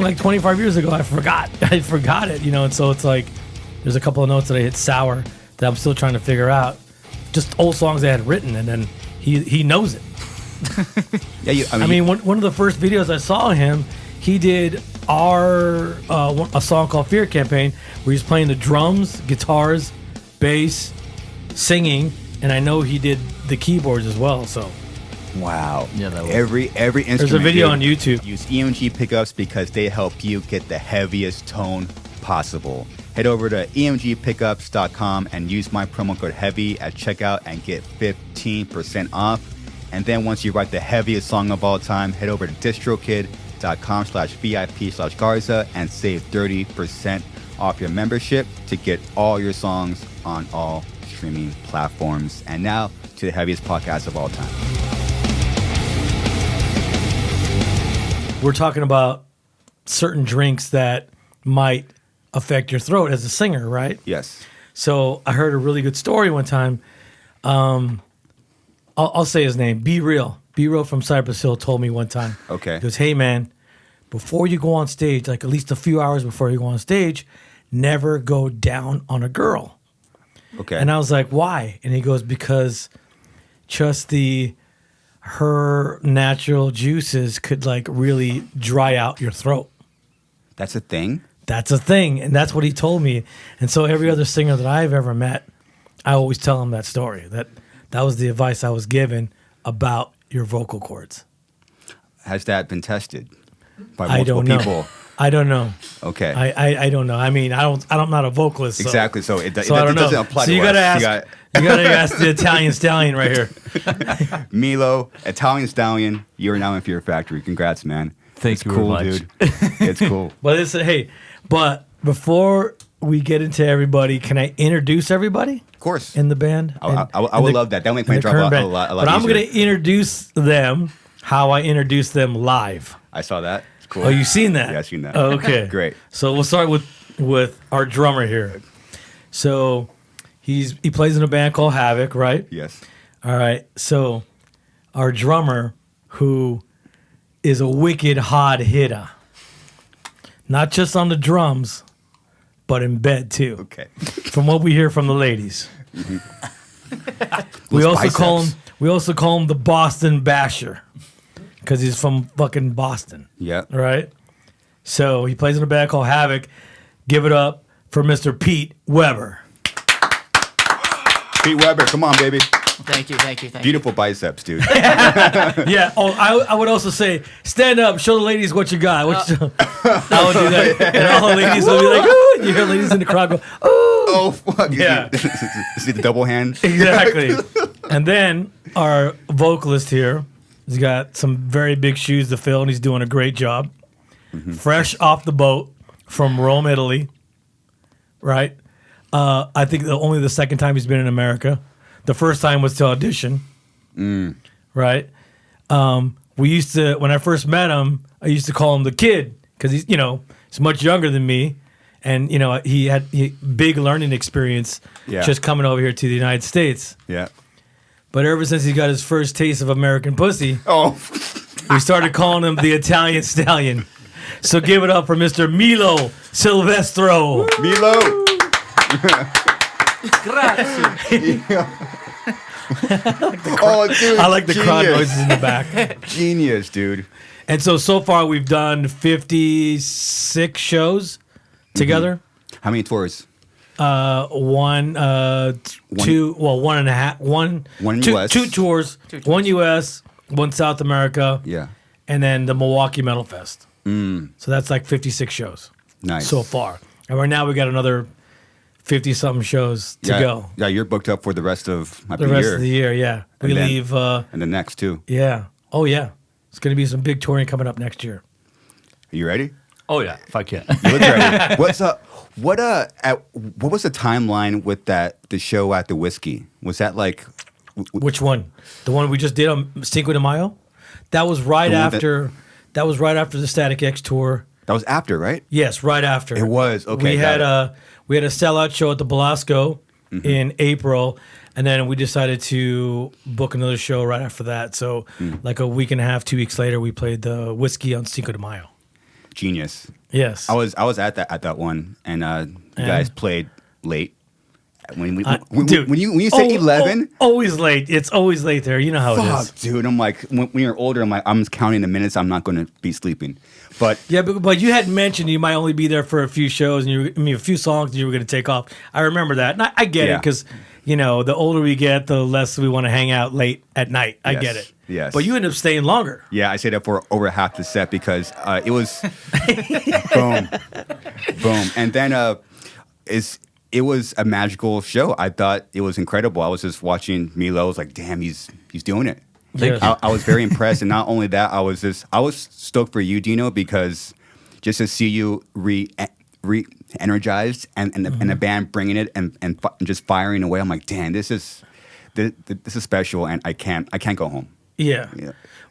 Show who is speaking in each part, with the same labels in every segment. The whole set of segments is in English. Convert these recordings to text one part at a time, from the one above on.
Speaker 1: like 25 years ago. I forgot it, and so it's like there's a couple of notes that I hit sour that I'm still trying to figure out. Just old songs I had written, and then he knows it.
Speaker 2: Yeah,
Speaker 1: I mean, one of the first videos I saw him, he did a song called Fear Campaign, where he's playing the drums, guitars, bass, singing, and I know he did the keyboards as well. So
Speaker 2: wow.
Speaker 3: Yeah, that was...
Speaker 2: every instrument.
Speaker 1: There's a video on YouTube.
Speaker 2: Use EMG pickups because they help you get the heaviest tone possible. Head over to emgpickups.com and use my promo code HEAVY at checkout and get 15% off. And then once you write the heaviest song of all time, head over to distrokid.com/VIP/Garza and save 30% off your membership to get all your songs on all streaming platforms. And now to the heaviest podcast of all time.
Speaker 1: We're talking about certain drinks that might affect your throat as a singer, right?
Speaker 2: Yes.
Speaker 1: So I heard a really good story one time. I'll say his name. Be Real. Be Real from Cypress Hill told me one time.
Speaker 2: Okay.
Speaker 1: He goes, hey, man, before you go on stage, like at least a few hours before you go on stage, never go down on a girl.
Speaker 2: Okay.
Speaker 1: And I was like, why? And he goes, because just her natural juices could like really dry out your throat.
Speaker 2: That's a thing?
Speaker 1: That's a thing. And that's what he told me. And so every other singer that I've ever met, I always tell him that story. That was the advice I was given about your vocal cords.
Speaker 2: Has that been tested by
Speaker 1: I
Speaker 2: multiple
Speaker 1: don't know.
Speaker 2: people?
Speaker 1: I don't know.
Speaker 2: Okay.
Speaker 1: I don't know. I mean, I'm not a vocalist. So,
Speaker 2: exactly. So it
Speaker 1: so I don't
Speaker 2: doesn't
Speaker 1: know.
Speaker 2: apply
Speaker 1: so
Speaker 2: to
Speaker 1: you
Speaker 2: us.
Speaker 1: gotta you gotta ask the Italian stallion right here.
Speaker 2: Milo, Italian Stallion, you're now in Fear Factory. Congrats, man.
Speaker 3: Thank you
Speaker 2: cool,
Speaker 3: very much.
Speaker 2: dude. It's cool.
Speaker 1: But before we get into everybody, can I introduce everybody?
Speaker 2: Of course.
Speaker 1: In the band?
Speaker 2: I would love that. That would make my job a lot
Speaker 1: But I'm
Speaker 2: easier.
Speaker 1: going to introduce them how I introduce them live.
Speaker 2: I saw that. It's cool.
Speaker 1: Oh, you seen that?
Speaker 2: Yeah, I've seen that.
Speaker 1: Oh, okay.
Speaker 2: Great.
Speaker 1: So we'll start with our drummer here. So he plays in a band called Havoc, right?
Speaker 2: Yes.
Speaker 1: All right. So our drummer, who is a wicked hard hitter, not just on the drums, but in bed too.
Speaker 2: Okay.
Speaker 1: From what we hear from the ladies. We also call him the Boston Basher because he's from fucking Boston.
Speaker 2: Yeah.
Speaker 1: Right? So he plays in a band called Havoc. Give it up for Mr. Pete Weber.
Speaker 2: Pete Weber, come on, baby.
Speaker 4: Thank you.
Speaker 2: Beautiful biceps, dude.
Speaker 1: Yeah. Oh, I would also say, stand up, show the ladies what you got. I would do that. And all the ladies will be like, ooh. You hear ladies in the crowd go, ooh.
Speaker 2: Oh, fuck.
Speaker 1: Yeah.
Speaker 2: See the double hand?
Speaker 1: Exactly. And then our vocalist here, he's got some very big shoes to fill, and he's doing a great job. Mm-hmm. Fresh off the boat from Rome, Italy. Right? I think only the second time he's been in America. The first time was to audition. Right? We used to, when I first met him, I used to call him the kid because he's much younger than me. And, he had big learning experience just coming over here to the United States.
Speaker 2: Yeah.
Speaker 1: But ever since he got his first taste of American pussy, we started calling him the Italian Stallion. So give it up for Mr. Milo Silvestro.
Speaker 2: Milo.
Speaker 4: Grazie.
Speaker 2: Oh, dude.
Speaker 1: I like the crowd noises in the back.
Speaker 2: Genius, dude.
Speaker 1: And so far we've done 56 shows together.
Speaker 2: How many tours?
Speaker 1: One and a half. One
Speaker 2: US.
Speaker 1: Two tours. One US, one South America.
Speaker 2: Yeah.
Speaker 1: And then the Milwaukee Metal Fest. So that's like 56 shows.
Speaker 2: Nice.
Speaker 1: So far. And right now we got another 50-something shows to go.
Speaker 2: Yeah, you're booked up for the rest of
Speaker 1: The rest of the year, yeah. We leave.
Speaker 2: And the next, too.
Speaker 1: Yeah. Oh, yeah. It's going to be some big touring coming up next year.
Speaker 2: Are you ready?
Speaker 3: Oh yeah, fuck yeah.
Speaker 2: You look ready. What was the timeline with the show at the Whiskey? Was that like
Speaker 1: Which one? The one we just did on Cinco de Mayo? That was right after the Static X tour.
Speaker 2: That was after, right?
Speaker 1: Yes, right after.
Speaker 2: It was. Okay.
Speaker 1: We had a sellout show at the Belasco in April, and then we decided to book another show right after that. So like a week and a half, 2 weeks later, we played the Whiskey on Cinco de Mayo.
Speaker 2: genius.
Speaker 1: Yes.
Speaker 2: I was at that one, and you guys played late. When you say 11,
Speaker 1: always late. It's always late there. You know how it is,
Speaker 2: dude. I'm like, when you're older, I'm counting the minutes. I'm not going to be sleeping. But
Speaker 1: yeah, but you had mentioned you might only be there for a few shows, and a few songs, and you were going to take off. I remember that, and I get it because the older we get, the less we want to hang out late at night. I get it.
Speaker 2: Yes.
Speaker 1: But you ended up staying longer.
Speaker 2: Yeah, I stayed up for over half the set because it was boom, boom, and then it was a magical show. I thought it was incredible. I was just watching Milo. I was like, damn, he's doing it. I was very impressed, and not only that, I was stoked for you, Dino, because just to see you re-energized and the band bringing it and just firing away. I'm like, damn, this is special, and I can't go home.
Speaker 1: Yeah.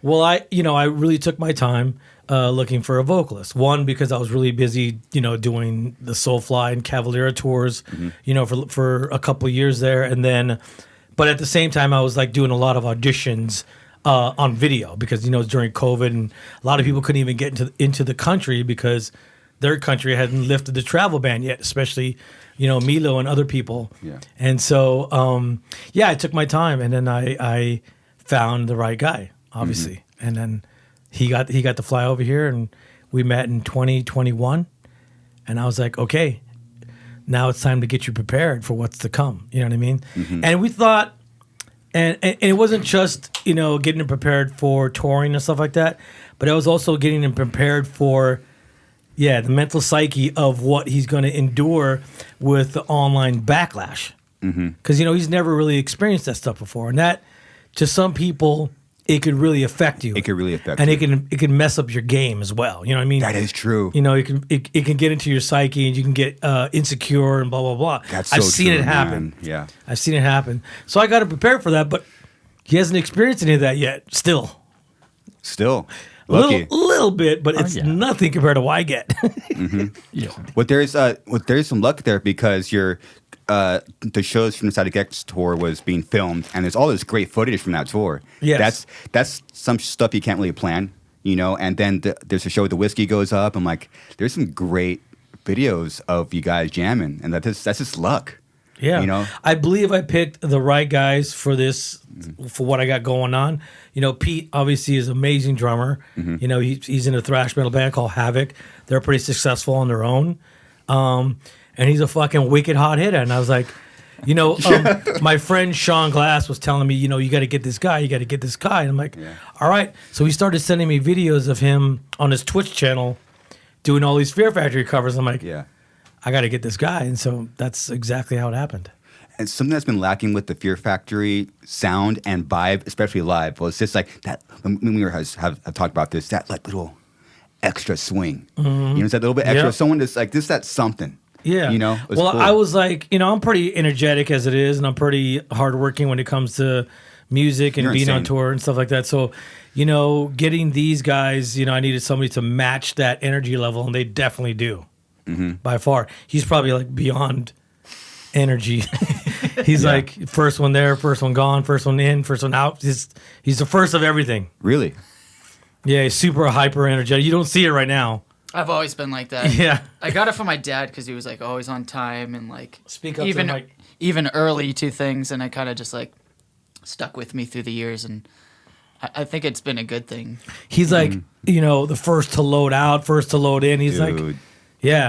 Speaker 1: Well, I really took my time looking for a vocalist. One, because I was really busy, doing the Soulfly and Cavalera tours, for a couple of years there, and then, but at the same time, I was like doing a lot of auditions on video because during COVID, and a lot of people couldn't even get into the country because their country hadn't lifted the travel ban yet, especially Milo and other people.
Speaker 2: Yeah.
Speaker 1: And so I took my time, and then I found the right guy, obviously, and then he got to fly over here, and we met in 2021, and I was like, okay, now it's time to get you prepared for what's to come. You know what I mean? And we thought, and it wasn't just getting him prepared for touring and stuff like that, but it was also getting him prepared for the mental psyche of what he's going to endure with the online backlash, because he's never really experienced that stuff before, and that to some people, it could really affect you.
Speaker 2: It could really affect
Speaker 1: and
Speaker 2: you.
Speaker 1: it can mess up your game as well. You know what I mean?
Speaker 2: That is true.
Speaker 1: It can get into your psyche, and you can get insecure and blah blah blah.
Speaker 2: I've
Speaker 1: seen it happen.
Speaker 2: Man. Yeah,
Speaker 1: I've seen it happen. So I got to prepare for that, but he hasn't experienced any of that yet. Still,
Speaker 2: lucky.
Speaker 1: A little bit, but it's nothing compared to what I get.
Speaker 2: But there's some luck there because the shows from the Categorized tour was being filmed, and there's all this great footage from that tour.
Speaker 1: Yes.
Speaker 2: That's some stuff you can't really plan, And then there's a show where the whiskey goes up. I'm like, there's some great videos of you guys jamming, and that's just luck.
Speaker 1: Yeah, I believe I picked the right guys for this, for what I got going on. Pete obviously is an amazing drummer. He's in a thrash metal band called Havoc. They're pretty successful on their own. And he's a fucking wicked hot hitter. And I was like, my friend Sean Glass was telling me, you got to get this guy. And I'm like, all right. So he started sending me videos of him on his Twitch channel doing all these Fear Factory covers. I'm like, I got to get this guy. And so that's exactly how it happened.
Speaker 2: And something that's been lacking with the Fear Factory sound and vibe, especially live, was just like that. When we have talked about this, that like little extra swing. It's that little bit extra. Someone that's like this, that's something.
Speaker 1: Yeah.
Speaker 2: Well, cool.
Speaker 1: I was like, I'm pretty energetic as it is, and I'm pretty hardworking when it comes to music and being on tour and stuff like that. So, getting these guys, I needed somebody to match that energy level, and they definitely do. By far. He's probably like beyond energy. He's like first one there, first one gone, first one in, first one out. He's the first of everything.
Speaker 2: Really?
Speaker 1: Yeah, he's super hyper energetic. You don't see it right now.
Speaker 4: I've always been like that.
Speaker 1: Yeah.
Speaker 4: I got it from my dad because he was like always on time and like
Speaker 1: speak up to the mic.
Speaker 4: Even early to things, and I kind of just like stuck with me through the years, and I think it's been a good thing.
Speaker 1: He's like, the first to load out, first to load in. He's like,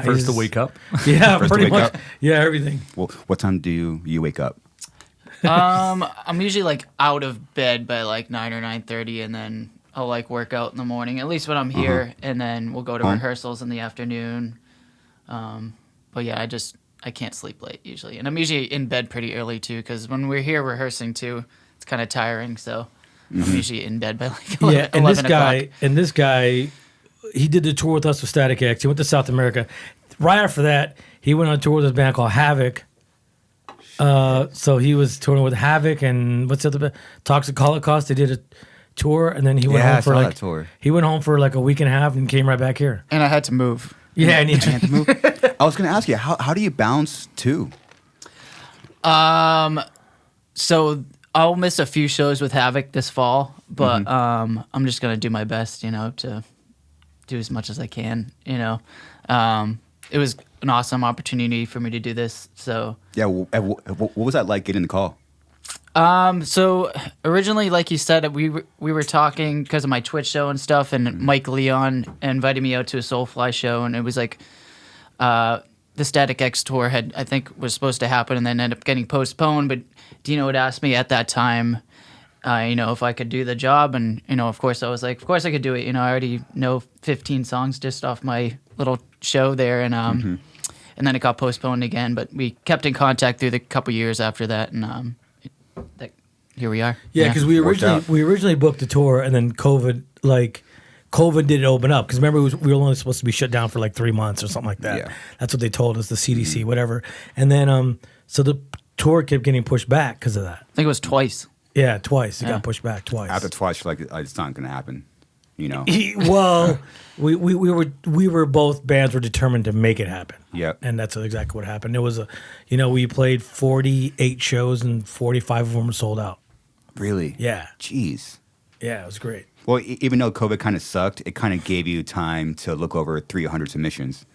Speaker 3: first to wake up.
Speaker 1: Yeah,
Speaker 2: First
Speaker 1: pretty
Speaker 2: to wake
Speaker 1: much.
Speaker 2: up.
Speaker 1: Yeah, everything.
Speaker 2: Well, what time do you wake up?
Speaker 4: I'm usually like out of bed by like 9 or 9:30, and then I'll like work out in the morning, at least when I'm here, and then we'll go to rehearsals in the afternoon. But yeah, I can't sleep late usually, and I'm usually in bed pretty early too, because when we're here rehearsing too, it's kind of tiring. So I'm usually in bed by like 11,
Speaker 1: and
Speaker 4: 11 o'clock.
Speaker 1: this guy, he did the tour with us with Static X. He went to South America. Right after that, he went on tour with this band called Havoc. So he was touring with Havoc and what's the other band? Toxic Holocaust. They did a tour, and then he went home for like he went home for like a week and a half and came right back here.
Speaker 4: And I had to move.
Speaker 1: Yeah, and he had to move.
Speaker 2: I was going to ask you, how do you bounce too?
Speaker 4: So I'll miss a few shows with Havoc this fall, but I'm just gonna do my best, to do as much as I can. It was an awesome opportunity for me to do this. So
Speaker 2: Yeah, what was that like getting the call?
Speaker 4: So originally, like you said, we were talking because of my Twitch show and stuff, and Mike Leon invited me out to a Soulfly show, and it was like the Static X tour I think was supposed to happen, and then ended up getting postponed. But Dino had asked me at that time, if I could do the job, and of course I was like, of course I could do it. I already know 15 songs just off my little show there, and and then it got postponed again. But we kept in contact through the couple years after that, and here we are.
Speaker 1: Yeah, because we originally booked the tour, and then COVID didn't open up. Because remember, we were only supposed to be shut down for like 3 months or something like that. Yeah. That's what they told us, the CDC, whatever. And then, so the tour kept getting pushed back because of that.
Speaker 4: I think it was twice.
Speaker 1: Yeah, twice. It got pushed back twice.
Speaker 2: After twice, you're like, it's not going to happen.
Speaker 1: Well, we were both bands were determined to make it happen.
Speaker 2: Yeah,
Speaker 1: and that's exactly what happened. It was we played 48 shows and 45 of them were sold out.
Speaker 2: Really?
Speaker 1: Yeah.
Speaker 2: Jeez.
Speaker 1: Yeah, it was great.
Speaker 2: Well, even though COVID kind of sucked, it kind of gave you time to look over 300 submissions.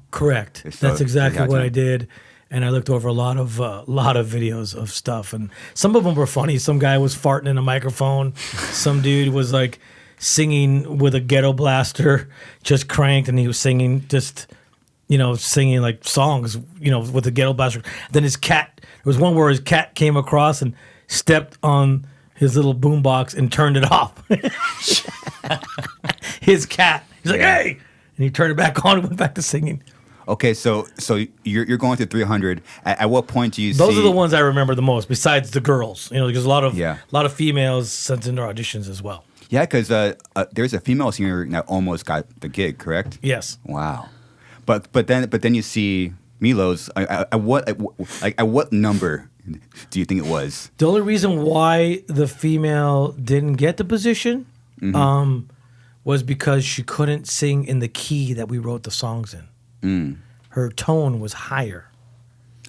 Speaker 1: Correct.
Speaker 2: So
Speaker 1: that's exactly what I did. And I looked over a lot of videos of stuff, and some of them were funny. Some guy was farting in a microphone. Some dude was like singing with a ghetto blaster just cranked, and he was singing singing like songs, with a ghetto blaster. Then his cat, there was one where his cat came across and stepped on his little boombox and turned it off. His cat, he's like, hey! And he turned it back on and went back to singing.
Speaker 2: Okay, so you're going through 300. At what point do you see...
Speaker 1: Those are the ones I remember the most, besides the girls. Because a lot of females sent in their auditions as well.
Speaker 2: Yeah, because there's a female singer that almost got the gig, correct?
Speaker 1: Yes.
Speaker 2: Wow. But then you see Milo's. At what number do you think it was?
Speaker 1: The only reason why the female didn't get the position was because she couldn't sing in the key that we wrote the songs in. Her tone was higher.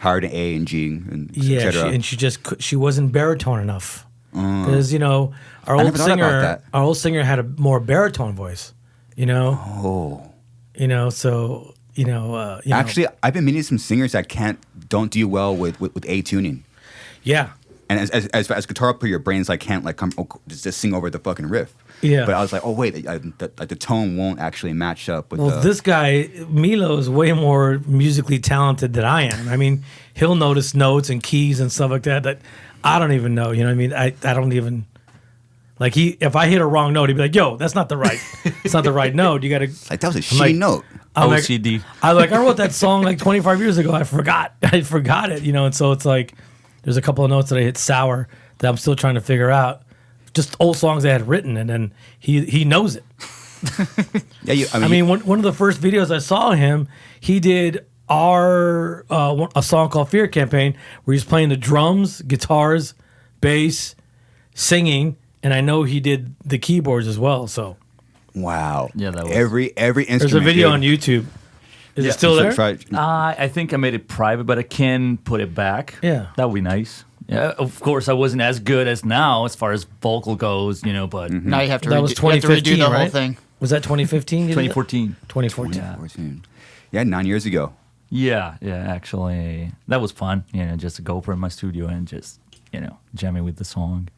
Speaker 2: Higher than A and G and
Speaker 1: et cetera. She wasn't baritone enough. Because our old singer had a more baritone voice.
Speaker 2: Actually, I've been meeting some singers that don't do well with A tuning.
Speaker 1: Yeah.
Speaker 2: And as guitar player, your brain's like can't like come just sing over the fucking riff.
Speaker 1: Yeah.
Speaker 2: But I was like, oh wait, the tone won't actually match up with.
Speaker 1: Well, this guy Milo is way more musically talented than I am. I mean, he'll notice notes and keys and stuff like that I don't even know. You know what I mean? I don't even. Like if I hit a wrong note, he'd be like, "Yo, that's not the right. It's not the right note. You gotta."
Speaker 2: Like that was a shitty note.
Speaker 3: OCD.
Speaker 1: I wrote that song like 25 years ago. I forgot it. And so it's like there's a couple of notes that I hit sour that I'm still trying to figure out. Just old songs I had written, and then he knows it.
Speaker 2: Yeah,
Speaker 1: I mean one of the first videos I saw him, he did a song called Fear Campaign, where he's playing the drums, guitars, bass, singing, and I know he did the keyboards as well. So,
Speaker 2: wow,
Speaker 3: yeah, that was
Speaker 2: every instrument.
Speaker 1: There's a video on YouTube. Is it still there?
Speaker 3: I think I made it private, but I can put it back.
Speaker 1: Yeah,
Speaker 3: that would be nice. Yeah, of course, I wasn't as good as now as far as vocal goes, but
Speaker 4: now you have to.
Speaker 1: That was 2015,
Speaker 4: the
Speaker 1: right?
Speaker 4: whole thing.
Speaker 1: Was that 2015?
Speaker 3: 2014.
Speaker 1: 2014.
Speaker 2: Yeah, 9 years ago.
Speaker 3: Yeah, actually, that was fun. Just to go over in my studio and just jamming with the song.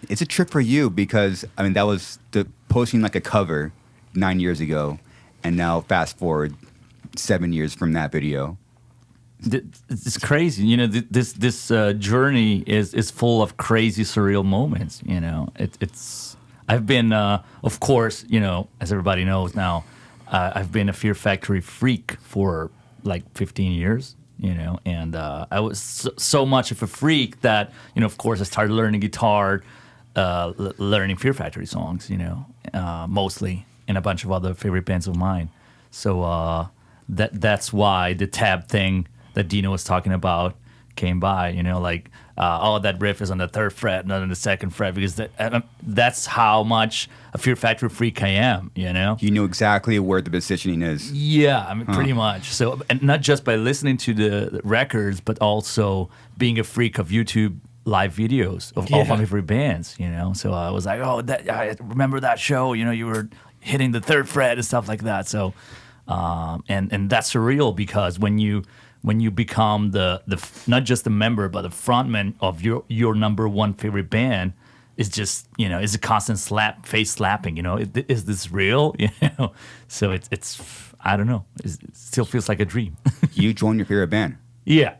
Speaker 2: It's a trip for you because that was the posting like a cover 9 years ago, and now fast forward 7 years from that video.
Speaker 3: It's crazy, this journey is full of crazy, surreal moments. I've been, of course, as everybody knows now, I've been a Fear Factory freak for like 15 years, and I was so much of a freak that, of course, I started learning guitar, learning Fear Factory songs, mostly, and a bunch of other favorite bands of mine. So that's why the tab thing that Dino was talking about came by, that riff is on the 3rd fret, not on the 2nd fret, because that's how much a Fear Factory freak I am, You
Speaker 2: know exactly where the positioning is.
Speaker 3: Yeah, pretty much. So, and not just by listening to the records, but also being a freak of YouTube live videos of all my favorite bands, So I was like, I remember that show, you were hitting the third fret and stuff like that. So, and that's surreal because when you become the not just the member but the frontman of your number one favorite band, it's just it's a constant face slapping. Is this real? So it's I don't know. It still feels like a dream.
Speaker 2: You joined your favorite band.
Speaker 3: Yeah.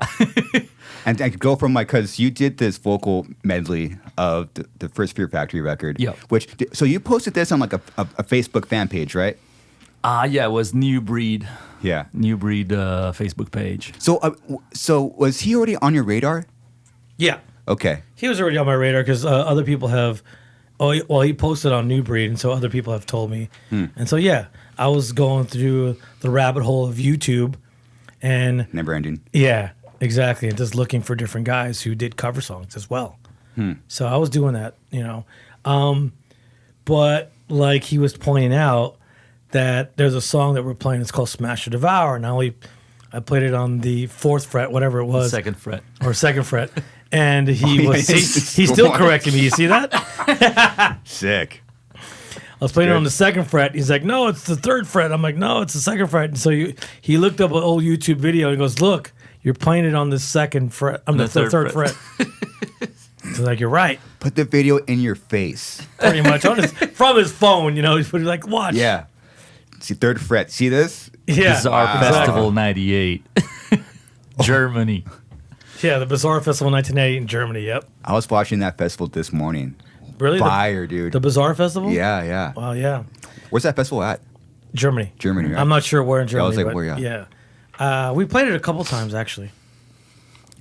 Speaker 2: And I could go from because you did this vocal medley of the first Fear Factory record.
Speaker 3: Yeah.
Speaker 2: So you posted this on like a Facebook fan page, right?
Speaker 3: Yeah, it was New Breed.
Speaker 2: Yeah.
Speaker 3: New Breed Facebook page.
Speaker 2: So was he already on your radar?
Speaker 1: Yeah.
Speaker 2: Okay.
Speaker 1: He was already on my radar because other people have. He posted on New Breed, and so other people have told me. And so yeah, I was going through the rabbit hole of YouTube, and
Speaker 2: Never ending.
Speaker 1: yeah, exactly, and just looking for different guys who did cover songs as well. So I was doing that, but like he was pointing out that there's a song that we're playing. It's called "Smash or Devour," and I played it on the 4th fret, whatever it was,
Speaker 3: Second fret.
Speaker 1: or 2nd fret. And he
Speaker 2: yeah,
Speaker 1: was
Speaker 2: it's
Speaker 1: he still corrected me. You see that?
Speaker 2: Sick.
Speaker 1: I was playing it
Speaker 2: Good.
Speaker 1: on the 2nd fret. He's like, "No, it's the 3rd fret." I'm like, "No, it's the 2nd fret." And so he looked up an old YouTube video and goes, "Look, you're playing it on the 2nd fret. I'm the
Speaker 3: third
Speaker 1: 3rd fret." So like, "You're right."
Speaker 2: Put the video in your face.
Speaker 1: Pretty much from his phone. He's putting like, "Watch."
Speaker 2: Yeah. See, 3rd fret. See this?
Speaker 1: Yeah.
Speaker 3: Bizarre Festival 98. Germany.
Speaker 1: Yeah, the Bizarre Festival 1980 in Germany. Yep.
Speaker 2: I was watching that festival this morning.
Speaker 1: Really?
Speaker 2: Fire, dude.
Speaker 1: The Bizarre Festival?
Speaker 2: Yeah, yeah.
Speaker 1: Wow, yeah.
Speaker 2: Where's that festival at?
Speaker 1: Germany.
Speaker 2: Germany, right?
Speaker 1: I'm not sure where in Germany.
Speaker 2: was like,
Speaker 1: but
Speaker 2: where,
Speaker 1: yeah. We played it a couple times actually.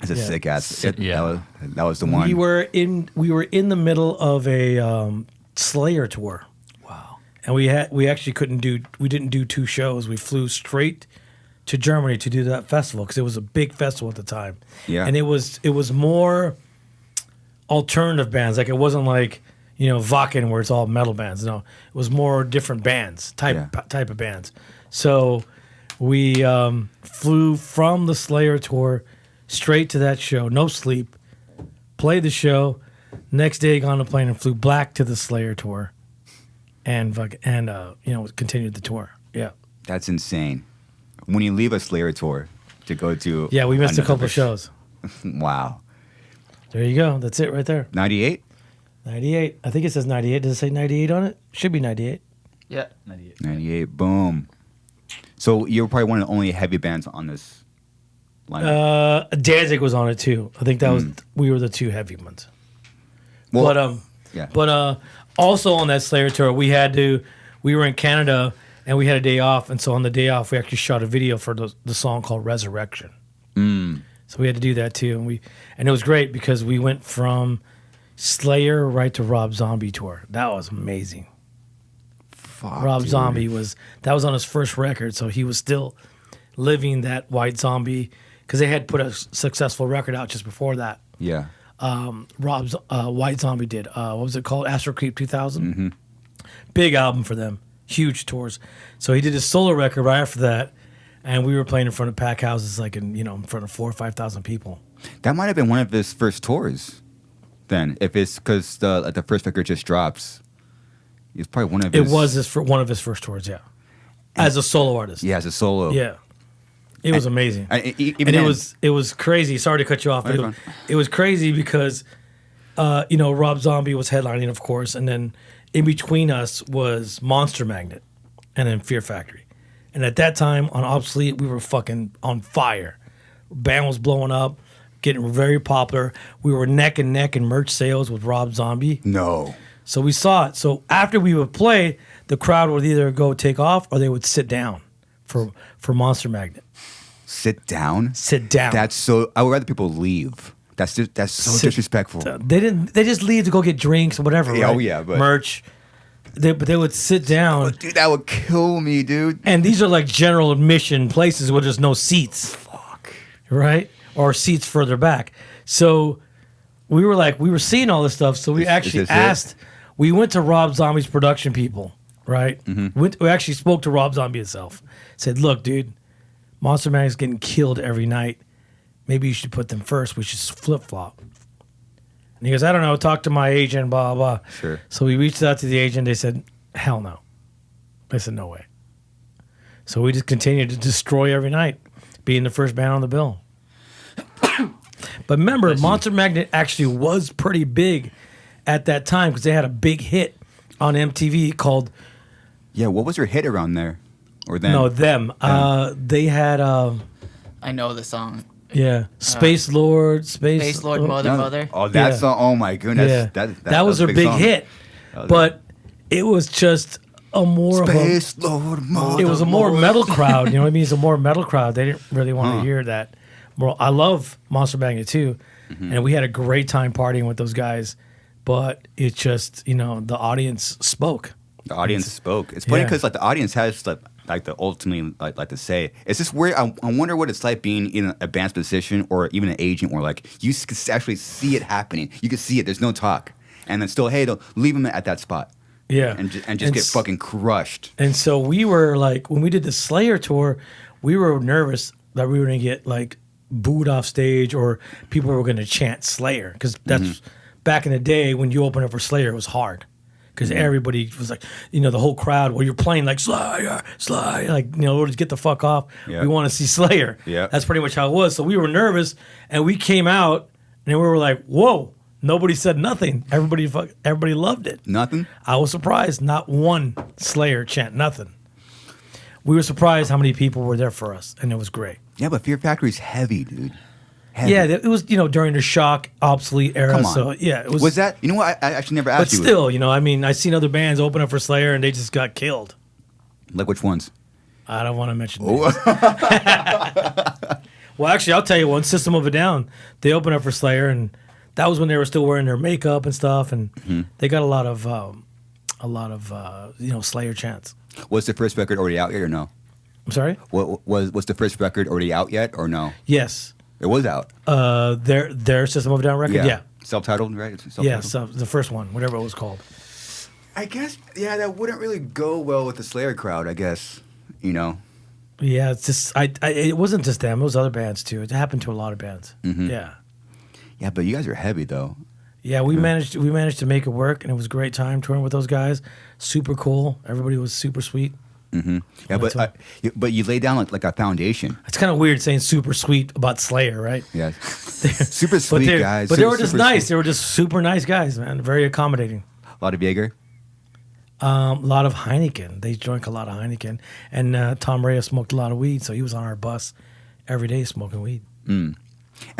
Speaker 2: It's a
Speaker 1: Yeah.
Speaker 2: sick ass.
Speaker 3: Yeah.
Speaker 2: That was the one.
Speaker 1: We were in the middle of a Slayer tour.
Speaker 3: Wow.
Speaker 1: And we didn't do 2 shows. We flew straight to Germany to do that festival because it was a big festival at the time.
Speaker 2: Yeah.
Speaker 1: And it was more alternative bands. Like it wasn't like, Wacken where it's all metal bands. No, it was more different bands, type of bands. So we flew from the Slayer tour straight to that show, no sleep, played the show, next day got on a plane and flew back to the Slayer tour and continued the tour. Yeah.
Speaker 2: That's insane. When you leave a Slayer tour to go to...
Speaker 1: Yeah, we missed a
Speaker 2: another
Speaker 1: couple shows.
Speaker 2: Wow.
Speaker 1: There you go. That's it right there.
Speaker 2: 98?
Speaker 1: 98. I think it says 98. Does it say 98 on it? Should be 98.
Speaker 4: Yeah.
Speaker 3: 98.
Speaker 2: 98. Boom. So you're probably one of the only heavy bands on this lineup.
Speaker 1: Danzig was on it too. I think that was we were the 2 heavy ones.
Speaker 2: Well,
Speaker 1: But also on that Slayer tour, we were in Canada and we had a day off, and so on the day off we actually shot a video for the song called Resurrection. So we had to do that too, and it was great because we went from Slayer right to Rob Zombie tour. That was amazing.
Speaker 2: Fuck,
Speaker 1: Rob
Speaker 2: dude.
Speaker 1: Zombie was on his first record, so he was still living that White Zombie because they had put a successful record out just before that.
Speaker 2: Yeah.
Speaker 1: Rob's White Zombie did. What was it called? Astro Creep 2000. Big album for them, huge tours. So he did his solo record right after that, and we were playing in front of pack houses, like in front of 4,000 or 5,000 people.
Speaker 2: That might have been one of his first tours. Then, if it's because the first record just drops, it's probably one of his.
Speaker 1: It was one of his first tours, yeah, as a solo artist.
Speaker 2: Yeah, as a solo.
Speaker 1: Yeah. It was amazing.
Speaker 2: Even
Speaker 1: and
Speaker 2: then-
Speaker 1: it was crazy. Sorry to cut you off. But
Speaker 2: That's
Speaker 1: it was crazy because, Rob Zombie was headlining, of course, and then in between us was Monster Magnet and then Fear Factory. And at that time on Obsolete, we were fucking on fire. Band was blowing up, getting very popular. We were neck and neck in merch sales with Rob Zombie.
Speaker 2: No.
Speaker 1: So we saw it. So after we would play, the crowd would either go take off or they would sit down for Monster Magnet.
Speaker 2: Sit down?
Speaker 1: Sit down.
Speaker 2: That's so. I would rather people leave. That's so disrespectful.
Speaker 1: They didn't. They just leave to go get drinks or whatever.
Speaker 2: Yeah,
Speaker 1: right?
Speaker 2: oh, yeah, but-
Speaker 1: merch. But they would sit down,
Speaker 2: Dude, that would kill me, dude.
Speaker 1: and these are like general admission places where there's no seats.
Speaker 2: Fuck.
Speaker 1: Right? Or seats further back. So we were seeing all this stuff. So we
Speaker 2: Is
Speaker 1: actually
Speaker 2: this it?
Speaker 1: asked. We went to Rob Zombie's production people. Right?
Speaker 2: Mm-hmm.
Speaker 1: We actually spoke to Rob Zombie himself. Said, "Look, dude, Monster Mag's getting killed every night. Maybe you should put them first. We should flip flop." And he goes, "I don't know. Talk to my agent, blah, blah, blah."
Speaker 2: Sure.
Speaker 1: So we reached out to the agent. They said, "Hell no. I said, no way. So we just continued to destroy every night, being the first band on the bill. But remember, Monster Magnet actually was pretty big at that time because they had a big hit on MTV called...
Speaker 2: Yeah, what was their hit around there? Or them?
Speaker 1: No, them. They had...
Speaker 4: I know the song.
Speaker 1: Yeah, Space Lord,
Speaker 4: Space Lord, Mother.
Speaker 2: Oh, that
Speaker 1: Yeah.
Speaker 2: song. Oh, my goodness.
Speaker 1: Yeah.
Speaker 2: That
Speaker 1: was their
Speaker 2: a
Speaker 1: big
Speaker 2: song.
Speaker 1: hit. But it was just a more
Speaker 2: Space Lord, Mother.
Speaker 1: it was a more metal crowd. You know what I mean? It's a more metal crowd. They didn't really want to hear that. More, I love Monster Magnet too, and we had a great time partying with those guys. But it just, the audience spoke.
Speaker 2: The audience spoke. It's funny
Speaker 1: Yeah.
Speaker 2: because like the audience has like the ultimately like to say. It's just weird. I wonder what it's like being in a band's position or even an agent where like you can actually see it happening. You can see it. There's no talk, and then still, hey, leave them at that spot.
Speaker 1: Yeah,
Speaker 2: and just get fucking crushed.
Speaker 1: And so we were like, when we did the Slayer tour, we were nervous that we were going to get like booed off stage or people were going to chant Slayer because that's back in the day when you open up for Slayer, it was hard. Because everybody was like, the whole crowd, you're playing like Slayer, like, just get the fuck off.
Speaker 2: Yeah.
Speaker 1: We want to see Slayer.
Speaker 2: Yeah.
Speaker 1: That's pretty much how it was. So we were nervous, and we came out, and we were like, whoa, nobody said nothing. Everybody loved it.
Speaker 2: Nothing?
Speaker 1: I was surprised. Not one Slayer chant, nothing. We were surprised how many people were there for us, and it was great.
Speaker 2: Yeah, but Fear Factory's heavy, dude. Heavy.
Speaker 1: Yeah, it was, during the shock, obsolete era.
Speaker 2: Come on.
Speaker 1: So, yeah, it was.
Speaker 2: Was that, you know what, I actually never
Speaker 1: But
Speaker 2: asked you.
Speaker 1: still, I've seen other bands open up for Slayer, and they just got killed.
Speaker 2: Like which ones?
Speaker 1: I don't want to mention names. Well, actually, I'll tell you one. System of a Down. They opened up for Slayer, and that was when they were still wearing their makeup and stuff, and they got a lot of Slayer chants.
Speaker 2: Was the first record already out yet or no?
Speaker 1: I'm sorry?
Speaker 2: Was the first record already out yet or no?
Speaker 1: Yes.
Speaker 2: It was out.
Speaker 1: Their System of a Down record? Yeah.
Speaker 2: Self-titled, right? It's self-titled?
Speaker 1: Yeah, so the first one, whatever it was called.
Speaker 2: I guess, yeah, that wouldn't really go well with the Slayer crowd, I guess,
Speaker 1: Yeah, it's just it wasn't just them; it was other bands too. It happened to a lot of bands. Yeah,
Speaker 2: Yeah, but you guys are heavy, though.
Speaker 1: yeah. We managed to make it work, and it was a great time touring with those guys. Super cool. Everybody was super sweet.
Speaker 2: Yeah, but you lay down like a foundation.
Speaker 1: It's kind of weird saying super sweet about Slayer, right?
Speaker 2: Yeah. Super sweet guys.
Speaker 1: But they were just
Speaker 2: super
Speaker 1: nice.
Speaker 2: sweet.
Speaker 1: They were just super nice guys, man. Very accommodating.
Speaker 2: A lot of Jaeger.
Speaker 1: A lot of Heineken. They drank a lot of Heineken, and Tom Reyes smoked a lot of weed, so he was on our bus every day smoking weed.
Speaker 2: And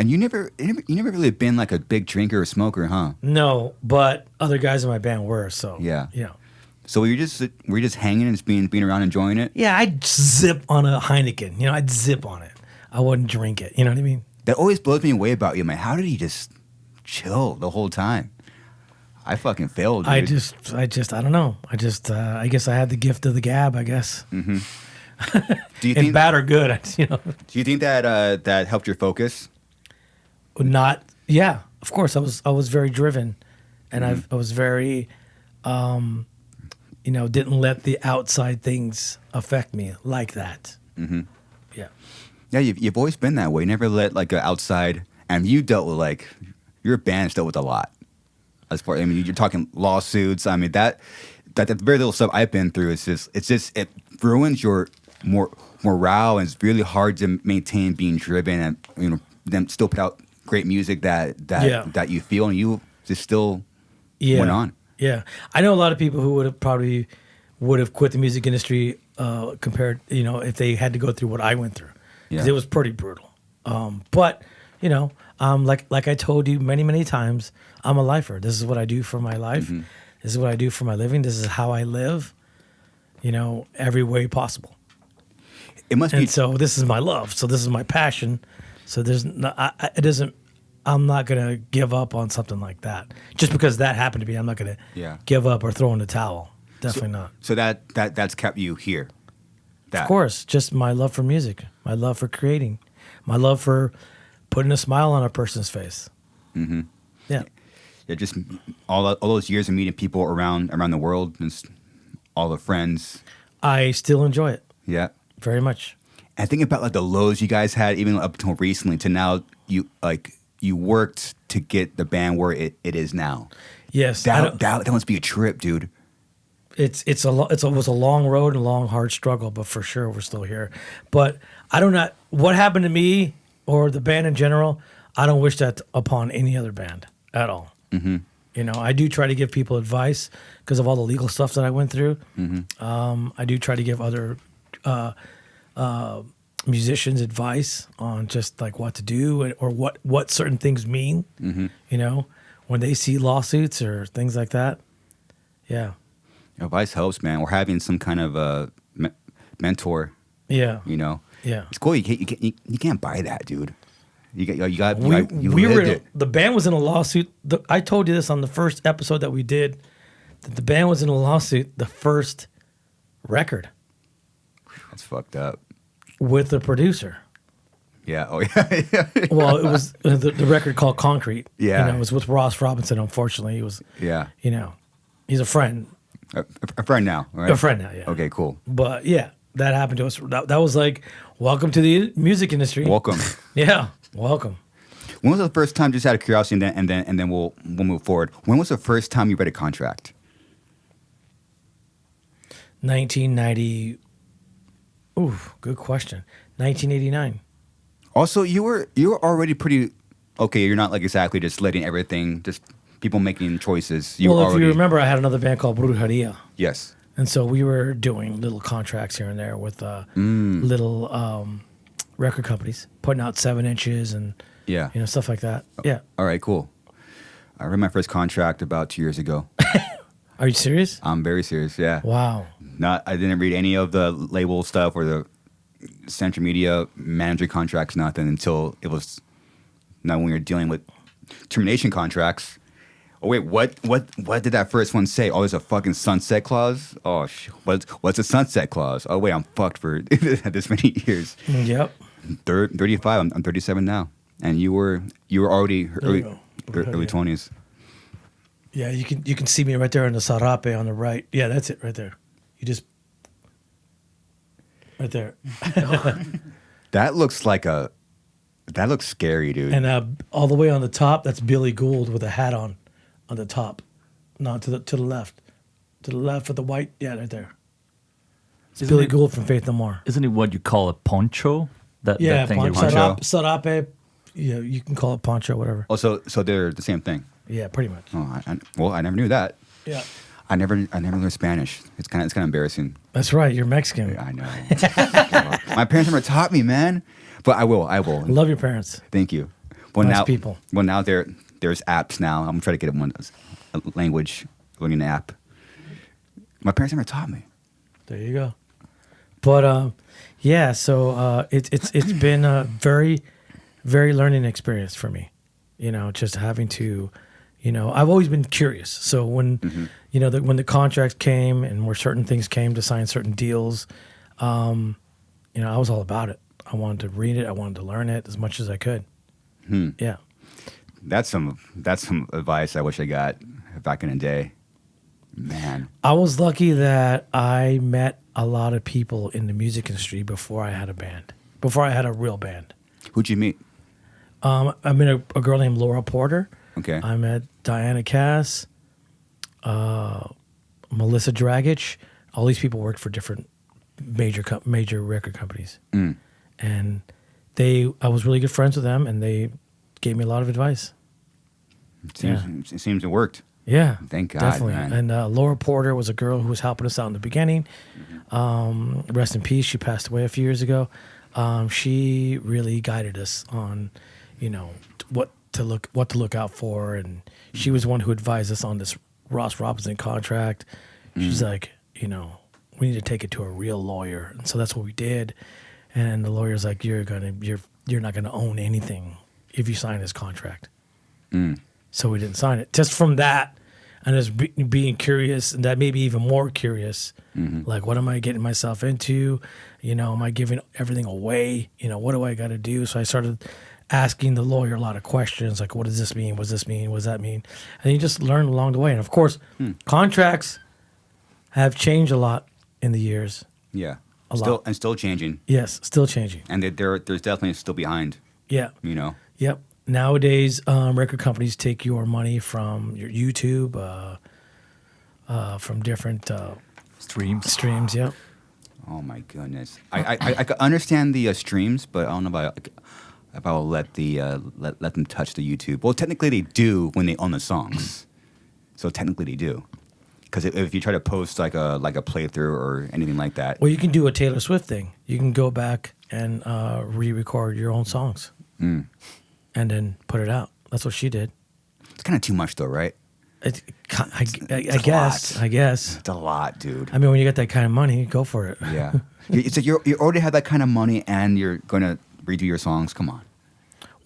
Speaker 2: you never really been like a big drinker or smoker, huh?
Speaker 1: No, but other guys in my band were. So
Speaker 2: Yeah.
Speaker 1: yeah.
Speaker 2: So were you just hanging and just being around enjoying it?
Speaker 1: Yeah, I'd zip on a Heineken. I'd zip on it. I wouldn't drink it. You know what I mean?
Speaker 2: That always blows me away about you, man. How did he just chill the whole time? I fucking failed, dude.
Speaker 1: I don't know. I guess I had the gift of the gab, I guess.
Speaker 2: Do you
Speaker 1: And
Speaker 2: think
Speaker 1: bad or good,
Speaker 2: Do you think that that helped your focus?
Speaker 1: Not, yeah, of course. I was very driven, and I was very, didn't let the outside things affect me like that. Yeah.
Speaker 2: Yeah, you've always been that way. You never let like an outside, and you dealt with your band's dealt with a lot. As far, you're talking lawsuits. I mean that very little stuff I've been through. It ruins your morale, and it's really hard to maintain being driven and then still put out great music that you feel, and you just still went on.
Speaker 1: Yeah, I know a lot of people who would have quit the music industry compared, if they had to go through what I went through, because it was pretty brutal. But like I told you many times, I'm a lifer. This is what I do for my life. This is what I do for my living. This is how I live. Every way possible.
Speaker 2: It must be.
Speaker 1: And so this is my love. So this is my passion. So I'm not gonna give up on something like that just because that happened to me. I'm not gonna give up or throw in the towel. Definitely not.
Speaker 2: So that's kept you here.
Speaker 1: Of course, just my love for music, my love for creating, my love for putting a smile on a person's face. Yeah.
Speaker 2: Yeah, just all those years of meeting people around the world, and all the friends.
Speaker 1: I still enjoy it.
Speaker 2: Yeah.
Speaker 1: Very much.
Speaker 2: And think about the lows you guys had, even up until recently, to now you worked to get the band where it is now.
Speaker 1: Yes.
Speaker 2: That must be a trip, dude.
Speaker 1: It was a long road and a long, hard struggle, but for sure we're still here. But I don't know what happened to me or the band in general. I don't wish that upon any other band at all. Mm-hmm. You know, I do try to give people advice because of all the legal stuff that I went through. Mm-hmm. I do try to give other musicians advice on just like what to do or what certain things mean. Mm-hmm. You know, when they see lawsuits or things like that. Yeah.
Speaker 2: Advice helps, man. We're having some kind of a mentor.
Speaker 1: Yeah.
Speaker 2: You know.
Speaker 1: Yeah.
Speaker 2: It's cool. You can't buy that, dude. You lived it.
Speaker 1: The band was in a lawsuit. I told you this on the first episode that we did. That the band was in a lawsuit. The first record.
Speaker 2: That's fucked up.
Speaker 1: With the producer.
Speaker 2: Yeah. Oh yeah.
Speaker 1: Well, it was the record called Concrete.
Speaker 2: Yeah.
Speaker 1: You know, it was with Ross Robinson. Unfortunately, he was.
Speaker 2: Yeah.
Speaker 1: You know, he's a friend.
Speaker 2: A friend now, right?
Speaker 1: A friend now. Yeah.
Speaker 2: Okay. Cool.
Speaker 1: But yeah, that happened to us. That was like, welcome to the music industry.
Speaker 2: Welcome.
Speaker 1: Yeah. Welcome.
Speaker 2: When was the first time, just out of curiosity, and then we'll move forward. When was the first time you read a contract?
Speaker 1: 1990. Ooh, good question. 1989.
Speaker 2: Also, you were already pretty okay. You're not like exactly just letting everything, just people making choices.
Speaker 1: If you remember, I had another band called Brujeria.
Speaker 2: Yes.
Speaker 1: And so we were doing little contracts here and there with little record companies, putting out 7 inches and stuff like that. Yeah.
Speaker 2: All right, cool. I read my first contract about 2 years ago.
Speaker 1: Are you serious?
Speaker 2: I'm very serious. Yeah.
Speaker 1: Wow.
Speaker 2: I didn't read any of the label stuff or the Central Media manager contracts, nothing until it was now when we were dealing with termination contracts. Oh wait, what did that first one say? Oh, there's a fucking sunset clause. Oh, what's a sunset clause? Oh wait, I'm fucked for this many years.
Speaker 1: Yep.
Speaker 2: 35. I'm 37 now, and you were already early 20s.
Speaker 1: Yeah, you can see me right there in the sarape on the right. Yeah, that's it right there. You just right there.
Speaker 2: That looks scary, dude.
Speaker 1: And all the way on the top, that's Billy Gould with a hat on the top. No, to the left. To the left with the white. Yeah, right there. It's Billy Gould from Faith No More.
Speaker 3: Isn't it what you call a poncho? That thing
Speaker 1: poncho. Sarape. Yeah, you can call it poncho, whatever.
Speaker 2: Oh, so they're the same thing.
Speaker 1: Yeah, pretty much.
Speaker 2: Oh, I never knew that.
Speaker 1: Yeah.
Speaker 2: I never learned Spanish. It's kind of embarrassing.
Speaker 1: That's right. You're Mexican.
Speaker 2: Yeah, I know. My parents never taught me, man. But I will.
Speaker 1: Love your parents.
Speaker 2: Thank you. Well,
Speaker 1: nice people.
Speaker 2: Well, now there's apps now. I'm trying to get a language learning app. My parents never taught me.
Speaker 1: There you go. But yeah. So it's been a very, very learning experience for me. You know, just having to. You know, I've always been curious. So when, when the contracts came and where certain things came to sign certain deals, I was all about it. I wanted to read it. I wanted to learn it as much as I could. Yeah. That's some
Speaker 2: advice I wish I got back in the day. Man.
Speaker 1: I was lucky that I met a lot of people in the music industry before I had a band, before I had a real band.
Speaker 2: Who'd you meet?
Speaker 1: I met a girl named Laura Porter.
Speaker 2: Okay.
Speaker 1: I met Diana Cass, Melissa Dragic. All these people worked for different major record companies. And I was really good friends with them, and they gave me a lot of advice.
Speaker 2: It seems it worked.
Speaker 1: Yeah.
Speaker 2: Thank God,
Speaker 1: definitely.
Speaker 2: man.
Speaker 1: And Laura Porter was a girl who was helping us out in the beginning. Rest in peace. She passed away a few years ago. She really guided us on, what to look out for, and she was one who advised us on this Ross Robinson contract. She's like, we need to take it to a real lawyer, and so that's what we did. And the lawyer's like, you're not gonna own anything if you sign this contract. So we didn't sign it. Just from that, and just being curious, and that made me even more curious. Like, what am I getting myself into? Am I giving everything away? What do I got to do? So I started asking the lawyer a lot of questions, like, what does this mean? What does this mean? What does that mean? And you just learn along the way. And of course, contracts have changed a lot in the years.
Speaker 2: Yeah.
Speaker 1: Lot.
Speaker 2: Still changing.
Speaker 1: Yes, still changing.
Speaker 2: And there's definitely still behind.
Speaker 1: Yeah. Yep. Nowadays, record companies take your money from your YouTube, from different Streams, yeah.
Speaker 2: Oh my goodness. I could understand the streams, but I don't know if I'll let them touch the YouTube. Well, technically they do when they own the songs. So technically they do. Because if you try to post like a playthrough or anything like that.
Speaker 1: Well, you can do a Taylor Swift thing. You can go back and re-record your own songs. And then put it out. That's what she did.
Speaker 2: It's kind of too much though, right?
Speaker 1: I guess.
Speaker 2: It's a lot, dude.
Speaker 1: I mean, when you get that kind of money, go for it.
Speaker 2: Yeah. It's like you already have that kind of money and you're going to redo your songs. Come on.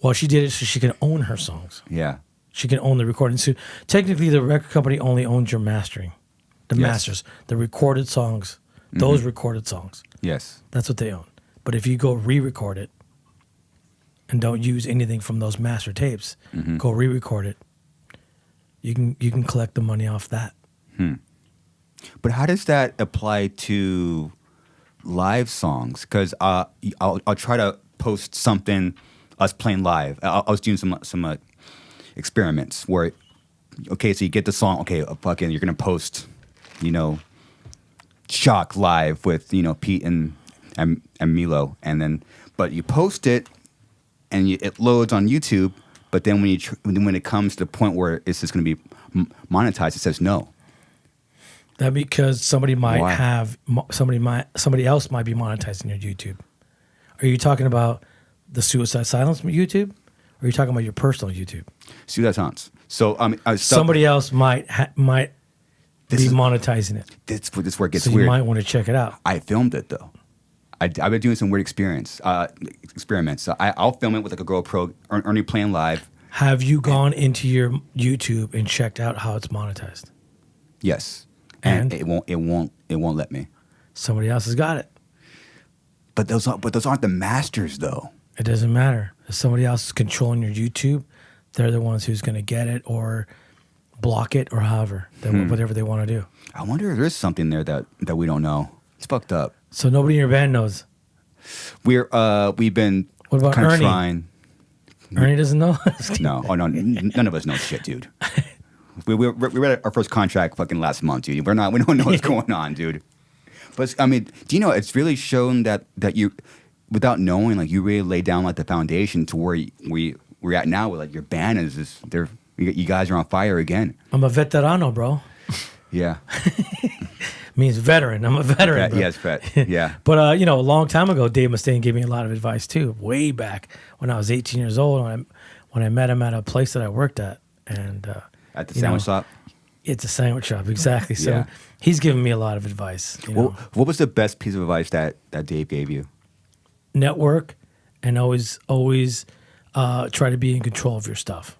Speaker 1: Well, she did it so she can own her songs.
Speaker 2: Yeah.
Speaker 1: She can own the recording. So technically, the record company only owns your mastering. The masters. The recorded songs. Those recorded songs.
Speaker 2: Yes.
Speaker 1: That's what they own. But if you go re-record it and don't use anything from those master tapes, go re-record it, you can collect the money off that.
Speaker 2: But how does that apply to live songs? Because I'll try to post something, us playing live. I was doing some experiments where, okay, so you get the song, okay, fucking, you're gonna post, Shock live with Pete and Milo, and then but you post it and it loads on YouTube. But then when it comes to the point where it's just going to be monetized, it says no.
Speaker 1: That because somebody might
Speaker 2: Why?
Speaker 1: have somebody else might be monetizing your YouTube. Are you talking about the Suicide Silence YouTube, or are you talking about your personal YouTube?
Speaker 2: Suicide Silence. So
Speaker 1: somebody else might be monetizing it.
Speaker 2: This is where it gets
Speaker 1: so
Speaker 2: weird.
Speaker 1: You might want to check it out.
Speaker 2: I filmed it though. I've been doing some weird experiments. So I'll film it with like a GoPro, Ernie playing live.
Speaker 1: Have you gone into your YouTube and checked out how it's monetized?
Speaker 2: Yes,
Speaker 1: and
Speaker 2: it won't let me.
Speaker 1: Somebody else has got it.
Speaker 2: But those aren't the masters though.
Speaker 1: It doesn't matter. If somebody else is controlling your YouTube, they're the ones who's going to get it or block it or however, whatever they want to do.
Speaker 2: I wonder if there's something there that we don't know. It's fucked up.
Speaker 1: So nobody in your band knows.
Speaker 2: We've been
Speaker 1: what about
Speaker 2: kind of
Speaker 1: Ernie?
Speaker 2: trying.
Speaker 1: Ernie doesn't know.
Speaker 2: No, none of us know shit, dude. we read our first contract fucking last month, dude. We don't know what's going on, dude. But I mean, Dino, it's really shown that you, without knowing, like you really laid down like the foundation to where we're at now. With like your band is just you guys are on fire again.
Speaker 1: I'm a veterano, bro.
Speaker 2: Yeah.
Speaker 1: Means veteran. I'm a veteran.
Speaker 2: Yes, vet. Yeah.
Speaker 1: But a long time ago, Dave Mustaine gave me a lot of advice too. Way back when I was 18 years old, when I met him at a place that I worked at, and
Speaker 2: at the sandwich shop.
Speaker 1: It's a sandwich shop, exactly. So he's given me a lot of advice.
Speaker 2: What was the best piece of advice that Dave gave you?
Speaker 1: Network, and always try to be in control of your stuff.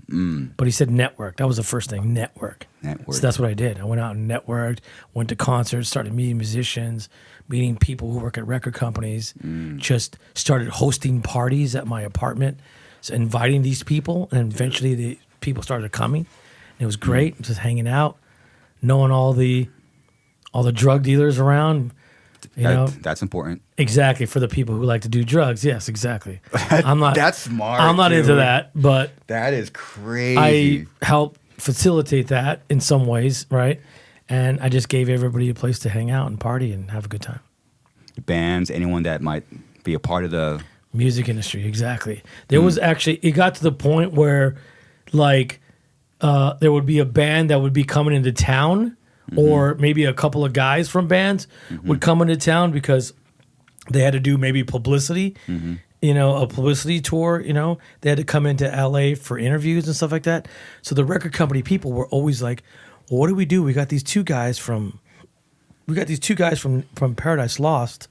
Speaker 1: But he said network. That was the first thing, network. So that's what I did. I went out and networked, went to concerts, started meeting musicians, meeting people who work at record companies, just started hosting parties at my apartment, so inviting these people, and eventually the people started coming. And it was great, just hanging out, knowing all the drug dealers around.
Speaker 2: That's important.
Speaker 1: Exactly, for the people who like to do drugs. Yes, exactly. I'm not.
Speaker 2: That's smart.
Speaker 1: I'm not into that, but
Speaker 2: that is crazy.
Speaker 1: I help facilitate that in some ways, right? And I just gave everybody a place to hang out and party and have a good time.
Speaker 2: Bands, anyone that might be a part of the
Speaker 1: music industry, exactly. There was actually, it got to the point where, like, there would be a band that would be coming into town. Or maybe a couple of guys from bands would come into town because they had to do maybe publicity, a publicity tour, They had to come into LA for interviews and stuff like that. So the record company people were always like, well, what do we do? We got these two guys from Paradise Lost.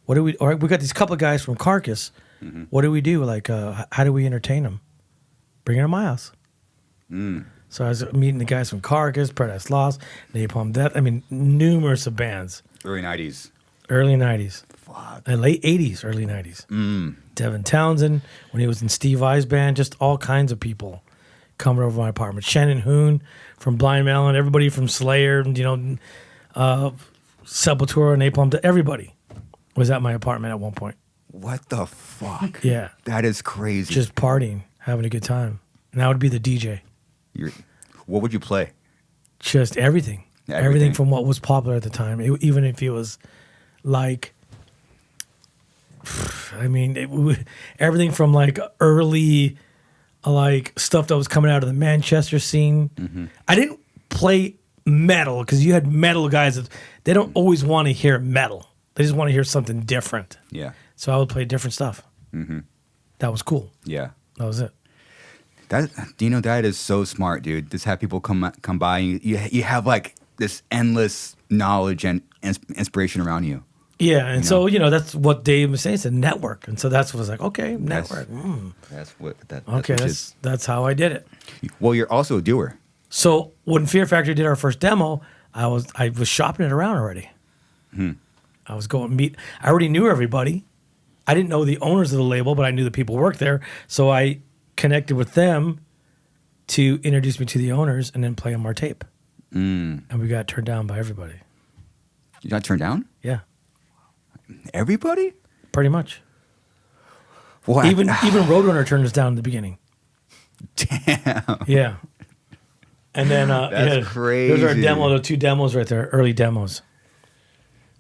Speaker 1: We got these couple of guys from Carcass. What do we do? Like, how do we entertain them? Bring them to my house. So I was meeting the guys from Carcass, Paradise Lost, Napalm Death. I mean, numerous of bands.
Speaker 2: Early 90s.
Speaker 1: Fuck. And late 80s, early 90s. Devin Townsend, when he was in Steve Vai's band, just all kinds of people coming over my apartment. Shannon Hoon from Blind Melon, everybody from Slayer, Sepultura, Napalm Death, everybody was at my apartment at one point.
Speaker 2: What the fuck?
Speaker 1: Yeah.
Speaker 2: That is crazy.
Speaker 1: Just partying, having a good time. And I would be the DJ.
Speaker 2: What would you play?
Speaker 1: Just everything. Everything from what was popular at the time, even if it was like, I mean, everything from like early, like stuff that was coming out of the Manchester scene.
Speaker 2: Mm-hmm.
Speaker 1: I didn't play metal because you had metal guys that they don't always want to hear metal. They just want to hear something different.
Speaker 2: Yeah.
Speaker 1: So I would play different stuff.
Speaker 2: Mm-hmm.
Speaker 1: That was cool.
Speaker 2: Yeah.
Speaker 1: That was it.
Speaker 2: Dino, that is so smart, dude. Just have people come by. And you have like this endless knowledge and inspiration around you.
Speaker 1: Yeah, and so that's what Dave was saying. It's a network, and so that's what I was like. Okay, network.
Speaker 2: That's what that.
Speaker 1: Okay, that's how I did it.
Speaker 2: Well, you're also a doer.
Speaker 1: So when Fear Factory did our first demo, I was shopping it around already. I was going to meet. I already knew everybody. I didn't know the owners of the label, but I knew the people who worked there. So I connected with them to introduce me to the owners and then play them our tape. And we got turned down by everybody.
Speaker 2: You got turned down?
Speaker 1: Yeah.
Speaker 2: Everybody?
Speaker 1: Pretty much.
Speaker 2: What?
Speaker 1: Even Roadrunner turned us down in the beginning.
Speaker 2: Damn.
Speaker 1: Yeah. And then
Speaker 2: That's crazy.
Speaker 1: Those are the 2 demos right there, early demos.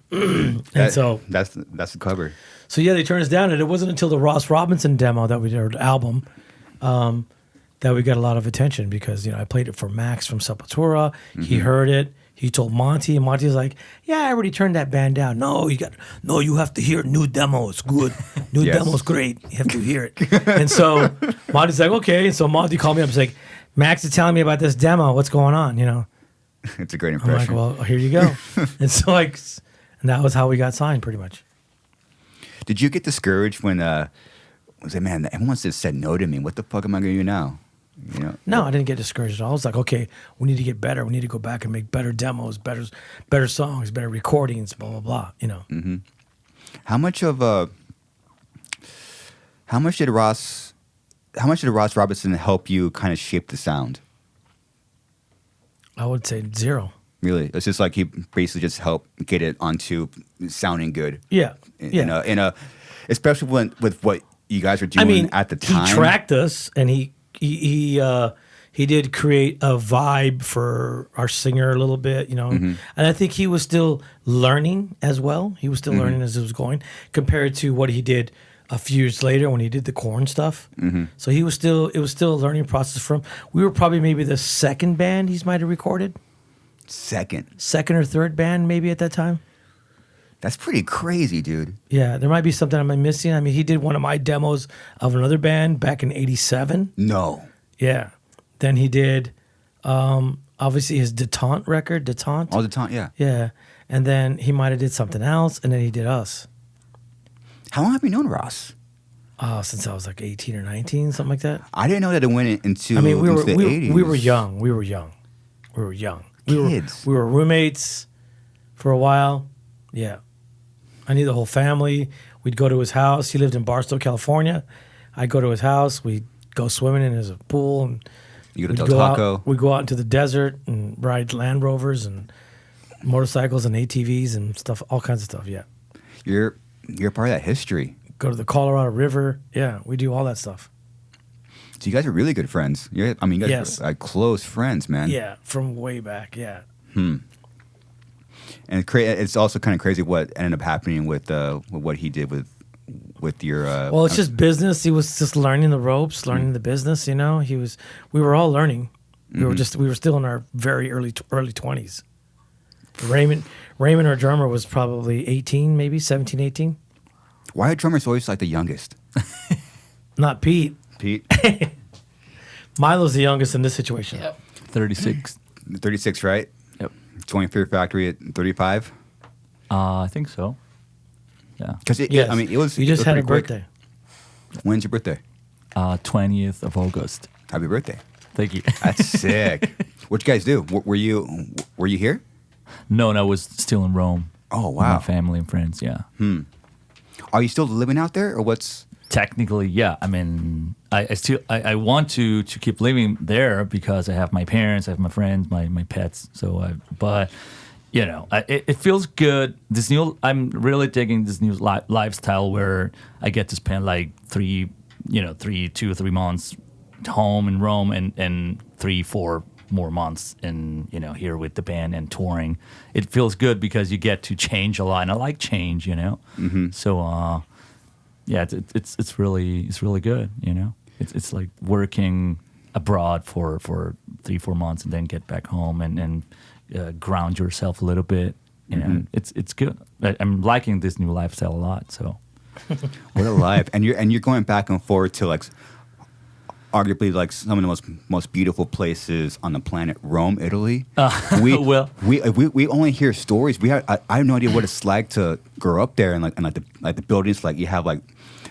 Speaker 2: That's the cover.
Speaker 1: So yeah, they turned us down, and it wasn't until the Ross Robinson demo that we did, our album, that we got a lot of attention because I played it for Max from Sepultura. He heard it. He told Monty, and Monty was like, "Yeah, I already turned that band down. No, you have to hear new demo. It's good. New demo's great. You have to hear it." And so Monty's like, "Okay." And so Monty called me up. He's like, "Max is telling me about this demo. What's going on?"
Speaker 2: It's a great
Speaker 1: I'm
Speaker 2: impression.
Speaker 1: like, "Well, here you go." And so and that was how we got signed, pretty much.
Speaker 2: Did you get discouraged when was it, man, everyone just said no to me? What the fuck am I going to do now?
Speaker 1: No, I didn't get discouraged at all. I was like, okay, we need to get better. We need to go back and make better demos, better songs, better recordings, blah blah blah.
Speaker 2: Mm-hmm. How much did Ross Robinson help you kind of shape the sound?
Speaker 1: I would say 0.
Speaker 2: Really, it's just like he basically just helped get it onto sounding good.
Speaker 1: Yeah,
Speaker 2: Especially with what you guys were doing at the time.
Speaker 1: He tracked us, and he did create a vibe for our singer a little bit, And I think he was still learning as well. He was still learning as it was going, compared to what he did a few years later when he did the Korn stuff. So it was still a learning process for him. We were probably maybe the second band he might have recorded. Second or third band maybe at that time.
Speaker 2: That's pretty crazy, dude.
Speaker 1: Yeah, there might be something I'm missing. I mean, he did one of my demos of another band back in '87.
Speaker 2: No.
Speaker 1: Yeah. Then he did, obviously, his Detente record. Detente?
Speaker 2: Oh, Detente, yeah.
Speaker 1: Yeah. And then he might have did something else, and then he did us.
Speaker 2: How long have you known Ross?
Speaker 1: Since I was like 18 or 19, something like that.
Speaker 2: I didn't know that it went into
Speaker 1: the
Speaker 2: 80s.
Speaker 1: We were young. We were young.
Speaker 2: Kids.
Speaker 1: We were roommates for a while. Yeah. I knew the whole family. We'd go to his house. He lived in Barstow, California. I'd go to his house. We'd go swimming in his pool. And
Speaker 2: you go to Del Taco.
Speaker 1: We'd go out into the desert and ride Land Rovers and motorcycles and ATVs and stuff, all kinds of stuff, yeah.
Speaker 2: You're part of that history.
Speaker 1: Go to the Colorado River. Yeah, we do all that stuff.
Speaker 2: So you guys are really good friends. You guys are close friends, man.
Speaker 1: Yeah, from way back, yeah.
Speaker 2: And it's also kind of crazy what ended up happening with what he did with your.
Speaker 1: Well, it's just business. He was just learning the ropes, learning the business. We were all learning. We were still in our very early 20s. Raymond, our drummer, was probably 18, maybe 17, 18.
Speaker 2: Why are drummers always like the youngest?
Speaker 1: Not Pete. Milo's the youngest in this situation.
Speaker 4: Yep.
Speaker 3: 36.
Speaker 2: 36, right?
Speaker 3: Yep.
Speaker 2: 20 Fear Factory at 35?
Speaker 3: I think so. Yeah.
Speaker 2: Because it was.
Speaker 1: You just had a
Speaker 2: quick.
Speaker 1: birthday.
Speaker 2: When's your birthday?
Speaker 3: 20th of August.
Speaker 2: Happy birthday.
Speaker 3: Thank you.
Speaker 2: That's sick. What you guys do? Were you here?
Speaker 3: No, I was still in Rome.
Speaker 2: Oh,
Speaker 3: With
Speaker 2: wow.
Speaker 3: my family and friends, yeah.
Speaker 2: Are you still living out there, or what's?
Speaker 3: Technically, yeah. I mean, I want to keep living there because I have my parents, I have my friends, my pets. So, but it feels good. I'm really digging this new lifestyle where I get to spend like 2 or 3 months home in Rome and 3-4 more months in here with the band and touring. It feels good because you get to change a lot, and I like change, So yeah, it's really good, It's like working abroad for 3-4 months and then get back home and ground yourself a little bit. It's good. I'm liking this new lifestyle a lot. So
Speaker 2: what a life! And you're going back and forth to like arguably like some of the most beautiful places on the planet, Rome, Italy. We only hear stories. I have no idea what it's like to grow up there and the buildings. Like you have like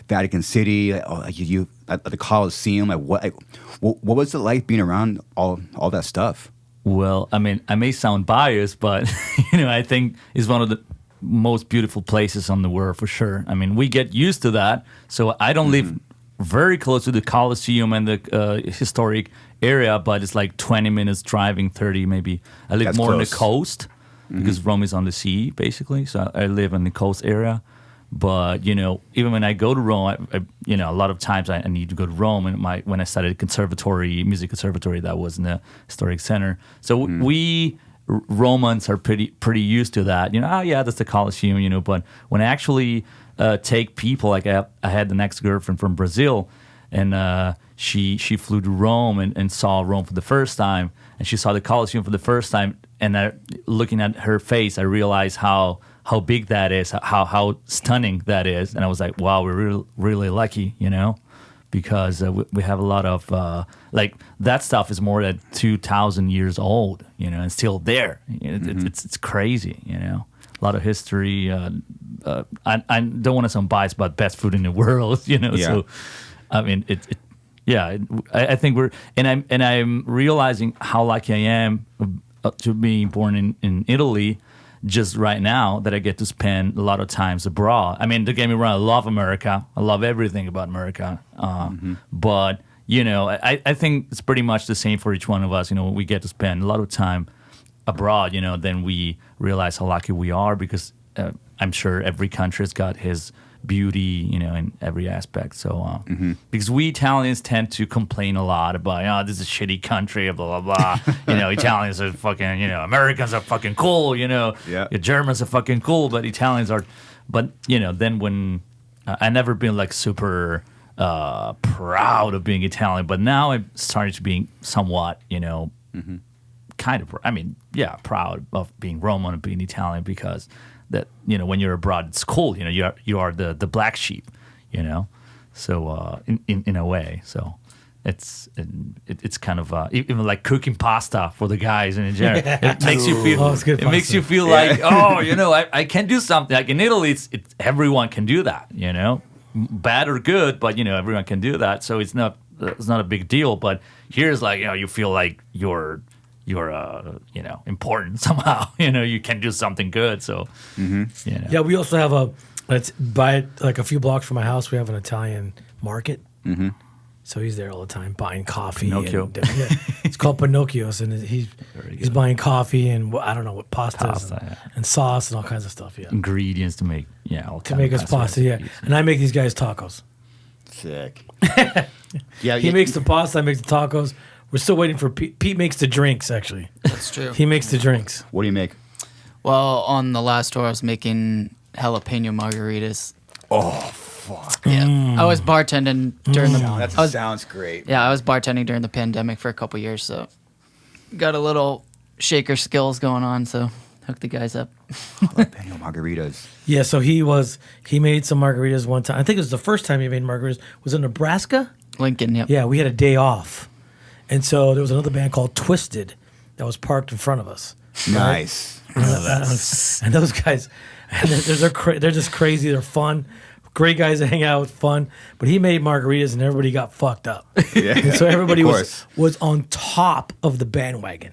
Speaker 2: Vatican City, you at the Colosseum. What was it like being around all that stuff?
Speaker 3: Well, I mean, I may sound biased, but I think it's one of the most beautiful places on the world for sure. I mean, we get used to that. So I don't live very close to the Colosseum and the historic area, but it's like 20 minutes driving, 30 maybe. I live
Speaker 2: That's
Speaker 3: more on the
Speaker 2: close.
Speaker 3: coast because Rome is on the sea, basically. So I live in the coast area. But, even when I go to Rome, I a lot of times I need to go to Rome. And when I studied music conservatory, that was in the historic center. So we Romans are pretty used to that. That's the Colosseum, But when I actually take people, like I had the next girlfriend from Brazil, and she flew to Rome and saw Rome for the first time. And she saw the Colosseum for the first time. And looking at her face, I realized how big that is, how stunning that is. And I was like, wow, we're really lucky, because we have a lot of, that stuff is more than 2,000 years old, and still there. It's crazy, A lot of history. I don't want to sound biased about best food in the world,
Speaker 2: Yeah.
Speaker 3: So, I mean, I think I'm realizing how lucky I am to being born in Italy, just right now, that I get to spend a lot of times abroad. I mean, don't get me wrong, I love America. I love everything about America. But, I think it's pretty much the same for each one of us. We get to spend a lot of time abroad, then we realize how lucky we are, because I'm sure every country has got his beauty, in every aspect. So, because we Italians tend to complain a lot about, this is a shitty country, blah, blah, blah. Italians are fucking, Americans are fucking cool,
Speaker 2: Yeah.
Speaker 3: Germans are fucking cool, but Italians are, but, then when, I never been like super proud of being Italian, but now I'm starting to be somewhat, kind of, proud of being Roman and being Italian, because that, when you're abroad, it's cool. You are the black sheep, So in a way, so it's kind of even like cooking pasta for the guys in general. It makes you feel.
Speaker 1: It's good
Speaker 3: It makes
Speaker 1: pasta.
Speaker 3: you feel like, I can do something. Like in Italy, it's everyone can do that. Bad or good, but everyone can do that. So it's not a big deal. But here's like you feel like you're important somehow. You can do something good. So,
Speaker 1: Yeah, we also have it's by like a few blocks from my house, we have an Italian market. So he's there all the time buying coffee.
Speaker 3: Pinocchio.
Speaker 1: And, it's called Pinocchio's, and he's buying coffee and I don't know what pastas and sauce and all kinds of stuff. Yeah,
Speaker 3: ingredients to make all
Speaker 1: to make us pasta. Yeah, and I make these guys tacos.
Speaker 2: Sick.
Speaker 1: He makes the pasta, I make the tacos. We're still waiting for Pete. Pete makes the drinks, actually.
Speaker 4: That's true.
Speaker 1: He makes the drinks.
Speaker 2: What do you make?
Speaker 4: Well, on the last tour, I was making jalapeno margaritas.
Speaker 2: Oh, fuck.
Speaker 4: Yeah, I was bartending during the.
Speaker 2: That sounds great.
Speaker 4: Yeah, I was bartending during the pandemic for a couple years, so got a little shaker skills going on. So hooked the guys up.
Speaker 2: Jalapeno margaritas.
Speaker 1: Yeah, so he made some margaritas one time. I think it was the first time he made margaritas. Was it Nebraska?
Speaker 4: Lincoln, yep.
Speaker 1: Yeah, we had a day off. And so there was another band called Twisted that was parked in front of us.
Speaker 2: Nice.
Speaker 1: And those guys, they're just crazy. They're fun. Great guys to hang out with, fun. But he made margaritas and everybody got fucked up.
Speaker 2: Yeah,
Speaker 1: And so everybody
Speaker 2: of
Speaker 1: was on top of the bandwagon.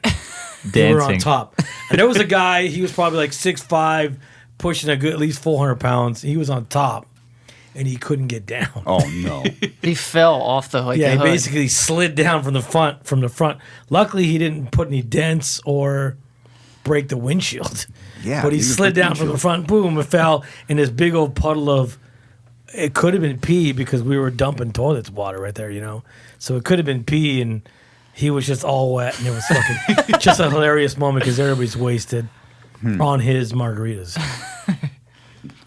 Speaker 1: They were on
Speaker 3: Dancing.
Speaker 1: top. And there was a guy, he was probably like 6'5", pushing a good at least 400 pounds. He was on top. And he couldn't get down.
Speaker 2: Oh no.
Speaker 4: He fell off the
Speaker 1: Yeah, he
Speaker 4: hood.
Speaker 1: basically slid down from the front. Luckily, he didn't put any dents or break the windshield.
Speaker 2: Yeah,
Speaker 1: but he
Speaker 2: even
Speaker 1: slid
Speaker 2: break the
Speaker 1: down from the
Speaker 2: windshield.
Speaker 1: front. Boom! It fell in this big old puddle of. It could have been pee because we were dumping toilets water right there, So it could have been pee, and he was just all wet, and it was fucking just a hilarious moment because everybody's wasted on his margaritas.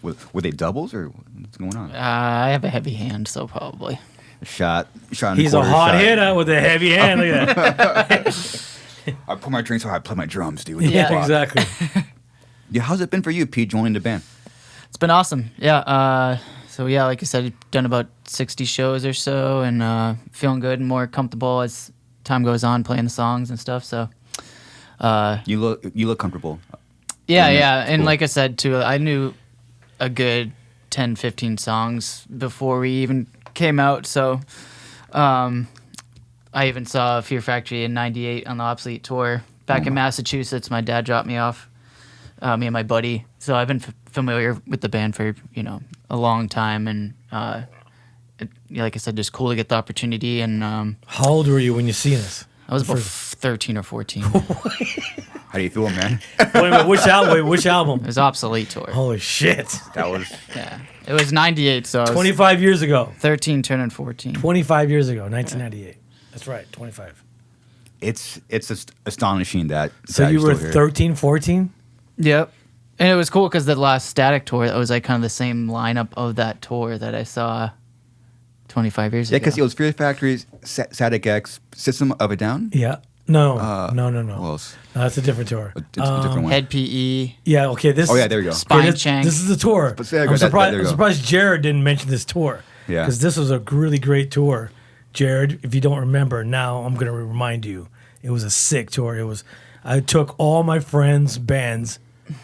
Speaker 2: Were they doubles or what's going on?
Speaker 4: I have a heavy hand, so probably.
Speaker 2: Shot. In
Speaker 1: He's
Speaker 2: the
Speaker 1: a
Speaker 2: quarter
Speaker 1: hot
Speaker 2: shot.
Speaker 1: hitter with a heavy hand. Look at that.
Speaker 2: I put my drinks so I play my drums, dude.
Speaker 1: Yeah, exactly.
Speaker 2: Yeah, how's it been for you, Pete, joining the band?
Speaker 4: It's been awesome. Yeah. So yeah, like I said, I've done about 60 shows or so, and feeling good and more comfortable as time goes on, playing the songs and stuff. So.
Speaker 2: You look comfortable.
Speaker 4: Yeah,
Speaker 2: Doing it.
Speaker 4: yeah.
Speaker 2: It's
Speaker 4: And
Speaker 2: cool.
Speaker 4: like I said, too, I knew a good 10, 15 songs before we even came out. So I even saw Fear Factory in 98 on the Obsolete tour back in Massachusetts. My dad dropped me off, me and my buddy. So I've been familiar with the band for, a long time. And like I said, just cool to get the opportunity. And
Speaker 1: How old were you when you seen us?
Speaker 4: I was about 13 or 14.
Speaker 2: How do you feel, man?
Speaker 1: Wait a minute, which album? Which
Speaker 4: It
Speaker 1: album?
Speaker 4: was Obsolete tour.
Speaker 1: Holy shit!
Speaker 2: That was
Speaker 4: Yeah. It was 98, so I was
Speaker 1: 25 years ago.
Speaker 4: 13 turning 14.
Speaker 1: 25 years ago, 1998. That's right, 25.
Speaker 2: it's astonishing that.
Speaker 1: So
Speaker 2: that
Speaker 1: you
Speaker 2: you're
Speaker 1: were
Speaker 2: still here.
Speaker 1: 13, 14?
Speaker 4: Yep. And it was cool because the last Static tour, that was like kind of the same lineup of that tour that I saw 25 years
Speaker 2: Yeah,
Speaker 4: ago.
Speaker 2: because it was Fear Factory, Static X, System of a Down.
Speaker 1: Yeah. No. No.
Speaker 2: Who else?
Speaker 1: No, that's a different tour.
Speaker 2: It's a different one.
Speaker 4: Head PE,
Speaker 1: Yeah. Okay. This.
Speaker 2: Oh yeah, there you go.
Speaker 1: Okay,
Speaker 4: Spineshank.
Speaker 1: this is the tour.
Speaker 2: But there you go,
Speaker 1: I'm
Speaker 2: there
Speaker 1: surprised.
Speaker 2: you
Speaker 1: I'm
Speaker 2: go.
Speaker 1: surprised Jared didn't mention this tour.
Speaker 2: Yeah.
Speaker 1: Because this was a really great tour. Jared, if you don't remember, now I'm gonna remind you. It was a sick tour. It was. I took all my friends' bands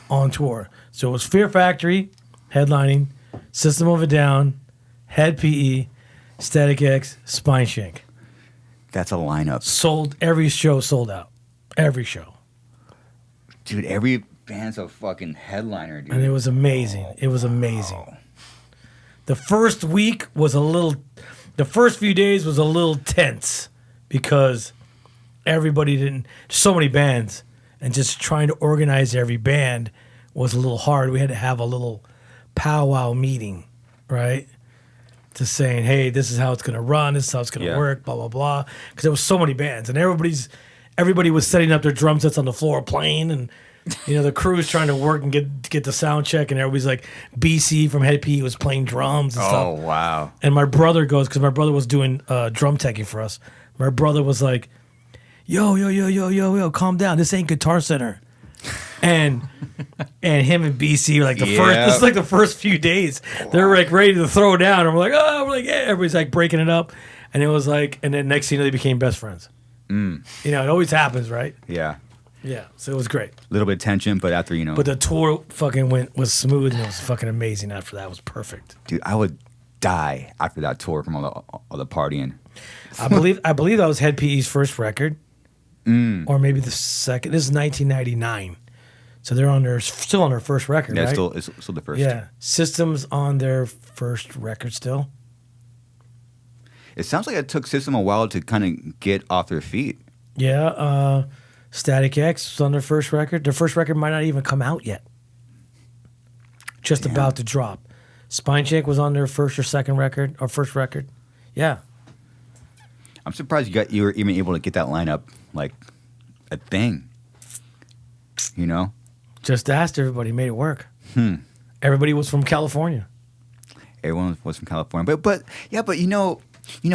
Speaker 1: on tour. So it was Fear Factory, headlining, System of a Down, Head PE, Static X, Spineshank.
Speaker 2: That's a lineup,
Speaker 1: Sold every show, sold out. Every show.
Speaker 2: dude. Every band's a fucking headliner, dude.
Speaker 1: And it was amazing. It was amazing. The first week was the first few days was a little tense because everybody didn't, so many bands, and just trying to organize every band was a little hard. We had to have a little powwow meeting, right? To saying, hey, this is how it's going to run, this is how it's going to
Speaker 2: Yeah.
Speaker 1: work, blah, blah, blah. Because there was so many bands, and everybody was setting up their drum sets on the floor playing, and the crew's trying to work and get the sound check, and everybody's like, BC from Head P was playing drums and
Speaker 2: Oh
Speaker 1: stuff.
Speaker 2: wow.
Speaker 1: And my brother goes, because my brother was doing drum teching for us. My brother was like, yo, calm down. This ain't Guitar Center. And him and BC were like this is like the first few days. They're like ready to throw down. And we're like, yeah. Everybody's like breaking it up. And it was like, and then next thing you know, they became best friends. It always happens, right?
Speaker 2: Yeah.
Speaker 1: Yeah. So it was great.
Speaker 2: A little bit of tension, but after
Speaker 1: But the tour fucking was smooth, and it was fucking amazing after that. It was perfect.
Speaker 2: dude, I would die after that tour from all the partying.
Speaker 1: I believe that was Head PE's first record. Or maybe the second. This is 1999. So they're still on their first record,
Speaker 2: Yeah,
Speaker 1: right?
Speaker 2: it's still the first.
Speaker 1: Yeah. System's on their first record still.
Speaker 2: It sounds like it took System a while to kind of get off their feet.
Speaker 1: Yeah. Static X was on their first record. Their first record might not even come out yet. Just
Speaker 2: Damn.
Speaker 1: about to drop. Spineshank was on their first or second record, or first record. Yeah.
Speaker 2: I'm surprised you were even able to get that lineup like a thing.
Speaker 1: Just asked everybody, made it work. Everybody was from California.
Speaker 2: Everyone was from California, but you know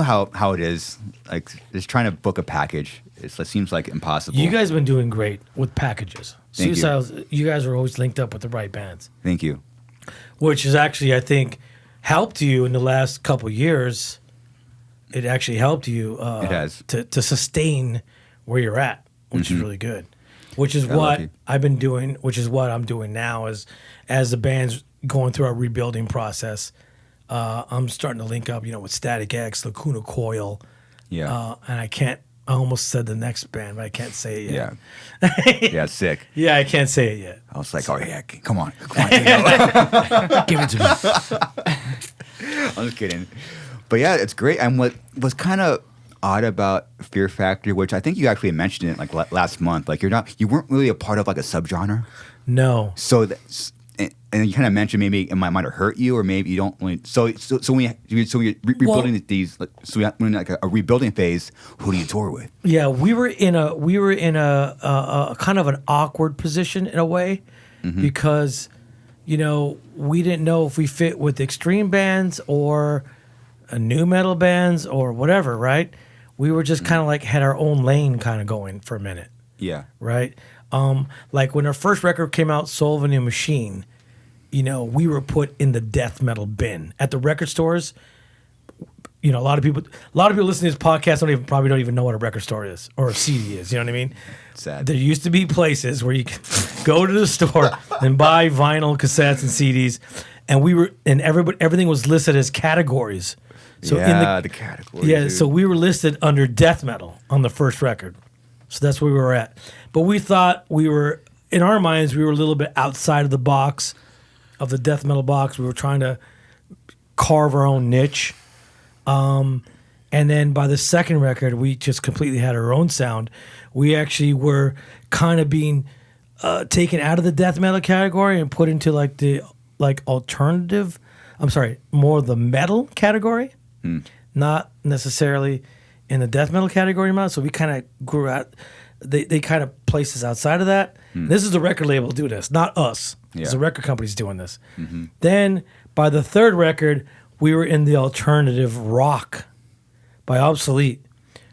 Speaker 2: how it is. Like just trying to book a package, it seems like impossible.
Speaker 1: You guys have been doing great with packages.
Speaker 2: Thank you.
Speaker 1: Suicides, you guys are always linked up with the right bands,
Speaker 2: Thank you.
Speaker 1: which has actually, I think, helped you in the last couple years. It actually helped you
Speaker 2: It has.
Speaker 1: to sustain where you're at, which is really good. Which is
Speaker 2: Yeah,
Speaker 1: what
Speaker 2: lucky.
Speaker 1: I've been doing, which is what I'm doing now as the band's going through our rebuilding process. I'm starting to link up, with Static X, Lacuna Coil,
Speaker 2: Yeah.
Speaker 1: and I almost said the next band, but I can't say it yet.
Speaker 2: Yeah. Yeah. Sick.
Speaker 1: Yeah, I can't say it yet.
Speaker 2: I was like, oh yeah, come on, Dino.
Speaker 3: Give it to me.
Speaker 2: I'm just kidding. But yeah, it's great. And what was kind of odd about Fear Factory, which I think you actually mentioned it like last month, like you weren't really a part of like a subgenre.
Speaker 1: No.
Speaker 2: So and you kind of mentioned maybe it might have hurt you, or maybe you don't. So when you're rebuilding these, so we're in like a rebuilding phase. Who do you tour with?
Speaker 1: Yeah, we were in a kind of an awkward position in a way, because, we didn't know if we fit with extreme bands or new metal bands or whatever, right? We were just kind of like had our own lane kind of going for a minute.
Speaker 2: Yeah.
Speaker 1: Right? Like when our first record came out, Soul of a New Machine, we were put in the death metal bin at the record stores. A lot of people listening to this podcast probably don't even know what a record store is or a CD is. You know what I mean?
Speaker 2: Sad.
Speaker 1: There used to be places where you could go to the store and buy vinyl, cassettes, and CDs, and everything was listed as categories. So
Speaker 2: the categories.
Speaker 1: Yeah,
Speaker 2: dude.
Speaker 1: so we were listed under death metal on the first record. So that's where we were at. But we thought in our minds, we were a little bit outside of the box, of the death metal box. We were trying to carve our own niche. And then by the second record, we just completely had our own sound. We actually were kind of being taken out of the death metal category and put into alternative. I'm sorry, more the metal category, not necessarily in the death metal category amount. So we kind of grew out. They kind of placed us outside of that. This is the record label doing this, not us.
Speaker 2: Yeah.
Speaker 1: It's the record company's doing this. Then by the third record, we were in the alternative rock by Obsolete.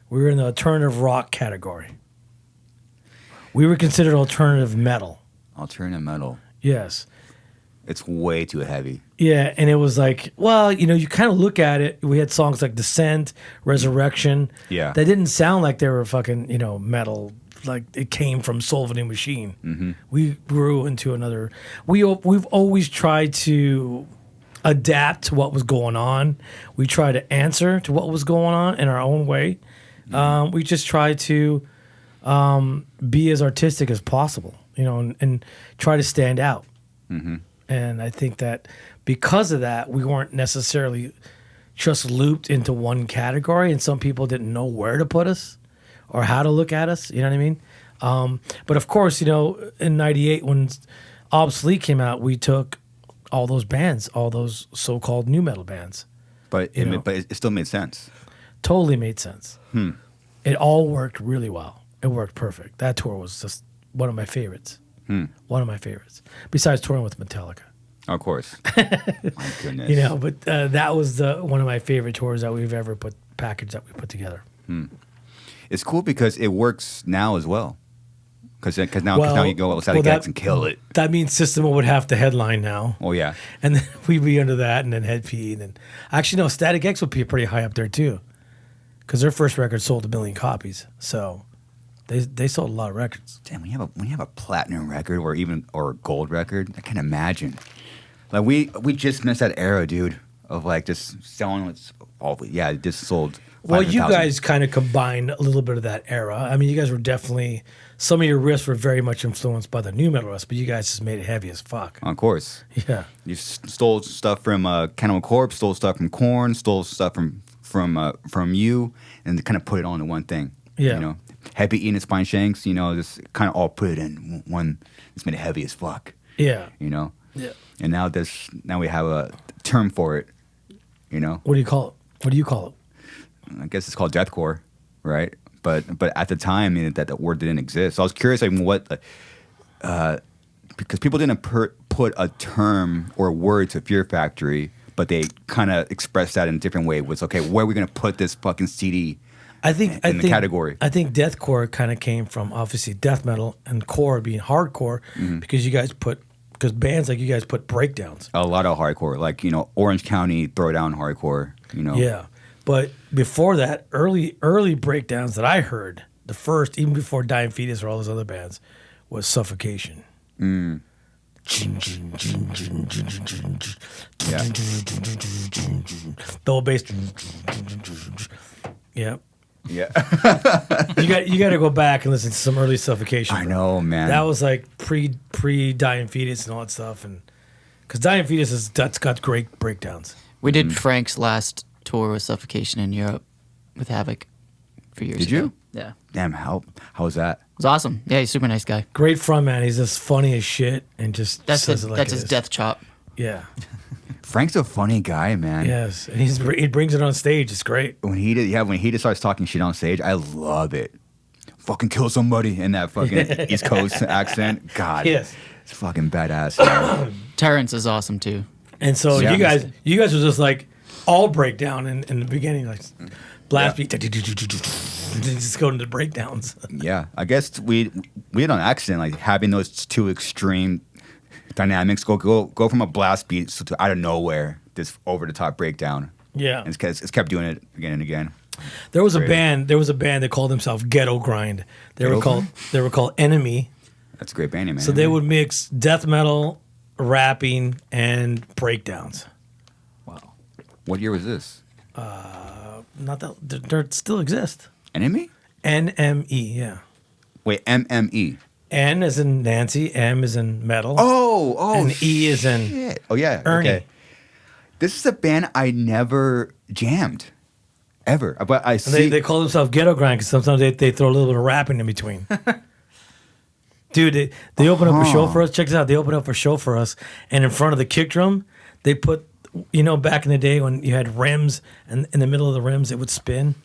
Speaker 1: We were in the alternative rock category. We were considered alternative metal.
Speaker 2: Alternative metal.
Speaker 1: Yes.
Speaker 2: It's way too heavy.
Speaker 1: Yeah, and it was like, well, you kind of look at it. We had songs like Descent, Resurrection.
Speaker 2: Yeah.
Speaker 1: That didn't sound like they were fucking, metal. Like it came from Soul of a New Machine. We grew into another. We've always tried to adapt to what was going on. We try to answer to what was going on in our own way. We just try to be as artistic as possible, and try to stand out. And I think that because of that, we weren't necessarily just looped into one category, and some people didn't know where to put us or how to look at us. You know what I mean? But of course, in '98 when Obsolete came out, we took all those bands, all those so-called new metal bands.
Speaker 2: But it still made sense.
Speaker 1: Totally made sense. It all worked really well. It worked perfect. That tour was just one of my favorites. One of my favorites. Besides touring with Metallica.
Speaker 2: Of course. My goodness.
Speaker 1: But that was one of my favorite tours that we've ever packaged that we put together.
Speaker 2: It's cool because it works now as well. Because now you go outside of Gex and kill it.
Speaker 1: That means System would have to headline now.
Speaker 2: Oh, yeah.
Speaker 1: And then we'd be under that, and then Head P. And then, actually, no, Static X would be pretty high up there, too. Because their first record sold 1 million copies. So they sold a lot of records.
Speaker 2: Damn, when you have a platinum record or a gold record, I can't imagine. Like, we just missed that era, dude, of, like, just selling it just sold.
Speaker 1: Well, you guys kind of combined a little bit of that era. I mean, you guys were definitely, some of your riffs were very much influenced by the new metal riffs, but you guys just made it heavy as fuck.
Speaker 2: Of course.
Speaker 1: Yeah.
Speaker 2: You stole stuff from Cannibal Corpse, stole stuff from Korn, stole stuff from you, and kind of put it all into one thing.
Speaker 1: Yeah.
Speaker 2: Heavy Eating and Spineshanks, just kind of all put it in one. It's made it heavy as fuck.
Speaker 1: Yeah.
Speaker 2: Yeah. And now we have a term for it.
Speaker 1: What do you call it? What do you call it?
Speaker 2: I guess it's called deathcore, right? But at the time, that word didn't exist. So I was curious, what, because people didn't put a term or a word to Fear Factory, but they kind of expressed that in a different way. It was okay, where are we going to put this fucking CD? I think the category.
Speaker 1: I think deathcore kind of came from obviously death metal and core being hardcore because because bands like you guys put breakdowns.
Speaker 2: A lot of hardcore, like Orange County Throwdown hardcore.
Speaker 1: Yeah. But before that, early breakdowns that I heard, the first, even before Dying Fetus or all those other bands, was Suffocation.
Speaker 2: Yeah.
Speaker 1: Double bass. Yeah.
Speaker 2: Yeah.
Speaker 1: you got to go back and listen to some early Suffocation.
Speaker 2: I know, man.
Speaker 1: That was like pre Dying Fetus and all that stuff, and because Dying Fetus that's got great breakdowns.
Speaker 4: We did Frank's last tour with Suffocation in Europe with Havoc for years ago.
Speaker 2: Did you?
Speaker 4: Yeah.
Speaker 2: Damn, how was that?
Speaker 4: It was awesome. Yeah, he's a super nice guy.
Speaker 1: Great front man. He's just funny as shit and just
Speaker 4: That's
Speaker 1: says it like
Speaker 4: that's
Speaker 1: it
Speaker 4: his
Speaker 1: is.
Speaker 4: death chop.
Speaker 1: Yeah.
Speaker 2: Frank's a funny guy, man.
Speaker 1: Yes. And he brings it on stage. It's great.
Speaker 2: When he just starts talking shit on stage, I love it. Fucking kill somebody in that fucking East Coast accent. God,
Speaker 1: Yes.
Speaker 2: it's fucking badass. Man.
Speaker 4: Terrence is awesome too.
Speaker 1: And so
Speaker 2: Yeah.
Speaker 1: you guys were just like all breakdown in the beginning, like blast beat, just go into breakdowns.
Speaker 2: Yeah, I guess we had on accident like having those two extreme dynamics go from a blast beat to out of nowhere this over the top breakdown.
Speaker 1: Yeah.
Speaker 2: And it's kept doing it again and again.
Speaker 1: There was a
Speaker 2: Great.
Speaker 1: band that called themselves Ghetto Grind. They were called Enemy.
Speaker 2: That's a great band name, man.
Speaker 1: So they would mix death metal, rapping, and breakdowns.
Speaker 3: Wow.
Speaker 2: What year was this?
Speaker 1: Not that they still exist.
Speaker 2: Enemy?
Speaker 1: NME, yeah.
Speaker 2: Wait, MME.
Speaker 1: N is in Nancy, M is in metal.
Speaker 2: Oh,
Speaker 1: And E is in
Speaker 2: shit. Oh yeah,
Speaker 1: Ernie.
Speaker 2: Okay. This is a band I never jammed, ever. But I
Speaker 1: And
Speaker 2: see.
Speaker 1: they call themselves Ghetto Grind because sometimes they throw a little bit of rapping in between. Dude, they open up a show for us. Check this out. They open up a show for us, and in front of the kick drum, they put, back in the day when you had rims, and in the middle of the rims, it would spin.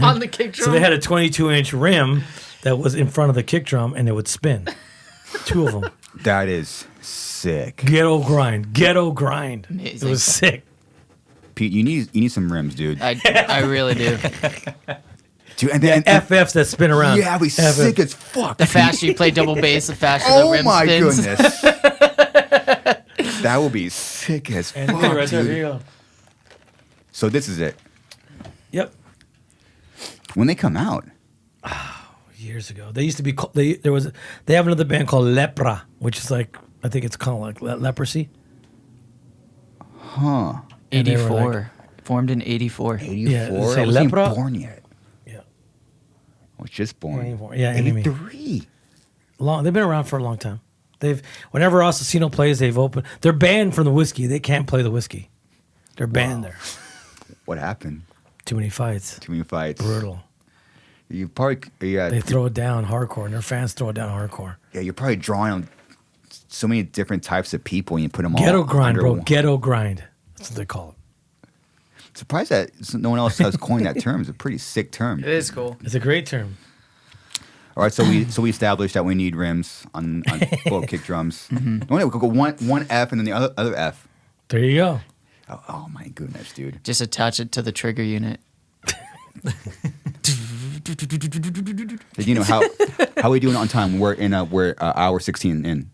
Speaker 4: On the kick drum.
Speaker 1: So they had a 22-inch rim that was in front of the kick drum, and it would spin. Two of them.
Speaker 2: That is sick,
Speaker 1: Ghetto Grind.
Speaker 4: Amazing.
Speaker 1: It was sick.
Speaker 2: Pete. You need some rims, dude.
Speaker 4: I really do.
Speaker 2: Dude, and then
Speaker 1: FFs that spin around.
Speaker 2: yeah, we
Speaker 1: FF.
Speaker 2: sick as fuck.
Speaker 4: The faster you play double bass, the faster the
Speaker 2: Oh
Speaker 4: rim
Speaker 2: my
Speaker 4: spins.
Speaker 2: goodness. That will be sick as
Speaker 1: And
Speaker 2: fuck,
Speaker 1: right there,
Speaker 2: dude.
Speaker 1: here you go.
Speaker 2: So this is it.
Speaker 1: Yep.
Speaker 2: When they come out,
Speaker 1: Years ago, they used to be. They have another band called Lepra, which is like I think it's called like leprosy.
Speaker 2: huh?
Speaker 1: And they were
Speaker 4: 84.
Speaker 1: like-
Speaker 4: Formed in 84.
Speaker 2: 84.
Speaker 1: Yeah,
Speaker 2: I
Speaker 1: say
Speaker 2: wasn't even
Speaker 1: Lepra?
Speaker 2: born yet.
Speaker 1: Yeah,
Speaker 2: I was just born.
Speaker 1: 84. Yeah, enemy.
Speaker 2: 83.
Speaker 1: Long. They've been around for a long time. Whenever Assassino plays, they've opened. They're banned from the whiskey. They can't play the whiskey. They're banned there.
Speaker 2: What happened?
Speaker 1: Too many fights.
Speaker 2: Too many fights.
Speaker 1: Brutal.
Speaker 2: You probably
Speaker 1: They throw it down hardcore, and their fans throw it down hardcore.
Speaker 2: yeah. You're probably drawing on so many different types of people, and you put them all
Speaker 1: Ghetto grind,
Speaker 2: under
Speaker 1: bro.
Speaker 2: one.
Speaker 1: Ghetto grind. That's what they call it.
Speaker 2: Surprised that no one else has coined that term. It's a pretty sick term.
Speaker 4: It is cool.
Speaker 1: It's a great term.
Speaker 2: All right, so we established that we need rims on both kick drums.
Speaker 1: Mm-hmm.
Speaker 2: We go one F and then the other F.
Speaker 1: There you go.
Speaker 2: Oh my goodness, dude.
Speaker 4: Just attach it to the trigger unit.
Speaker 2: Did you know how we doing on time? We're hour 16 in.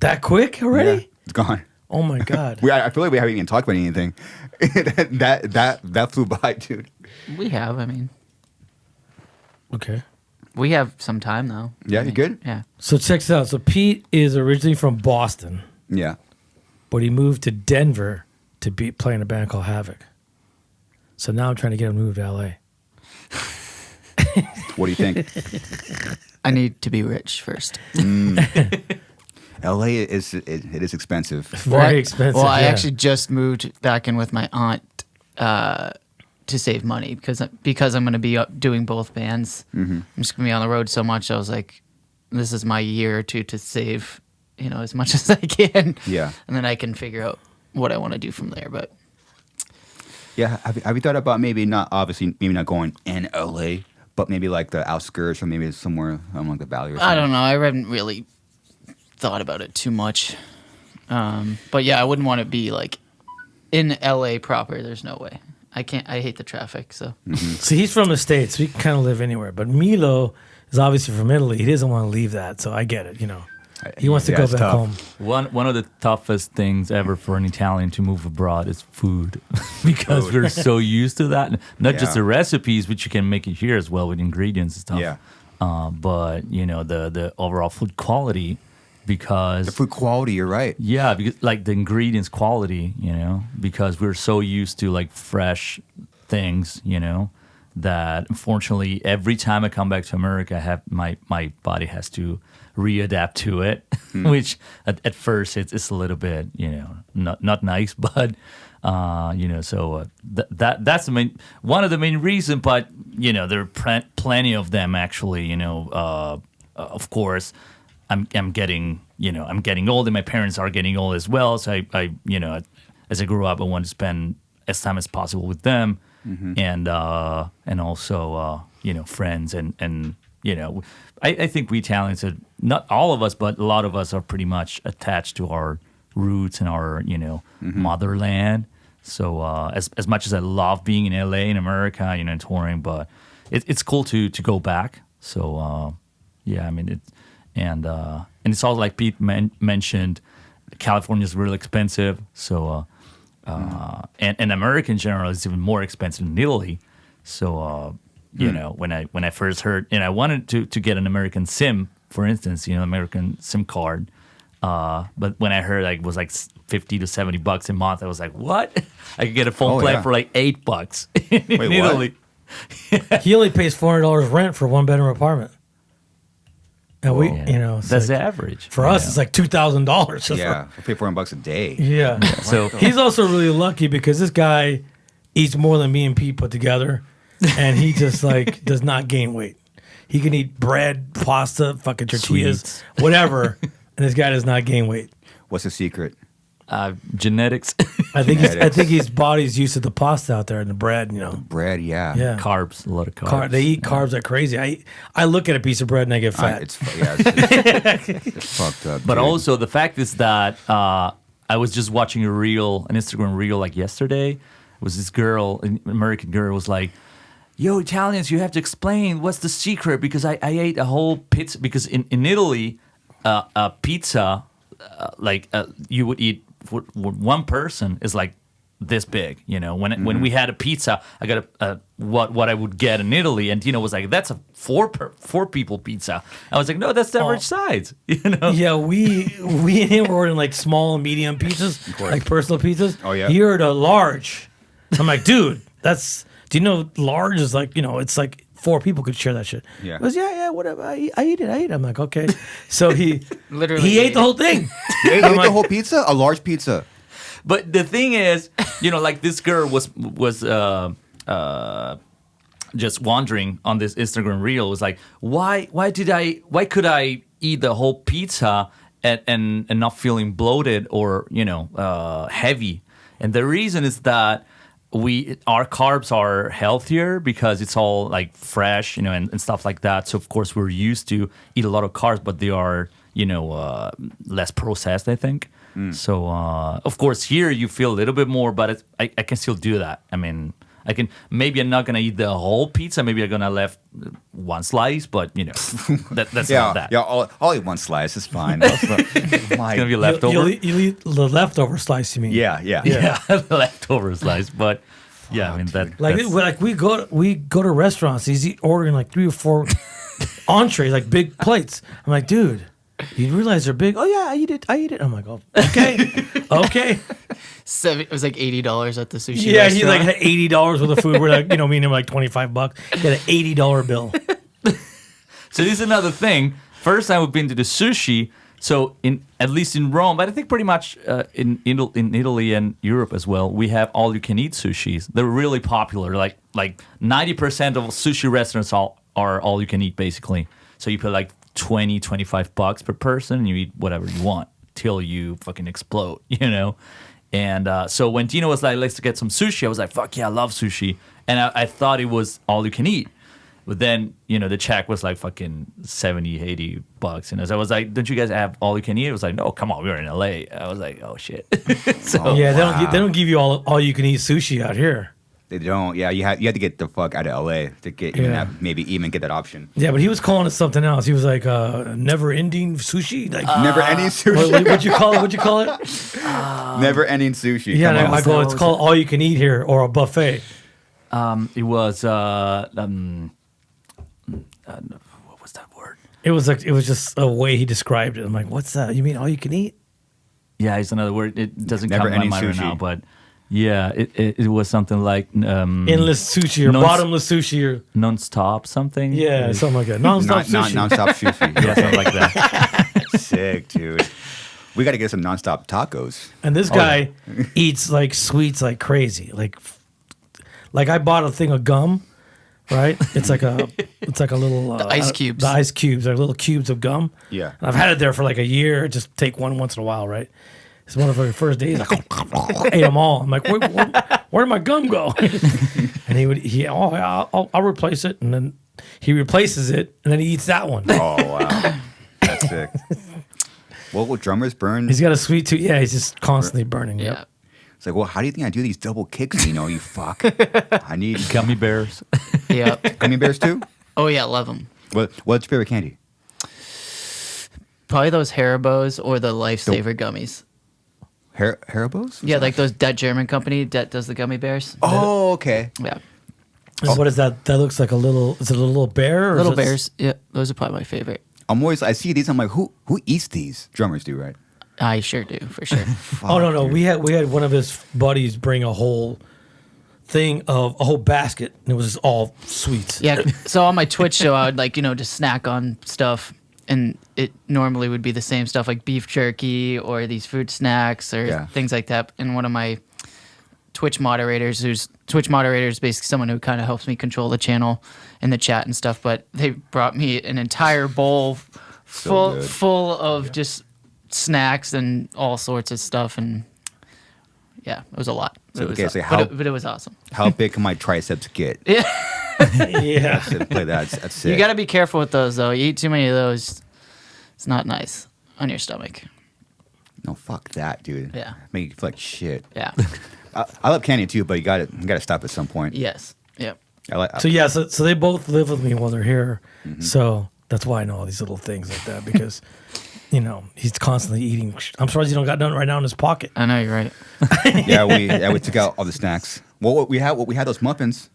Speaker 1: That quick already?
Speaker 2: Yeah, it's gone.
Speaker 1: Oh my god.
Speaker 2: I feel like we haven't even talked about anything. that flew by, dude.
Speaker 4: We have, I mean,
Speaker 1: Okay.
Speaker 4: we have some time though.
Speaker 2: Yeah,
Speaker 4: I
Speaker 2: you
Speaker 4: mean,
Speaker 2: good?
Speaker 4: Yeah.
Speaker 1: So check this out. So Pete is originally from Boston,
Speaker 2: Yeah.
Speaker 1: but he moved to Denver to be playing a band called Havoc. So now I'm trying to get him to move to LA.
Speaker 2: What do you think?
Speaker 4: I need to be rich first.
Speaker 2: LA it is expensive.
Speaker 1: Very expensive.
Speaker 4: Well, I
Speaker 1: yeah.
Speaker 4: actually just moved back in with my aunt to save money because I'm going to be doing both bands. I'm just going to be on the road so much. I was like, this is my year or two to save, as much as I can.
Speaker 2: Yeah.
Speaker 4: And then I can figure out what I want to do from there. But
Speaker 2: Yeah, have you thought about maybe not going in LA, but maybe like the outskirts or maybe somewhere along the valley or something?
Speaker 4: I don't know. I haven't really thought about it too much. But yeah, I wouldn't want to be like in LA proper. There's no way. I can't. I hate the traffic. So
Speaker 1: So he's from the States. So he can kind of live anywhere. But Milo is obviously from Italy. He doesn't want to leave that. So I get it, He wants to
Speaker 2: Yeah,
Speaker 1: go
Speaker 2: it's
Speaker 1: back
Speaker 2: tough.
Speaker 1: home.
Speaker 3: One of the toughest things ever for an Italian to move abroad is food, because we're so used to that. Not just
Speaker 2: Yeah.
Speaker 3: the recipes, which you can make it here as well with ingredients and stuff.
Speaker 2: Yeah.
Speaker 3: But the overall food quality, because
Speaker 2: The food quality, you're right.
Speaker 3: yeah, because like the ingredients quality, because we're so used to like fresh things, that unfortunately every time I come back to America, I have my body has to readapt to it, which at first it's a little bit, not nice, but that's the one of the main reasons. But there are plenty of them actually. Of course, I'm getting I'm getting old, and my parents are getting old as well. So I as I grew up, I wanted to spend as time as possible with them, and also friends and I think we Italians are, not all of us, but a lot of us are pretty much attached to our roots and our motherland. So as much as I love being in LA in America, and touring, but it's cool to go back. So yeah, I mean it, and it's all like Pete mentioned, California is really expensive. So and America in general is even more expensive than Italy. So when I first heard, and I wanted to get an American SIM, for instance, American SIM card. But when I heard like it was like $50 to $70 a month, I was like, what? I could get a phone plan for like $8 in Italy.
Speaker 1: He only pays $400 rent for one bedroom apartment. And we, it's
Speaker 3: that's
Speaker 1: like,
Speaker 3: the average.
Speaker 1: For us, it's like $2,000.
Speaker 2: Yeah, we pay $400 a day.
Speaker 1: Yeah.
Speaker 3: So
Speaker 1: he's also really lucky because this guy eats more than me and Pete put together, and he just like does not gain weight. He can eat bread, pasta, fucking tortillas,
Speaker 3: Sweets.
Speaker 1: whatever, and this guy does not gain weight.
Speaker 2: What's the secret?
Speaker 3: genetics,
Speaker 1: I think his body's used to the pasta out there and the bread.
Speaker 2: Bread, yeah.
Speaker 1: Yeah.
Speaker 3: carbs, a lot of carbs.
Speaker 1: They eat carbs like crazy. I look at a piece of bread and I get fat.
Speaker 2: It's fucked up.
Speaker 3: But
Speaker 2: dude.
Speaker 3: also the fact is that I was just watching an Instagram reel like yesterday. It was this girl, an American girl, was like, "Yo, Italians, you have to explain what's the secret because I ate a whole pizza because in Italy, a pizza you would eat for one person is like this big. When we had a pizza, I got what I would get in Italy, and Dino was like, "That's a four people pizza." I was like, "No, that's the average size."
Speaker 1: Yeah, we and him were ordering like small and medium pizzas, like personal pizzas.
Speaker 2: Oh, yeah.
Speaker 1: He ordered a large. I'm like, dude, do you know large is like, it's like 4 people could share that shit.
Speaker 2: Yeah.
Speaker 1: He goes, yeah, whatever. I eat it. I'm like, okay. So he
Speaker 4: Literally
Speaker 1: he ate the whole thing.
Speaker 2: You ate the whole pizza? A large pizza?
Speaker 3: But the thing is, like this girl was just wandering on this Instagram reel. Was like, why could I eat the whole pizza and not feeling bloated or heavy? And the reason is that our carbs are healthier because it's all like fresh, and stuff like that. So of course we're used to eat a lot of carbs, but they are less processed, I think. So of course here you feel a little bit more, but I can still do that. I mean, maybe I'm not gonna eat the whole pizza. Maybe I'm gonna left one slice, but that's not that.
Speaker 2: Yeah, I'll eat one slice. It's fine. It's
Speaker 3: gonna be leftover.
Speaker 1: You'll eat the leftover slice, you mean?
Speaker 2: Yeah.
Speaker 3: Yeah, leftover slice. But yeah, I mean that.
Speaker 1: Like we go to restaurants. He's ordering like 3 or 4 entrees, like big plates. I'm like, dude, you realize they're big? Oh yeah, I eat it. I'm like, oh, okay.
Speaker 4: It was like $80 at the sushi
Speaker 1: Yeah,
Speaker 4: restaurant.
Speaker 1: he like had $80 worth of food. We're like, me and him like $25. He had an $80 bill.
Speaker 3: So this is another thing. First time we've been to the sushi. So at least in Rome, but I think pretty much in Italy and Europe as well, we have all you can eat sushis. They're really popular. Like 90% of sushi restaurants are all you can eat basically. So you pay like $20-$25 per person, and you eat whatever you want till you fucking explode, And so when Dino was like, "Let's get some sushi," I was like, "Fuck yeah, I love sushi," and I thought it was all you can eat. But then, the check was like fucking $70-$80. And as I was like, "Don't you guys have all you can eat?" It was like, "No, come on, we're in LA." I was like, "Oh shit."
Speaker 1: They don't give you all you can eat sushi out here.
Speaker 2: They don't. Yeah, you had to get the fuck out of LA to get maybe even get that option.
Speaker 1: Yeah, but he was calling it something else. He was like never-ending sushi. Like
Speaker 2: Never-ending sushi.
Speaker 1: What'd you call it?
Speaker 2: Never-ending sushi.
Speaker 1: Yeah,
Speaker 2: Come on.
Speaker 1: I go. It's called all you can eat here or a buffet.
Speaker 3: It was what was that word?
Speaker 1: It was just a way he described it. I'm like, what's that? You mean all you can eat?
Speaker 3: Yeah, it's another word. It doesn't come to my
Speaker 2: Never-ending
Speaker 3: mind right
Speaker 2: sushi.
Speaker 3: now, but yeah, it was something like
Speaker 1: Endless sushi or bottomless sushi or
Speaker 3: non-stop something.
Speaker 1: yeah, something like that. Non-stop sushi.
Speaker 2: Non-stop sushi.
Speaker 3: Yeah, something like that.
Speaker 2: Sick, dude. We got to get some non-stop tacos.
Speaker 1: And this guy eats like sweets like crazy. Like I bought a thing of gum, right? It's like a little
Speaker 4: The ice cubes.
Speaker 1: The ice cubes, like little cubes of gum.
Speaker 2: Yeah.
Speaker 1: And I've had it there for like a year. Just take one once in a while, right? It's one of the first days. Like, ate them all. I'm like, where'd my gum go? And I'll replace it, and then he replaces it, and then he eats that one.
Speaker 2: Oh wow, that's sick. What will drummers burn?
Speaker 1: He's got a sweet tooth. Yeah, he's just constantly burning.
Speaker 4: Yeah.
Speaker 1: Yep.
Speaker 2: It's like, well, how do you think I do these double kicks? Dino, you fuck. I need
Speaker 3: Gummy bears.
Speaker 4: Yeah.
Speaker 2: gummy bears too.
Speaker 4: Oh yeah, love them.
Speaker 2: What's your favorite candy?
Speaker 4: Probably those Haribos or the Lifesaver gummies.
Speaker 2: Haribos?
Speaker 4: Yeah, like that German company that does the gummy bears.
Speaker 2: Oh, okay.
Speaker 4: Yeah.
Speaker 1: What is that? That looks like a little. Is it a little bear? Or
Speaker 4: Little
Speaker 1: is it-
Speaker 4: bears. Yeah, those are probably my favorite.
Speaker 2: I see these. I'm like, who eats these? Drummers do, right?
Speaker 4: I sure do, for sure.
Speaker 1: Oh no. We had one of his buddies bring a whole basket, and it was just all sweets.
Speaker 4: Yeah. So on my Twitch show, I would just snack on stuff, and it normally would be the same stuff like beef jerky or these fruit snacks or things like that. And one of my Twitch moderators is basically someone who kind of helps me control the channel and the chat and stuff. But they brought me an entire bowl full of just snacks and all sorts of stuff, and yeah, it was a lot. But it was awesome.
Speaker 2: How big can my triceps get?
Speaker 1: Yeah.
Speaker 2: Play that. That's sick.
Speaker 4: You got to be careful with those, though. You eat too many of those, it's not nice on your stomach.
Speaker 2: No, fuck that, dude.
Speaker 4: Yeah.
Speaker 2: Make you feel like shit.
Speaker 4: Yeah.
Speaker 2: I love candy too, but you got to stop at some point.
Speaker 4: Yes. Yep.
Speaker 1: So they both live with me while they're here. Mm-hmm. So that's why I know all these little things like that, because he's constantly eating. I'm surprised he don't got none right now in his pocket.
Speaker 4: I know, you're right.
Speaker 2: we took out all the snacks. Well, we had those muffins.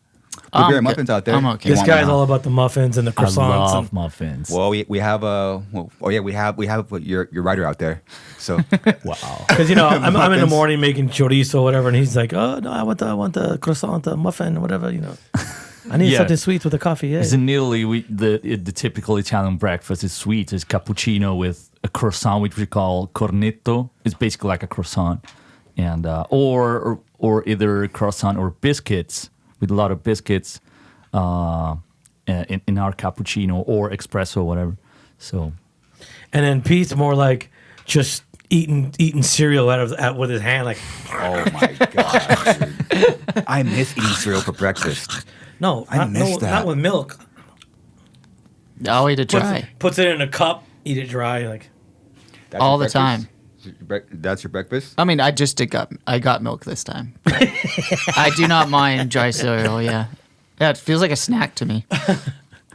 Speaker 2: Blueberry muffins out there.
Speaker 4: I'm okay.
Speaker 1: This guy's all about the muffins and the croissants.
Speaker 3: I love muffins.
Speaker 2: Well, we have we have your writer out there. So
Speaker 3: Wow.
Speaker 1: Because I'm in the morning making chorizo or whatever, and he's like, oh no, I want the croissant, the muffin, whatever. I need something sweet with the coffee. Yeah.
Speaker 3: In Italy, the typical Italian breakfast is sweet. It's cappuccino with a croissant, which we call cornetto. It's basically like a croissant, and or either croissant or biscuits, with a lot of biscuits in our cappuccino or espresso or whatever. So,
Speaker 1: and then Pete's more like just eating cereal with his hand, like.
Speaker 2: Oh my god, dude. I miss eating cereal for breakfast.
Speaker 1: No, not with milk.
Speaker 4: I'll eat it dry.
Speaker 1: Puts it in a cup, eat it dry, like.
Speaker 2: That's
Speaker 4: all
Speaker 2: your
Speaker 4: the time.
Speaker 2: That's your breakfast?
Speaker 4: I mean, I got milk this time. I do not mind dry cereal. Yeah, it feels like a snack to me.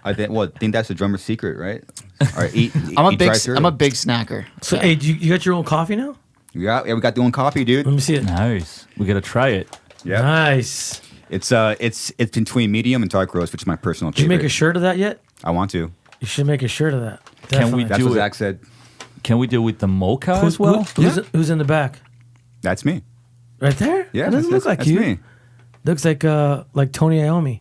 Speaker 2: I think that's the drummer's secret, right? Or eat
Speaker 4: I'm
Speaker 2: dry cereal.
Speaker 4: I'm a big snacker.
Speaker 1: So, hey, you got your own coffee now?
Speaker 2: Yeah, we got the own coffee, dude.
Speaker 1: Let me see it.
Speaker 3: nice. We gotta try it.
Speaker 2: Yeah,
Speaker 1: Nice.
Speaker 2: it's between medium and dark roast, which is my personal
Speaker 1: Did you
Speaker 2: favorite.
Speaker 1: make a shirt of that yet?
Speaker 2: I want to.
Speaker 1: You should make a shirt of that.
Speaker 3: Can we
Speaker 1: Definitely.
Speaker 2: That's
Speaker 3: Do
Speaker 2: what
Speaker 3: it.
Speaker 2: Zach said.
Speaker 3: Can we do it with the mocha as well?
Speaker 1: Who's in the back?
Speaker 2: That's me.
Speaker 1: Right there?
Speaker 2: Yeah,
Speaker 1: That doesn't look like
Speaker 2: that's
Speaker 1: you.
Speaker 2: me.
Speaker 1: Looks like Tony Iommi.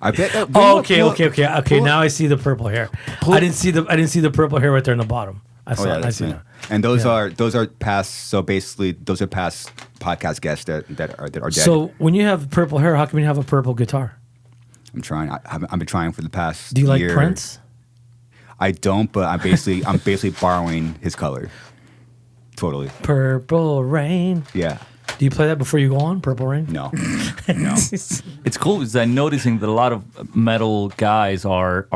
Speaker 2: I bet.
Speaker 1: Okay. Now I see the purple hair. I didn't see the purple hair right there in the bottom. I saw it. I
Speaker 2: that's
Speaker 1: see
Speaker 2: me.
Speaker 1: that.
Speaker 2: And those are past. So basically, those are past podcast guests that are dead.
Speaker 1: So when you have purple hair, how come you have a purple guitar?
Speaker 2: I'm trying. I've been trying for the past.
Speaker 1: Do you like
Speaker 2: year.
Speaker 1: Prince?
Speaker 2: I don't, but I'm basically borrowing his color. Totally.
Speaker 1: Purple Rain.
Speaker 2: Yeah.
Speaker 1: Do you play that before you go on? Purple Rain?
Speaker 2: No.
Speaker 3: It's cool because I'm noticing that a lot of metal guys are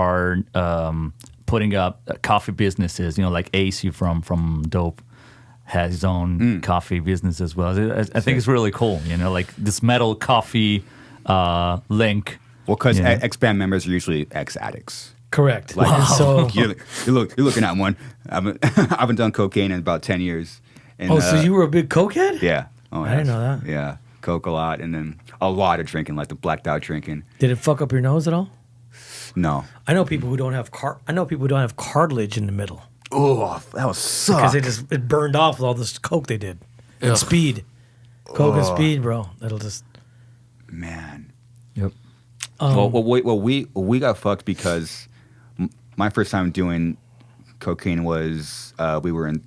Speaker 3: putting up coffee businesses. Like AC from Dope has his own coffee business as well. I think it's really cool. Like this metal coffee link.
Speaker 2: Well, because ex-band members are usually ex-addicts.
Speaker 1: Correct.
Speaker 2: Like,
Speaker 1: So,
Speaker 2: you're looking at one. I haven't done cocaine in about 10 years. And,
Speaker 1: so you were a big cokehead?
Speaker 2: Yeah. Oh,
Speaker 1: I didn't know that.
Speaker 2: Yeah. Coke a lot, and then a lot of drinking, like the blacked out drinking.
Speaker 1: Did it fuck up your nose at all?
Speaker 2: No.
Speaker 1: I know people who don't have cartilage in the middle
Speaker 2: Oh, that was suck.
Speaker 1: because it burned off with all this coke they did and speed. Coke and speed, bro. That'll just.
Speaker 2: Man.
Speaker 3: Yep.
Speaker 2: We got fucked because my first time doing cocaine was we were in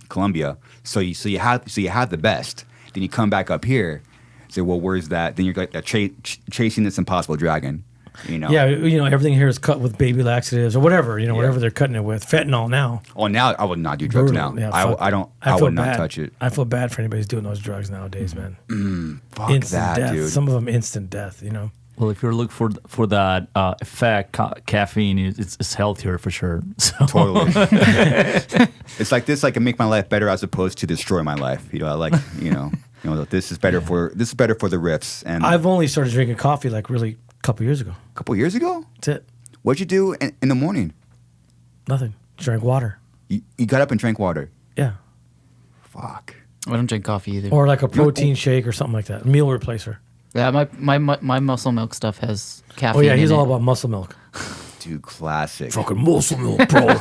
Speaker 2: Colombia. So you had the best. Then you come back up here. Say, well, where's that? Then you're like chasing this impossible dragon. You know.
Speaker 1: Yeah, everything here is cut with baby laxatives or whatever. Whatever they're cutting it with. Fentanyl now.
Speaker 2: Oh, now I would not do drugs
Speaker 1: Brutal.
Speaker 2: now.
Speaker 1: Yeah,
Speaker 2: I would not touch it.
Speaker 1: I feel bad for anybody who's doing those drugs nowadays, man.
Speaker 2: Fuck
Speaker 1: Instant
Speaker 2: that,
Speaker 1: death.
Speaker 2: dude.
Speaker 1: Some of them instant death.
Speaker 3: Well, if you're looking for that effect, caffeine is healthier for sure. So.
Speaker 2: Totally. It's like this. I can make my life better as opposed to destroy my life. I like. This is better for the riffs. And
Speaker 1: I've only started drinking coffee like really a couple years ago.
Speaker 2: a couple years ago.
Speaker 1: That's it.
Speaker 2: What'd you do in the morning?
Speaker 1: Nothing. Drank water.
Speaker 2: You got up and drank water.
Speaker 1: Yeah.
Speaker 2: Fuck.
Speaker 4: I don't drink coffee either.
Speaker 1: Or like a protein shake or something like that. Meal replacer.
Speaker 4: Yeah, my muscle milk stuff has caffeine.
Speaker 1: Oh yeah, he's
Speaker 4: in
Speaker 1: all
Speaker 4: it.
Speaker 1: about muscle milk.
Speaker 2: Dude, classic.
Speaker 1: Fucking muscle milk, bro.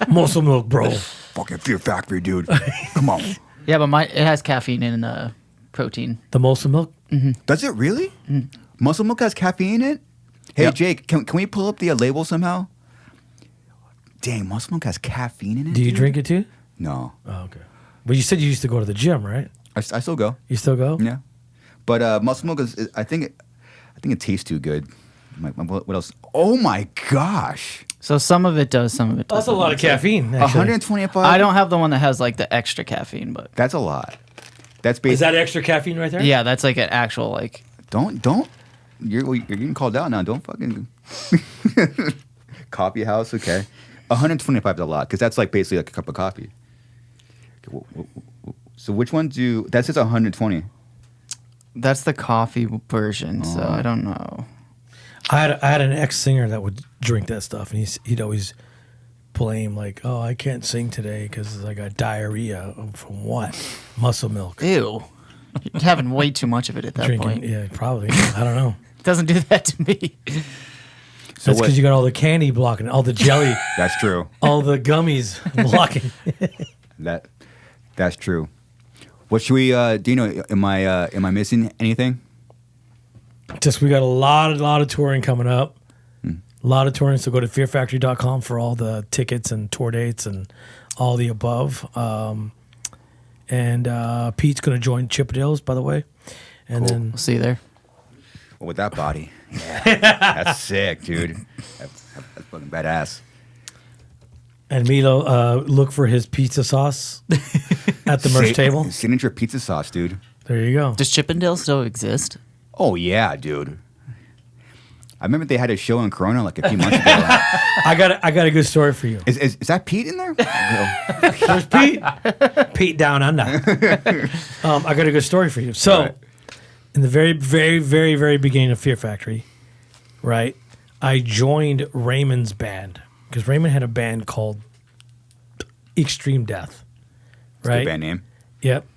Speaker 1: Muscle milk, bro.
Speaker 2: Fucking Fear Factory, dude. Come on.
Speaker 4: Yeah, but it has caffeine in protein.
Speaker 1: The muscle milk?
Speaker 2: Does it really? Muscle milk has caffeine in it? Hey,
Speaker 4: Yep.
Speaker 2: Jake, can we pull up the label somehow? Dang, muscle milk has caffeine in it?
Speaker 1: Do you
Speaker 2: dude?
Speaker 1: drink it too?
Speaker 2: No.
Speaker 1: Oh, okay. But you said you used to go to the gym, right?
Speaker 2: I still go.
Speaker 1: You still go?
Speaker 2: Yeah. But muscle milk is I think it tastes too good. What else? Oh my gosh.
Speaker 4: So some of it does, some of it doesn't.
Speaker 1: That's a lot of caffeine. Actually.
Speaker 2: 125.
Speaker 4: I don't have the one that has like the extra caffeine, but
Speaker 2: That's a lot. That's basically.
Speaker 1: Is that extra caffeine right there?
Speaker 4: yeah, that's like an actual like.
Speaker 2: Don't. You're getting called out now. Don't fucking. Coffee house, okay. 125 is a lot because that's like basically like a cup of coffee. So which one do that says 120?
Speaker 4: That's the coffee version, so I don't know.
Speaker 1: I had an ex singer that would drink that stuff, and he'd always blame like, "Oh, I can't sing today because I got diarrhea from what? Muscle milk."
Speaker 4: Ew. You're having way too much of it at that
Speaker 1: Drinking,
Speaker 4: point.
Speaker 1: yeah, probably. I don't know.
Speaker 4: It doesn't do that to me.
Speaker 1: That's because you got all the candy blocking, all the jelly,
Speaker 2: That's true.
Speaker 1: all the gummies blocking.
Speaker 2: That's true. What should we? Dino, am I missing anything?
Speaker 1: Just we got a lot of touring coming up. A lot of touring, so go to fearfactory.com for all the tickets and tour dates and all the above. And Pete's going to join Chippendales, by the way. And
Speaker 2: Cool.
Speaker 1: then
Speaker 4: We'll see you there.
Speaker 2: Well, with that body, that's sick, dude. That's fucking badass.
Speaker 1: and Milo, look for his pizza sauce at the merch table.
Speaker 2: Signature pizza sauce, dude.
Speaker 1: There you go.
Speaker 4: Does Chippendale still exist?
Speaker 2: Oh yeah, dude. I remember they had a show in Corona like a few months ago.
Speaker 1: I got a good story for you.
Speaker 2: Is that Pete in there?
Speaker 1: There's Pete. Pete down under. I got a good story for you. So,
Speaker 2: Right.
Speaker 1: in the very, very, very, very beginning of Fear Factory, right, I joined Raymond's band because Raymond had a band called Extreme Death. Right?
Speaker 2: Good band name.
Speaker 1: Yep.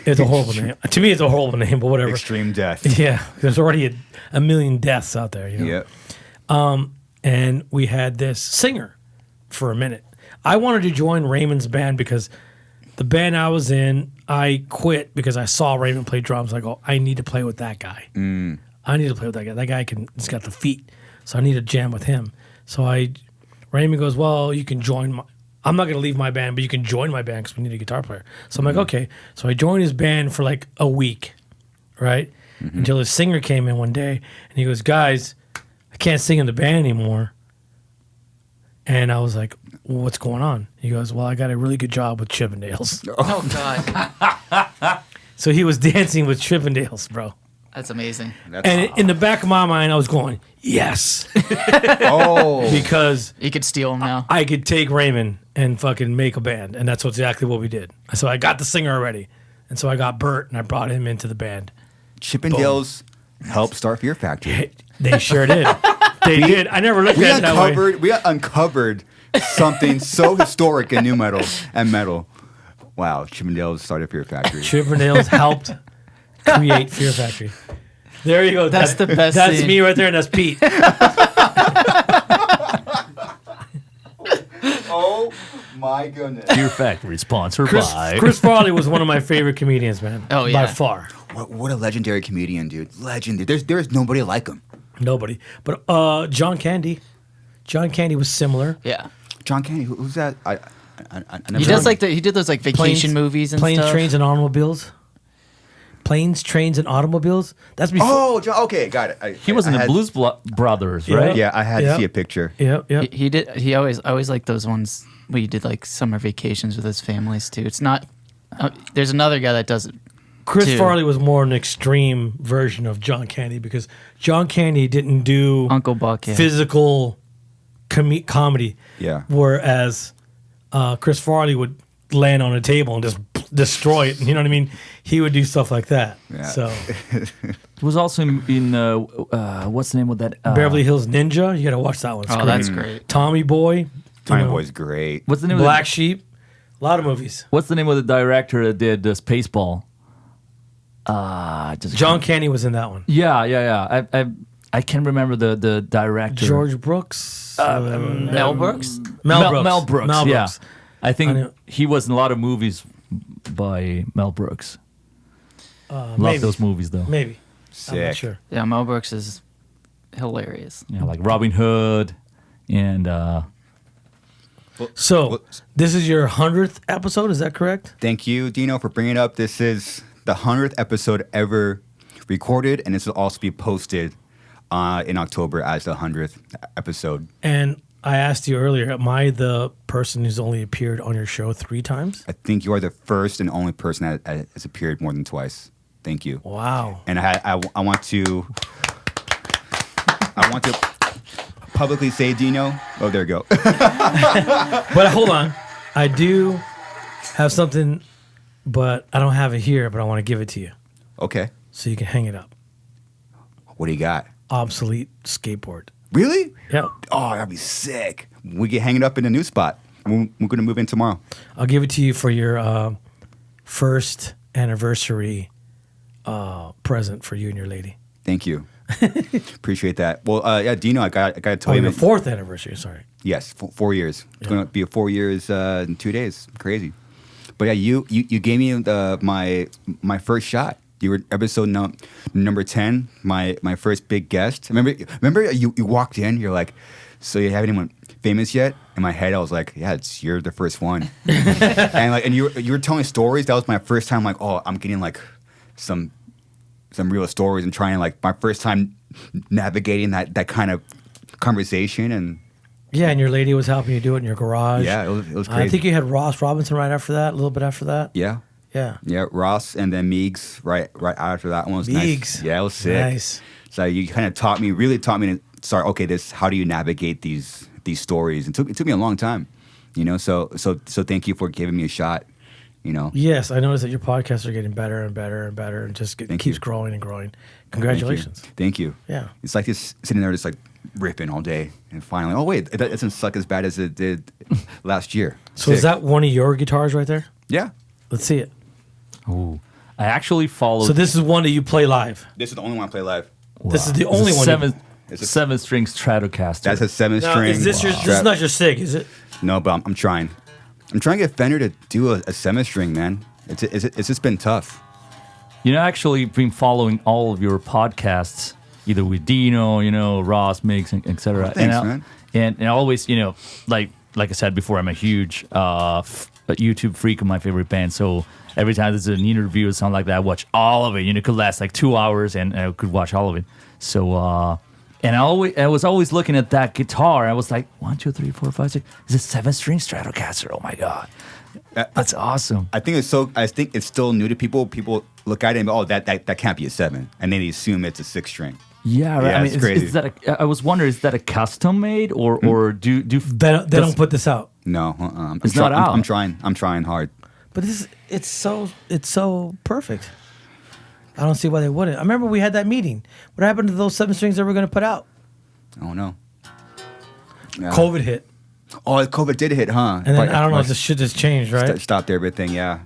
Speaker 1: It's a horrible name. To me, it's a horrible name, but whatever.
Speaker 2: Extreme Death.
Speaker 1: Yeah. There's already a million deaths out there. You know?
Speaker 2: Yep.
Speaker 1: And we had this singer for a minute. I wanted to join Raymond's band because the band I was in, I quit because I saw Raymond play drums. I go, I need to play with that guy. I need to play with that guy. That guy he's got the feet. So I need to jam with him. So Raymond goes, well, you can join I'm not going to leave my band, but you can join my band because we need a guitar player. So I'm like, okay. So I joined his band for like a week, right? Until his singer came in one day and he goes, guys, I can't sing in the band anymore. And I was like, well, what's going on? He goes, well, I got a really good job with Chippendales.
Speaker 4: Oh, God.
Speaker 1: So he was dancing with Chippendales, bro.
Speaker 4: That's amazing.
Speaker 1: And in the back of my mind, I was going, yes.
Speaker 2: Oh.
Speaker 1: Because
Speaker 4: You could steal them now.
Speaker 1: I could take Raymond and fucking make a band. And that's exactly what we did. So I got the singer already. And so I got Bert and I brought him into the band.
Speaker 2: Chippendales helped start Fear Factory.
Speaker 1: They sure did. They did. I never looked at it that way.
Speaker 2: We uncovered something so historic in new metal and metal. Wow, Chippendales started Fear Factory.
Speaker 1: Chippendales helped create Fear Factory. There you go.
Speaker 4: That's the best
Speaker 1: That's
Speaker 4: scene.
Speaker 1: me right there, and that's Pete.
Speaker 2: Oh my goodness.
Speaker 3: Fear Factory, sponsored by.
Speaker 1: Chris Farley was one of my favorite comedians, man.
Speaker 4: Oh,
Speaker 1: By
Speaker 4: yeah.
Speaker 1: far.
Speaker 2: What a legendary comedian, dude. Legendary. There's nobody like him.
Speaker 1: Nobody. But John Candy. John Candy was similar.
Speaker 4: Yeah.
Speaker 2: John Candy, who's that? I never
Speaker 4: He does like he did those like vacation movies and
Speaker 1: Planes,
Speaker 4: stuff.
Speaker 1: Trains, and Automobiles. Planes, Trains, and Automobiles. That's before.
Speaker 2: Oh, okay, got it.
Speaker 3: He was in the Blues Brothers,
Speaker 1: Yeah.
Speaker 3: right?
Speaker 2: Yeah, I had to see a picture.
Speaker 1: Yep.
Speaker 4: He did. He always. I always liked those ones where he did like summer vacations with his families too. It's not. There's another guy that does it.
Speaker 1: Chris
Speaker 4: too.
Speaker 1: Farley was more an extreme version of John Candy because John Candy didn't do
Speaker 4: Uncle Buck. Yeah.
Speaker 1: physical comedy.
Speaker 2: Yeah.
Speaker 1: Whereas Chris Farley would land on a table and just destroy it. You know what I mean? He would do stuff like that.
Speaker 2: Yeah.
Speaker 1: So
Speaker 3: He was also in what's the name of that?
Speaker 1: Beverly Hills Ninja. You got to watch that one. It's
Speaker 4: Oh,
Speaker 1: great.
Speaker 4: that's great.
Speaker 1: Tommy Boy.
Speaker 2: Tommy
Speaker 1: you know,
Speaker 2: Boy's great.
Speaker 3: What's the name
Speaker 1: Black
Speaker 3: of
Speaker 1: Sheep. A lot of movies.
Speaker 3: What's the name of the director that did Spaceball?
Speaker 1: John Candy was in that one.
Speaker 3: Yeah. I can't remember the director.
Speaker 1: George Brooks.
Speaker 4: Mel Brooks.
Speaker 1: Mel Brooks.
Speaker 3: Mel Brooks.
Speaker 1: Mel
Speaker 3: Yeah,
Speaker 1: Brooks.
Speaker 3: I
Speaker 1: I
Speaker 3: think
Speaker 1: know.
Speaker 3: he was in a lot of movies by Mel Brooks. Love
Speaker 1: Maybe.
Speaker 3: those movies though.
Speaker 1: Maybe. I'm not
Speaker 2: Sick.
Speaker 1: sure.
Speaker 4: Yeah, Mel Brooks is hilarious.
Speaker 3: Yeah, like Robin Hood and
Speaker 1: So, this is your 100th episode, is that correct?
Speaker 2: Thank you, Dino, for bringing it up. This is the 100th episode ever recorded, and this will also be posted in October as the 100th episode.
Speaker 1: And I asked you earlier, am I the person who's only appeared on your show 3 times?
Speaker 2: I think you are the first and only person that has appeared more than twice. Thank you.
Speaker 1: Wow.
Speaker 2: And I want to publicly say, Dino. Oh, there you go.
Speaker 1: But hold on. I do have something, but I don't have it here, but I want to give it to you
Speaker 2: Okay.
Speaker 1: so you can hang it up.
Speaker 2: What do you got?
Speaker 1: Obsolete skateboard.
Speaker 2: Really?
Speaker 1: Yeah.
Speaker 2: Oh, that'd be sick. We can hang it up in a new spot. We're going to move in tomorrow.
Speaker 1: I'll give it to you for your first anniversary present for you and your lady.
Speaker 2: Thank you. Appreciate that. Well, yeah, Dino, I got to tell
Speaker 1: Oh,
Speaker 2: you.
Speaker 1: your 4th anniversary, sorry.
Speaker 2: Yes, 4 years. It's going to be 4 years in 2 days. Crazy. But yeah, you gave me my first shot. You were episode number 10, my first big guest. Remember you walked in, you're like, so you have anyone famous yet? In my head, I was like, yeah, you're the first one. and you were telling stories. That was my first time, like, oh, I'm getting like some real stories and trying, like, my first time navigating that kind of conversation. And
Speaker 1: Yeah, and your lady was helping you do it in your garage.
Speaker 2: yeah, it was crazy.
Speaker 1: I think you had Ross Robinson right after that, a little bit after that.
Speaker 2: Yeah.
Speaker 1: Yeah.
Speaker 2: Yeah, Ross and then Meegs right after that one was
Speaker 1: Meegs.
Speaker 2: nice. Yeah, it was sick.
Speaker 1: Nice.
Speaker 2: So you kind of really taught me to start. Okay, how do you navigate these stories? And it took me a long time, you know. So thank you for giving me a shot, you know.
Speaker 1: Yes, I noticed that your podcasts are getting better and better and better, and just
Speaker 2: Thank
Speaker 1: keeps
Speaker 2: you.
Speaker 1: growing and growing. Congratulations.
Speaker 2: Thank you.
Speaker 1: Yeah.
Speaker 2: It's like just sitting there, just like ripping all day, and finally, oh wait, it doesn't suck as bad as it did last year.
Speaker 1: So is
Speaker 2: Sick.
Speaker 1: that one of your guitars right there?
Speaker 2: Yeah.
Speaker 1: Let's see it.
Speaker 3: ooh, I actually followed.
Speaker 1: So this is one that you play live.
Speaker 2: This is the only one I play live.
Speaker 1: This is the
Speaker 3: It's a
Speaker 1: only one.
Speaker 2: It's a-
Speaker 3: 7-string Stratocaster.
Speaker 2: That's a 7-string.
Speaker 1: Is this this is not your SIG, is it?
Speaker 2: No, but I'm trying. I'm trying to get Fender to do a 7-string, man. It's just been tough.
Speaker 3: You know, actually, been following all of your podcasts, either with Dino, you know, Ross, Mix, etc.
Speaker 2: Oh, thanks, man.
Speaker 3: And I always, you know, like I said before, I'm a huge YouTube freak of my favorite band. So every time there's an interview or something like that, I watch all of it. You know, it could last like 2 hours, and I could watch all of it. So, and I was always looking at that guitar. I was like, 1, 2, 3, 4, 5, 6. Is it 7-string Stratocaster? Oh my god, that's awesome.
Speaker 2: I think it's still new to people. People look at it and go, oh, that can't be a 7, and then they assume it's a 6-string.
Speaker 3: Yeah, right.
Speaker 2: Yeah,
Speaker 3: I mean,
Speaker 2: it's crazy.
Speaker 3: is that I was wondering, is that a custom made or do
Speaker 1: They don't put this out.
Speaker 2: No,
Speaker 3: It's not out.
Speaker 2: I'm trying hard.
Speaker 1: But it's so perfect. I don't see why they wouldn't. I remember we had that meeting. What happened to those 7 strings that we're going to put out?
Speaker 2: I don't know. Yeah.
Speaker 1: COVID hit.
Speaker 2: Oh, COVID did hit, huh?
Speaker 1: And then I don't know if the shit has changed, right?
Speaker 2: Stopped everything. Yeah.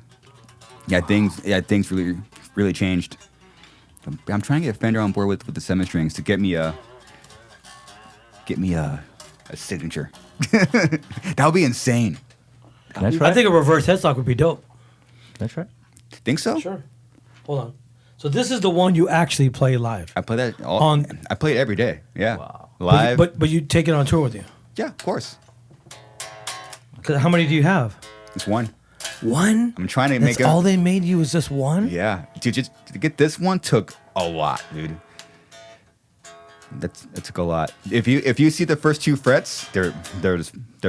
Speaker 2: Things really changed. I'm trying to get Fender on board with the 7 strings to get me a signature. That would be insane.
Speaker 3: That's right.
Speaker 1: I think a reverse headstock would be dope.
Speaker 3: That's right.
Speaker 2: Think so?
Speaker 1: Sure. Hold on. So this is the one you actually play live.
Speaker 2: I play that I play it every day. Yeah.
Speaker 3: Wow.
Speaker 2: Live.
Speaker 1: But you take it on tour with you.
Speaker 2: yeah, of course.
Speaker 1: 'Cause how many do you have?
Speaker 2: It's one.
Speaker 1: One?
Speaker 2: I'm trying to
Speaker 1: That's
Speaker 2: make it.
Speaker 1: all they made you was just one?
Speaker 2: Yeah, dude, just to get this one took a lot, dude. That took a lot. If you see the first 2 frets, they're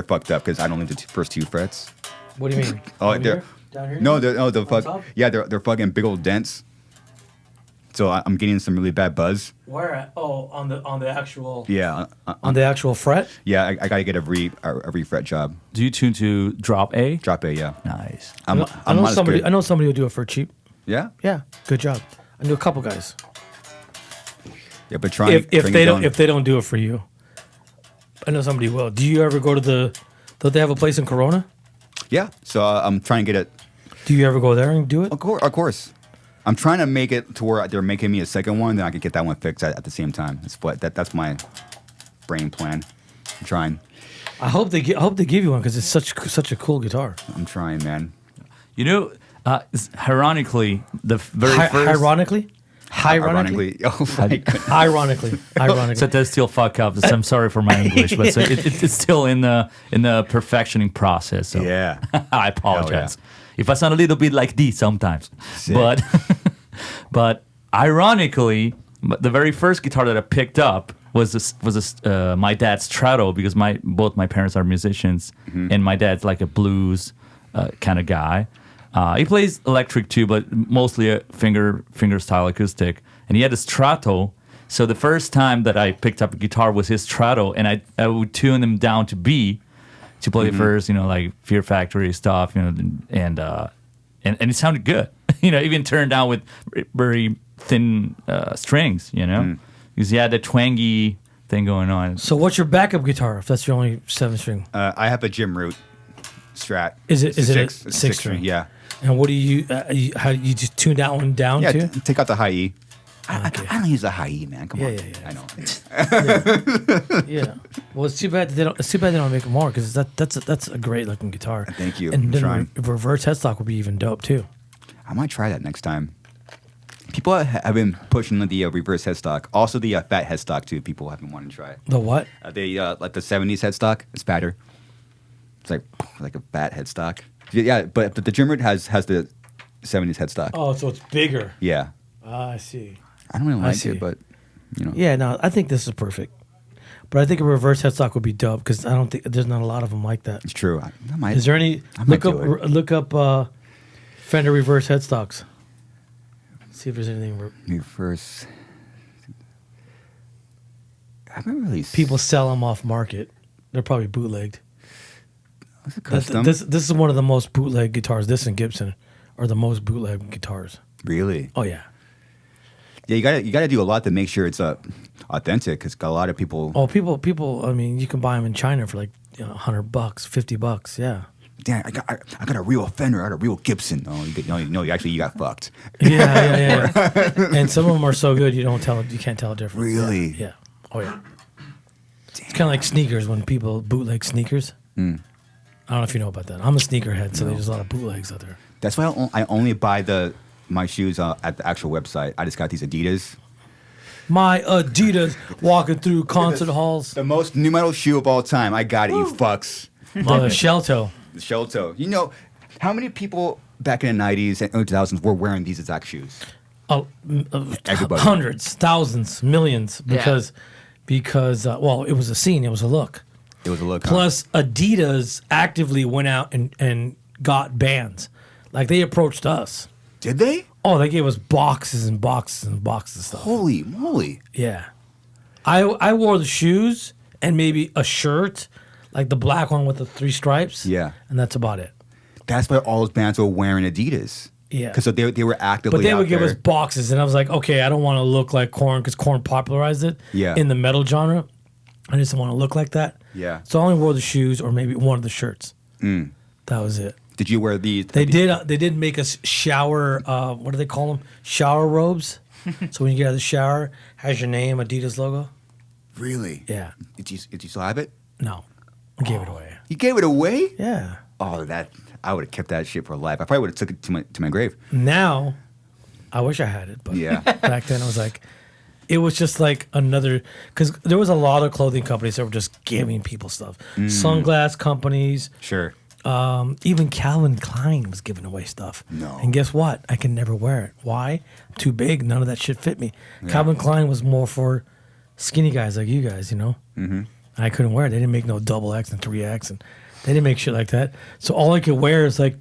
Speaker 2: fucked up because I don't leave the first 2 frets.
Speaker 1: What do you mean?
Speaker 2: Oh,
Speaker 1: Over
Speaker 2: they're
Speaker 1: here? Down here?
Speaker 2: no, the fuck.
Speaker 1: top?
Speaker 2: Yeah, they're fucking big old dents. So I'm getting some really bad buzz.
Speaker 1: Where at? Oh, on the actual
Speaker 2: Yeah,
Speaker 1: on the actual fret?
Speaker 2: yeah. I gotta get a refret job.
Speaker 3: Do you tune to drop A?
Speaker 2: Drop A, yeah.
Speaker 3: Nice.
Speaker 1: I know
Speaker 2: not as
Speaker 1: somebody.
Speaker 2: good.
Speaker 1: I know somebody who do it for cheap.
Speaker 2: Yeah,
Speaker 1: Yeah, good job. I knew a couple guys.
Speaker 2: yeah. But trying
Speaker 1: If
Speaker 2: bring
Speaker 1: they
Speaker 2: it
Speaker 1: don't
Speaker 2: down-
Speaker 1: if they don't do it for you, I know somebody will. Do you ever go to the? Don't they have a place in Corona?
Speaker 2: yeah. So I'm trying to get it.
Speaker 1: Do you ever go there and do it?
Speaker 2: Of course. I'm trying to make it to where they're making me a second one, then I can get that one fixed at the same time. That's my brain plan. I'm trying.
Speaker 1: I hope they give you one because it's such a cool guitar.
Speaker 2: I'm trying, man.
Speaker 3: You know, ironically, the very first.
Speaker 1: Ironically.
Speaker 2: Oh my God.
Speaker 1: Ironically.
Speaker 3: So that's still fuck up. So I'm sorry for my English, but so it's still in the perfectioning process. So
Speaker 2: Yeah.
Speaker 3: I apologize if I sound a little bit like this sometimes.
Speaker 2: Sick.
Speaker 3: But ironically, the very first guitar that I picked up was my dad's Strato because both my parents are musicians, and my dad's like a blues kind of guy. He plays electric too, but mostly a finger style acoustic. And he had a Strato. So the first time that I picked up a guitar was his Strato, and I would tune him down to B to play first, like Fear Factory stuff, and it sounded good. Even turned down with very thin strings, because he had the twangy thing going on.
Speaker 1: So what's your backup guitar if that's your only 7-string?
Speaker 2: I have a Jim Root Strat.
Speaker 1: Is it a
Speaker 2: six
Speaker 1: 6 string?
Speaker 2: Yeah.
Speaker 1: And what do how do you just tune that one down
Speaker 2: Yeah.
Speaker 1: too?
Speaker 2: Take out the high E.
Speaker 1: Okay.
Speaker 2: I don't use the high E, man. Come on.
Speaker 1: Yeah.
Speaker 2: I know.
Speaker 1: Yeah. Well, it's too bad they don't make more because that's a great looking guitar.
Speaker 2: Thank you.
Speaker 1: And
Speaker 2: I'm
Speaker 1: then
Speaker 2: trying.
Speaker 1: reverse headstock would be even dope too.
Speaker 2: I might try that next time. People have been pushing the reverse headstock. Also the fat headstock too. People have been wanting to try it.
Speaker 1: The what?
Speaker 2: They like the 70s headstock. It's fatter. It's like a fat headstock. Yeah, but the Jim Root has the 70s headstock.
Speaker 1: Oh, so it's bigger.
Speaker 2: Yeah.
Speaker 1: I see.
Speaker 2: I don't really like
Speaker 1: see.
Speaker 2: it, but
Speaker 1: Yeah, no, I think this is perfect. But I think a reverse headstock would be dope because I don't think there's not a lot of them like that.
Speaker 2: it's true. I might.
Speaker 1: Is there any?
Speaker 2: I might
Speaker 1: Look up Fender reverse headstocks. See if there's anything.
Speaker 2: reverse? I haven't really.
Speaker 1: People sell them off market. They're probably bootlegged.
Speaker 2: Was it custom?
Speaker 1: This is one of the most bootleg guitars. This and Gibson are the most bootleg guitars.
Speaker 2: Really?
Speaker 1: Oh yeah.
Speaker 2: Yeah, you gotta do a lot to make sure it's authentic because a lot of people.
Speaker 1: Oh, people. I mean, you can buy them in China for like $100, $50. Yeah.
Speaker 2: Damn, I got a real Fender, I got a real Gibson. Oh, you got fucked.
Speaker 1: Yeah. And some of them are so good you can't tell a difference.
Speaker 2: Really?
Speaker 1: Yeah. Oh yeah. It's kind of like sneakers when people bootleg sneakers. I don't know if you know about that. I'm a sneakerhead, so there's a lot of bootlegs out there.
Speaker 2: That's why I only buy my shoes at the actual website. I just got these Adidas.
Speaker 1: My Adidas walking through concert halls.
Speaker 2: The most new metal shoe of all time. I got it, you fucks.
Speaker 1: Shell toe.
Speaker 2: The shell toe. You know, how many people back in the 90s and early 2000s were wearing these exact shoes? Everybody.
Speaker 1: Hundreds, thousands, millions.
Speaker 4: Yeah.
Speaker 1: Because well, it was a scene. It was a look.
Speaker 2: It was a look.
Speaker 1: Plus, Adidas actively went out and got bands. Like they approached us.
Speaker 2: Did they?
Speaker 1: Oh, they gave us boxes and boxes and boxes of stuff.
Speaker 2: Holy moly.
Speaker 1: Yeah. I wore the shoes and maybe a shirt, like the black one with the 3 stripes.
Speaker 2: Yeah.
Speaker 1: And that's about it.
Speaker 2: That's why all those bands were wearing Adidas.
Speaker 1: Yeah.
Speaker 2: Because they were actively
Speaker 1: But they would
Speaker 2: out
Speaker 1: give
Speaker 2: there.
Speaker 1: us boxes, and I was like, okay, I don't want to look like Korn because Korn popularized it
Speaker 2: Yeah.
Speaker 1: in the metal genre. I just don't want to look like that.
Speaker 2: Yeah.
Speaker 1: So I only wore the shoes or maybe one of the shirts. That was it.
Speaker 2: Did you wear these?
Speaker 1: They did make us shower. What do they call them? Shower robes. So when you get out of the shower, has your name, Adidas logo.
Speaker 2: Really?
Speaker 1: Yeah.
Speaker 2: Did you still have it?
Speaker 1: No, I gave it away.
Speaker 2: You gave it away?
Speaker 1: Yeah.
Speaker 2: Oh, I would have kept that shit for life. I probably would have took it to my grave.
Speaker 1: Now, I wish I had it, but
Speaker 2: Yeah.
Speaker 1: back then I was like, it was just like another, because there was a lot of clothing companies that were just giving people stuff. Sunglass companies,
Speaker 2: Sure.
Speaker 1: Even Calvin Klein was giving away stuff.
Speaker 2: No.
Speaker 1: And guess what? I can never wear it. Why? I'm too big. None of that shit fit me. Calvin Klein was more for skinny guys like you guys, you know? Mm-hmm. I couldn't wear it. They didn't make no double X and 3X, and they didn't make shit like that. So all I could wear is like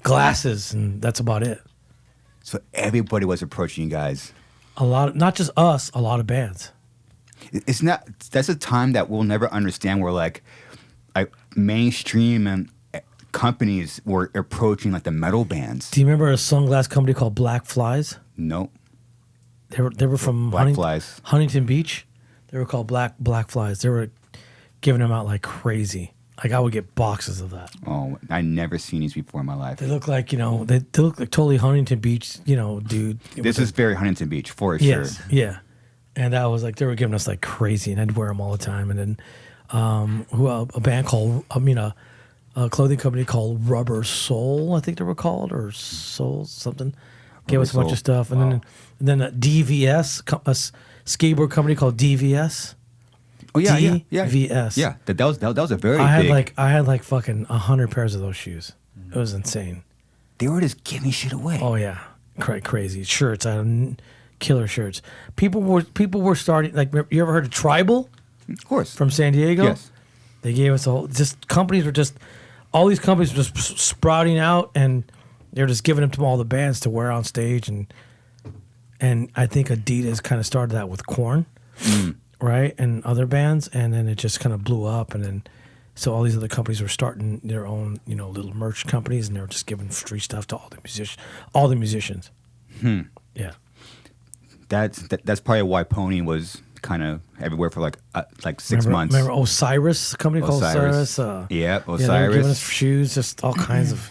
Speaker 1: glasses, and that's about it.
Speaker 2: So everybody was approaching you guys.
Speaker 1: A lot, not just us, a lot of bands.
Speaker 2: It's not. That's a time that we'll never understand. Where like mainstream and companies were approaching like the metal bands.
Speaker 1: Do you remember a sunglass company called Blackflys?
Speaker 2: Nope.
Speaker 1: They were from
Speaker 2: Blackflys.
Speaker 1: Huntington Beach. They were called Blackflys. They were giving them out like crazy. Like I would get boxes of that.
Speaker 2: Oh, I never seen these before in my life.
Speaker 1: They look like, you know, they look like totally Huntington Beach, you know, dude.
Speaker 2: This is very Huntington Beach for
Speaker 1: yes,
Speaker 2: sure.
Speaker 1: Yeah. And that was like, they were giving us like crazy, and I'd wear them all the time. And then a band called, a clothing company called Rubber Soul, I think they were called, or Soul something. Gave us a bunch of stuff. And then a DVS, a skateboard company called DVS.
Speaker 2: Oh yeah,
Speaker 1: DVS.
Speaker 2: Yeah, that was a very big.
Speaker 1: I had like fucking 100 pairs of those shoes. It was insane.
Speaker 2: They were just giving shit away.
Speaker 1: Oh yeah, crazy shirts. I had killer shirts. People were starting. Like, you ever heard of Tribal?
Speaker 2: Of course.
Speaker 1: From San Diego.
Speaker 2: Yes.
Speaker 1: They gave us all these companies were just sprouting out, and they're just giving them to all the bands to wear on stage, and I think Adidas kind of started that with Korn. Right, and other bands, and then it just kind of blew up, and then so all these other companies were starting their own, you know, little merch companies, and they were just giving free stuff to all the musicians. Yeah,
Speaker 2: that's probably why Pony was kind of everywhere for like 6 months.
Speaker 1: Remember Osiris, a company called Osiris?
Speaker 2: Osiris.
Speaker 1: They were
Speaker 2: Osiris.
Speaker 1: giving us shoes, just all kinds of.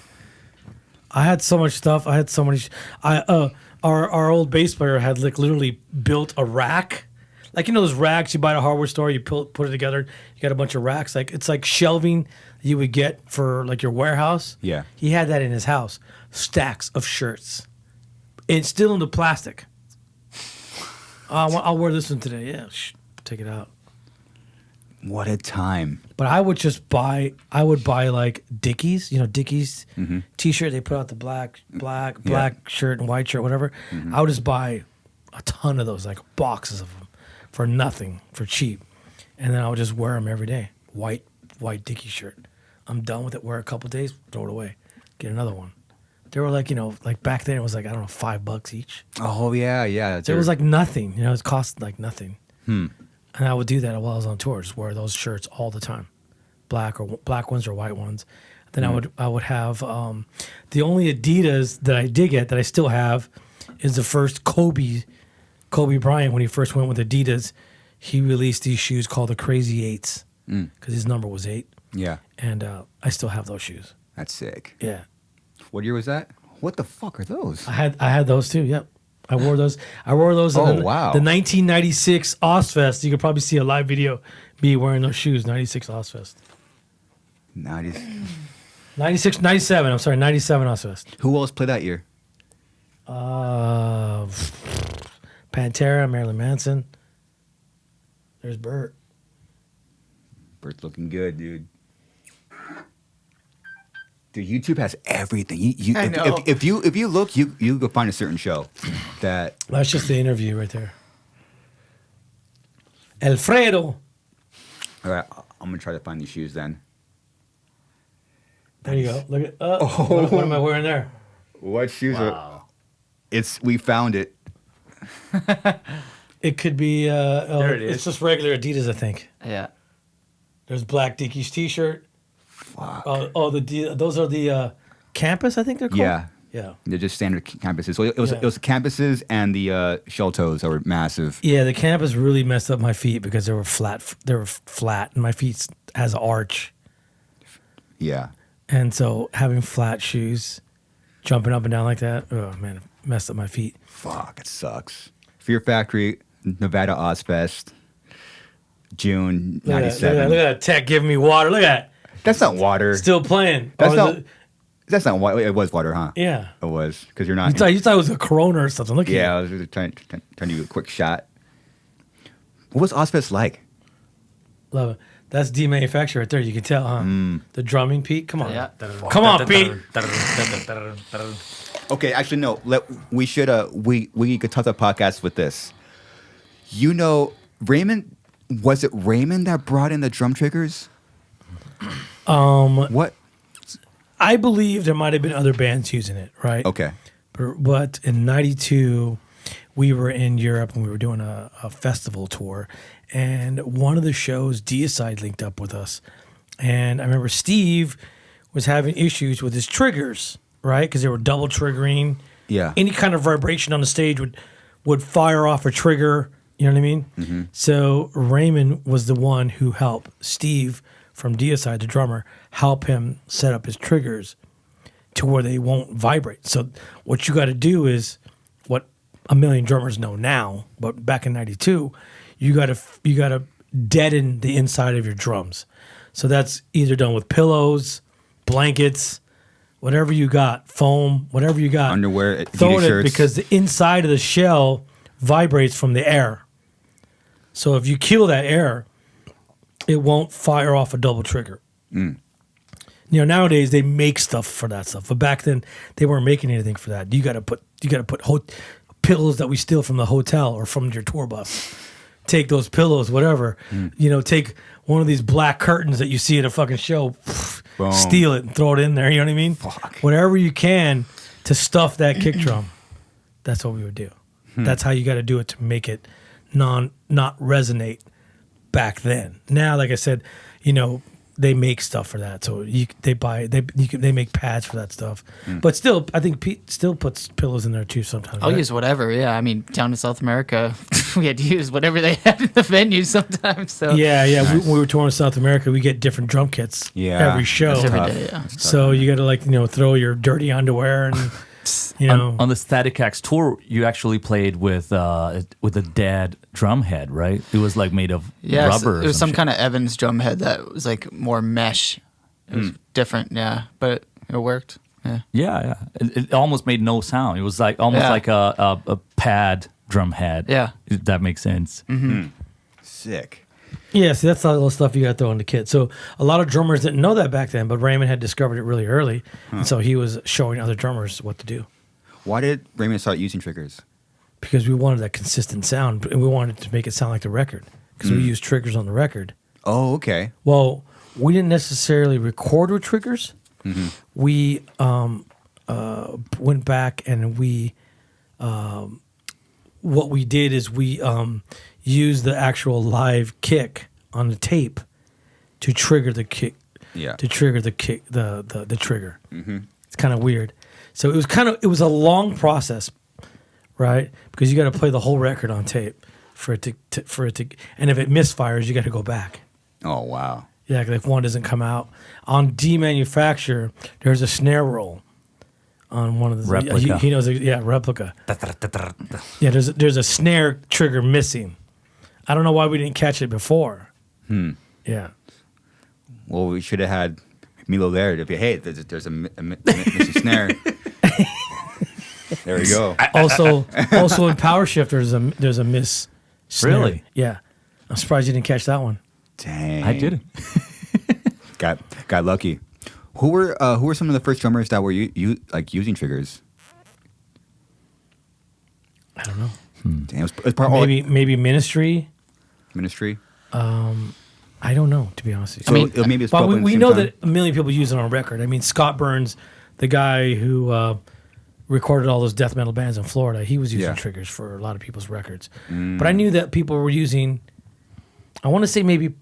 Speaker 1: I had so much stuff. I had so many. Our old bass player had like literally built a rack. Like, you know those racks you buy at a hardware store, you put it together, you got a bunch of racks. Like, it's like shelving you would get for like your warehouse.
Speaker 2: Yeah.
Speaker 1: He had that in his house. Stacks of shirts. It's still in the plastic. I'll wear this one today. Yeah, take it out.
Speaker 2: What a time.
Speaker 1: But I would buy like Dickies, you know, Dickies t-shirt. They put out the black shirt and white shirt, whatever. I would just buy a ton of those, like boxes of them. For nothing, for cheap, and then I would just wear them every day. White Dickies shirt. I'm done with it. Wear it a couple days, throw it away, get another one. They were like, you know, like back then it was like, I don't know, $5 each.
Speaker 2: Oh yeah.
Speaker 1: So it was like nothing. You know, it cost like nothing. And I would do that while I was on tour. Just wear those shirts all the time, black ones or white ones. Then I would have the only Adidas that I did get that I still have is the first Kobe Bryant, when he first went with Adidas, he released these shoes called the Crazy Eights because his number was 8.
Speaker 2: Yeah.
Speaker 1: And I still have those shoes.
Speaker 2: That's sick.
Speaker 1: Yeah.
Speaker 2: What year was that? What the fuck are those?
Speaker 1: I had those too. Yep. I wore those.
Speaker 2: Oh, wow.
Speaker 1: The 1996 Ozzfest. You could probably see a live video me wearing those shoes. 96 Ozzfest. 96, 97. I'm sorry, 97 Ozzfest.
Speaker 2: Who else played that year?
Speaker 1: Pantera, Marilyn Manson. There's Bert.
Speaker 2: Bert's looking good, dude. Dude, YouTube has everything.
Speaker 4: I know.
Speaker 2: If you look, you go find a certain show that.
Speaker 1: That's just the interview right there. Alfredo.
Speaker 2: All right, I'm gonna try to find these shoes then.
Speaker 1: There you go. Look at. What am I wearing there?
Speaker 2: What shoes are? We found it.
Speaker 1: It could be.
Speaker 3: There it is.
Speaker 1: It's just regular Adidas, I think.
Speaker 4: Yeah.
Speaker 1: There's black Dickies t-shirt.
Speaker 2: Fuck.
Speaker 1: Those are the Campus, I think they're called. Yeah.
Speaker 2: They're just standard campuses. So it was the campuses and the shell toes that were massive.
Speaker 1: Yeah, the Campus really messed up my feet because they were flat. And my feet has an arch.
Speaker 2: Yeah.
Speaker 1: And so having flat shoes, jumping up and down like that, oh man, it messed up my feet.
Speaker 2: Fuck, it sucks. Fear Factory, Nevada Ozzfest, June '97.
Speaker 1: Look at that tech giving me water. Look at that.
Speaker 2: That's not water.
Speaker 1: Still playing.
Speaker 2: That's not water. It was water, huh?
Speaker 1: Yeah.
Speaker 2: It was, because you're not.
Speaker 1: You thought it was a Corona or something. Look at
Speaker 2: I was just trying to give you a quick shot. What was Ozzfest like?
Speaker 1: Love it. That's demanufactured right there. You can tell, huh? The drumming, Pete. Come on.
Speaker 4: Yeah.
Speaker 1: Come on, Pete.
Speaker 2: Okay, actually, no. We should we could talk the podcast with this. You know, Raymond. Was it Raymond that brought in the drum triggers? What?
Speaker 1: I believe there might have been other bands using it, right?
Speaker 2: Okay.
Speaker 1: But in '92, we were in Europe and we were doing a festival tour, and one of the shows, Deicide linked up with us, and I remember Steve was having issues with his triggers, right? Because they were double triggering.
Speaker 2: Yeah.
Speaker 1: Any kind of vibration on the stage would fire off a trigger. You know what I mean? Mm-hmm. So Raymond was the one who helped Steve from Deicide, the drummer, help him set up his triggers to where they won't vibrate. So what you got to do is what a million drummers know now, but back in '92, you got to deaden the inside of your drums. So that's either done with pillows, blankets, whatever you got, foam, whatever you got.
Speaker 2: Underwear,
Speaker 1: throw it
Speaker 2: shirts.
Speaker 1: because the inside of the shell vibrates from the air. So if you kill that air, it won't fire off a double trigger. You know, nowadays they make stuff for that stuff, but back then they weren't making anything for that. You got to put pillows that we steal from the hotel or from your tour bus. Take those pillows, whatever. You know, take one of these black curtains that you see at a fucking show, steal it and throw it in there. You know what I mean?
Speaker 2: Fuck.
Speaker 1: Whatever you can to stuff that kick drum. That's what we would do. That's how you got to do it to make it not resonate back then. Now, like I said, you know, they make stuff for that. So they make pads for that stuff. But still, I think Pete still puts pillows in there too sometimes.
Speaker 4: I'll
Speaker 1: right?
Speaker 4: use whatever. Yeah, I mean, down in South America, we had to use whatever they had in the venue sometimes. So
Speaker 1: Yeah. Nice. When we were touring in South America, we get different drum kits every show.
Speaker 4: every
Speaker 2: Tough.
Speaker 4: day. Yeah.
Speaker 1: So you got to, like, you know, throw your dirty underwear and you know.
Speaker 3: On the Static X tour, you actually played with a dead drum head, right? It was like made of rubber.
Speaker 4: It was some kind of Evans drum head that was like more mesh. It was different, yeah, but it worked. Yeah.
Speaker 3: Yeah. It almost made no sound. It was like almost like a pad drum head.
Speaker 4: Yeah.
Speaker 3: If that makes sense.
Speaker 2: Sick.
Speaker 1: Yeah, see, that's all the little stuff you got to throw in the kit. So a lot of drummers didn't know that back then, but Raymond had discovered it really early, and so he was showing other drummers what to do.
Speaker 2: Why did Raymond start using triggers?
Speaker 1: Because we wanted that consistent sound, and we wanted to make it sound like the record, because we used triggers on the record.
Speaker 2: Oh, okay.
Speaker 1: Well, we didn't necessarily record with triggers. We went back and what we did is we used the actual live kick on the tape to trigger the kick.
Speaker 2: Yeah.
Speaker 1: To trigger the kick, the trigger. It's kind of weird. So it was a long process, right? Because you got to play the whole record on tape for it to, and if it misfires, you got to go back.
Speaker 2: Oh, wow.
Speaker 1: Yeah, 'cause if one doesn't come out on demanufacture, there's a snare roll on one of the
Speaker 3: Replica.
Speaker 1: He knows, replica. Yeah, there's a snare trigger missing. I don't know why we didn't catch it before. Yeah.
Speaker 2: Well, we should have had Milo there to be, hey, there's a missing snare. There we go.
Speaker 1: Also in Power Shift, there's a miss snare.
Speaker 3: Really?
Speaker 1: Yeah. I'm surprised you didn't catch that one.
Speaker 2: Dang.
Speaker 3: I didn't.
Speaker 2: Got lucky. Who were some of the first drummers that were using triggers?
Speaker 1: I don't know.
Speaker 2: Damn, it was probably
Speaker 1: Maybe Ministry.
Speaker 2: Ministry.
Speaker 1: I don't know, to be honest with
Speaker 2: So
Speaker 1: you.
Speaker 2: maybe it's
Speaker 1: But
Speaker 2: probably
Speaker 1: we
Speaker 2: the same
Speaker 1: know
Speaker 2: time.
Speaker 1: that a million people use it on record. I mean, Scott Burns, the guy who recorded all those death metal bands in Florida, he was using triggers for a lot of people's records. But I knew that people were using, I want to say maybe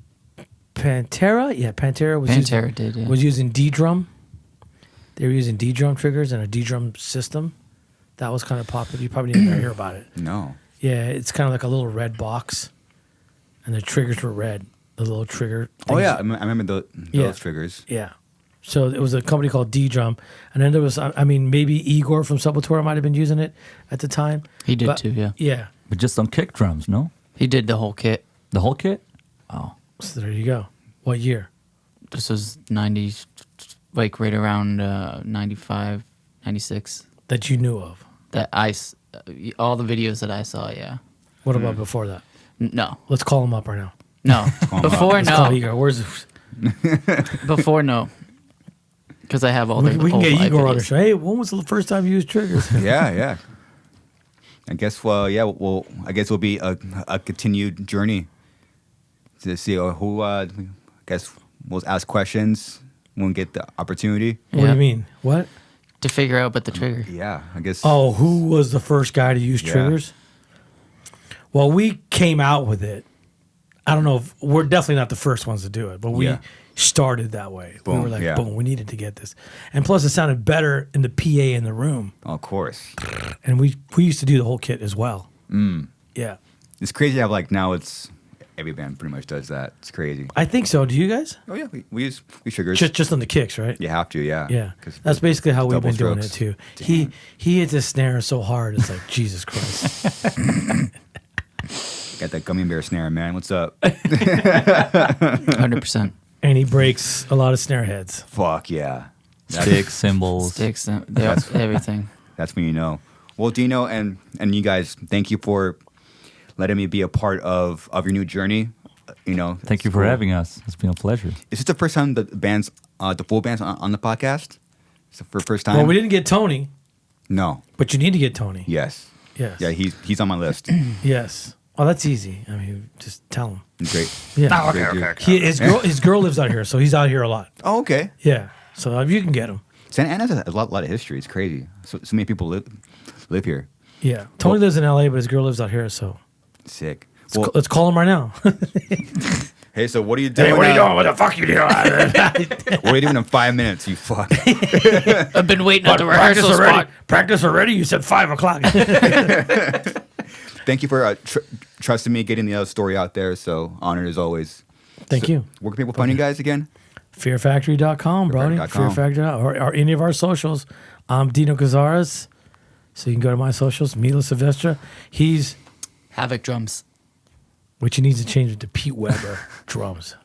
Speaker 1: Pantera. Yeah, Pantera was using D-drum. They were using D-drum triggers and a D-drum system. That was kind of popular. You probably didn't hear about it.
Speaker 2: No.
Speaker 1: Yeah, it's kind of like a little red box, and the triggers were red. The little trigger.
Speaker 2: Oh,
Speaker 1: things.
Speaker 2: yeah. I remember those triggers.
Speaker 1: Yeah. So it was a company called D-Drum. And then there was, I mean, maybe Igor from Sepultura might have been using it at the time.
Speaker 4: He did too, yeah.
Speaker 1: Yeah.
Speaker 3: But just on kick drums, no?
Speaker 4: He did the whole kit.
Speaker 3: The whole kit? Oh.
Speaker 1: So there you go. What year?
Speaker 4: This was 90, like right around 95, 96.
Speaker 1: That you knew of.
Speaker 4: That all the videos that I saw, yeah.
Speaker 1: What about before that?
Speaker 4: No.
Speaker 1: Let's call them up right now.
Speaker 4: No. Before,
Speaker 1: Let's call
Speaker 4: no.
Speaker 1: Igor. Where's
Speaker 4: Before, no. Because I have all
Speaker 1: we
Speaker 4: the
Speaker 1: can
Speaker 4: old
Speaker 1: get
Speaker 4: live
Speaker 1: Igor on the
Speaker 4: videos.
Speaker 1: show. Hey, when was the first time you used triggers?
Speaker 2: Yeah. I guess. Well, yeah. Well, I guess it'll be a continued journey to see who. I guess we'll ask questions when we get the opportunity.
Speaker 1: What do
Speaker 4: Yeah.
Speaker 1: you mean? What?
Speaker 4: To figure out but the trigger.
Speaker 2: Yeah, I guess.
Speaker 1: Oh, who was the first guy to use
Speaker 2: Yeah.
Speaker 1: triggers? Well, we came out with it. I don't know if we're definitely not the first ones to do it, but we
Speaker 2: Yeah.
Speaker 1: started that way.
Speaker 2: Boom,
Speaker 1: We were like,
Speaker 2: yeah.
Speaker 1: boom, we needed to get this. And plus, it sounded better in the PA in the room.
Speaker 2: Of course.
Speaker 1: And we used to do the whole kit as well. Yeah.
Speaker 2: It's crazy how now it's every band pretty much does that. It's crazy.
Speaker 1: I think so. Do you guys?
Speaker 2: Oh yeah, we use triggers.
Speaker 1: Just on the kicks, right?
Speaker 2: You have to, yeah.
Speaker 1: Yeah.
Speaker 2: 'Cause
Speaker 1: That's basically how we've
Speaker 2: double
Speaker 1: been doing it
Speaker 2: strokes.
Speaker 1: too. He hits his snare so hard, it's like, Jesus Christ.
Speaker 2: Got that gummy bear snare, man. What's up?
Speaker 4: 100%.
Speaker 1: And he breaks a lot of snare heads.
Speaker 2: Fuck yeah.
Speaker 3: Sticks, cymbals.
Speaker 4: Sticks,
Speaker 2: That's-
Speaker 4: everything.
Speaker 2: That's when you know. Well, Dino and you guys, thank you for letting me be a part of your new journey.
Speaker 3: Thank you for having us. It's been a pleasure.
Speaker 2: Is this the first time the full band's on the podcast? It's the first time.
Speaker 1: Well, we didn't get Tony,
Speaker 2: No.
Speaker 1: but you need to get Tony.
Speaker 2: Yes.
Speaker 1: Yes.
Speaker 2: Yeah, he's on my list.
Speaker 1: Yes. Oh, that's easy. I mean, just tell him.
Speaker 2: Great.
Speaker 1: Yeah.
Speaker 2: Great dude.
Speaker 1: His girl lives out here, so he's out here a lot.
Speaker 2: Oh, okay.
Speaker 1: Yeah. So if you can get him.
Speaker 2: Santa Ana's a lot of history. It's crazy. So many people live here.
Speaker 1: Yeah. Tony lives in LA, but his girl lives out here, so
Speaker 2: Sick. Well,
Speaker 1: let's call him right now.
Speaker 2: hey, so what are you doing?
Speaker 1: What the fuck you doing?
Speaker 2: What are you doing in 5 minutes? You fuck.
Speaker 4: I've been waiting at the rehearsal spot.
Speaker 1: Practice already? You said 5 o'clock.
Speaker 2: Thank you for trusting me, getting the other story out there. So honored as always.
Speaker 1: Thank you.
Speaker 2: Where can people find you guys again?
Speaker 1: Fearfactory.com, Brody.
Speaker 2: Fearfactory.com.
Speaker 1: Fearfactory. Or any of our socials. I'm Dino Cazares. So you can go to my socials. Milo Silvestro. He's,
Speaker 4: Havoc drums.
Speaker 1: which he needs to change it to Pete Weber drums.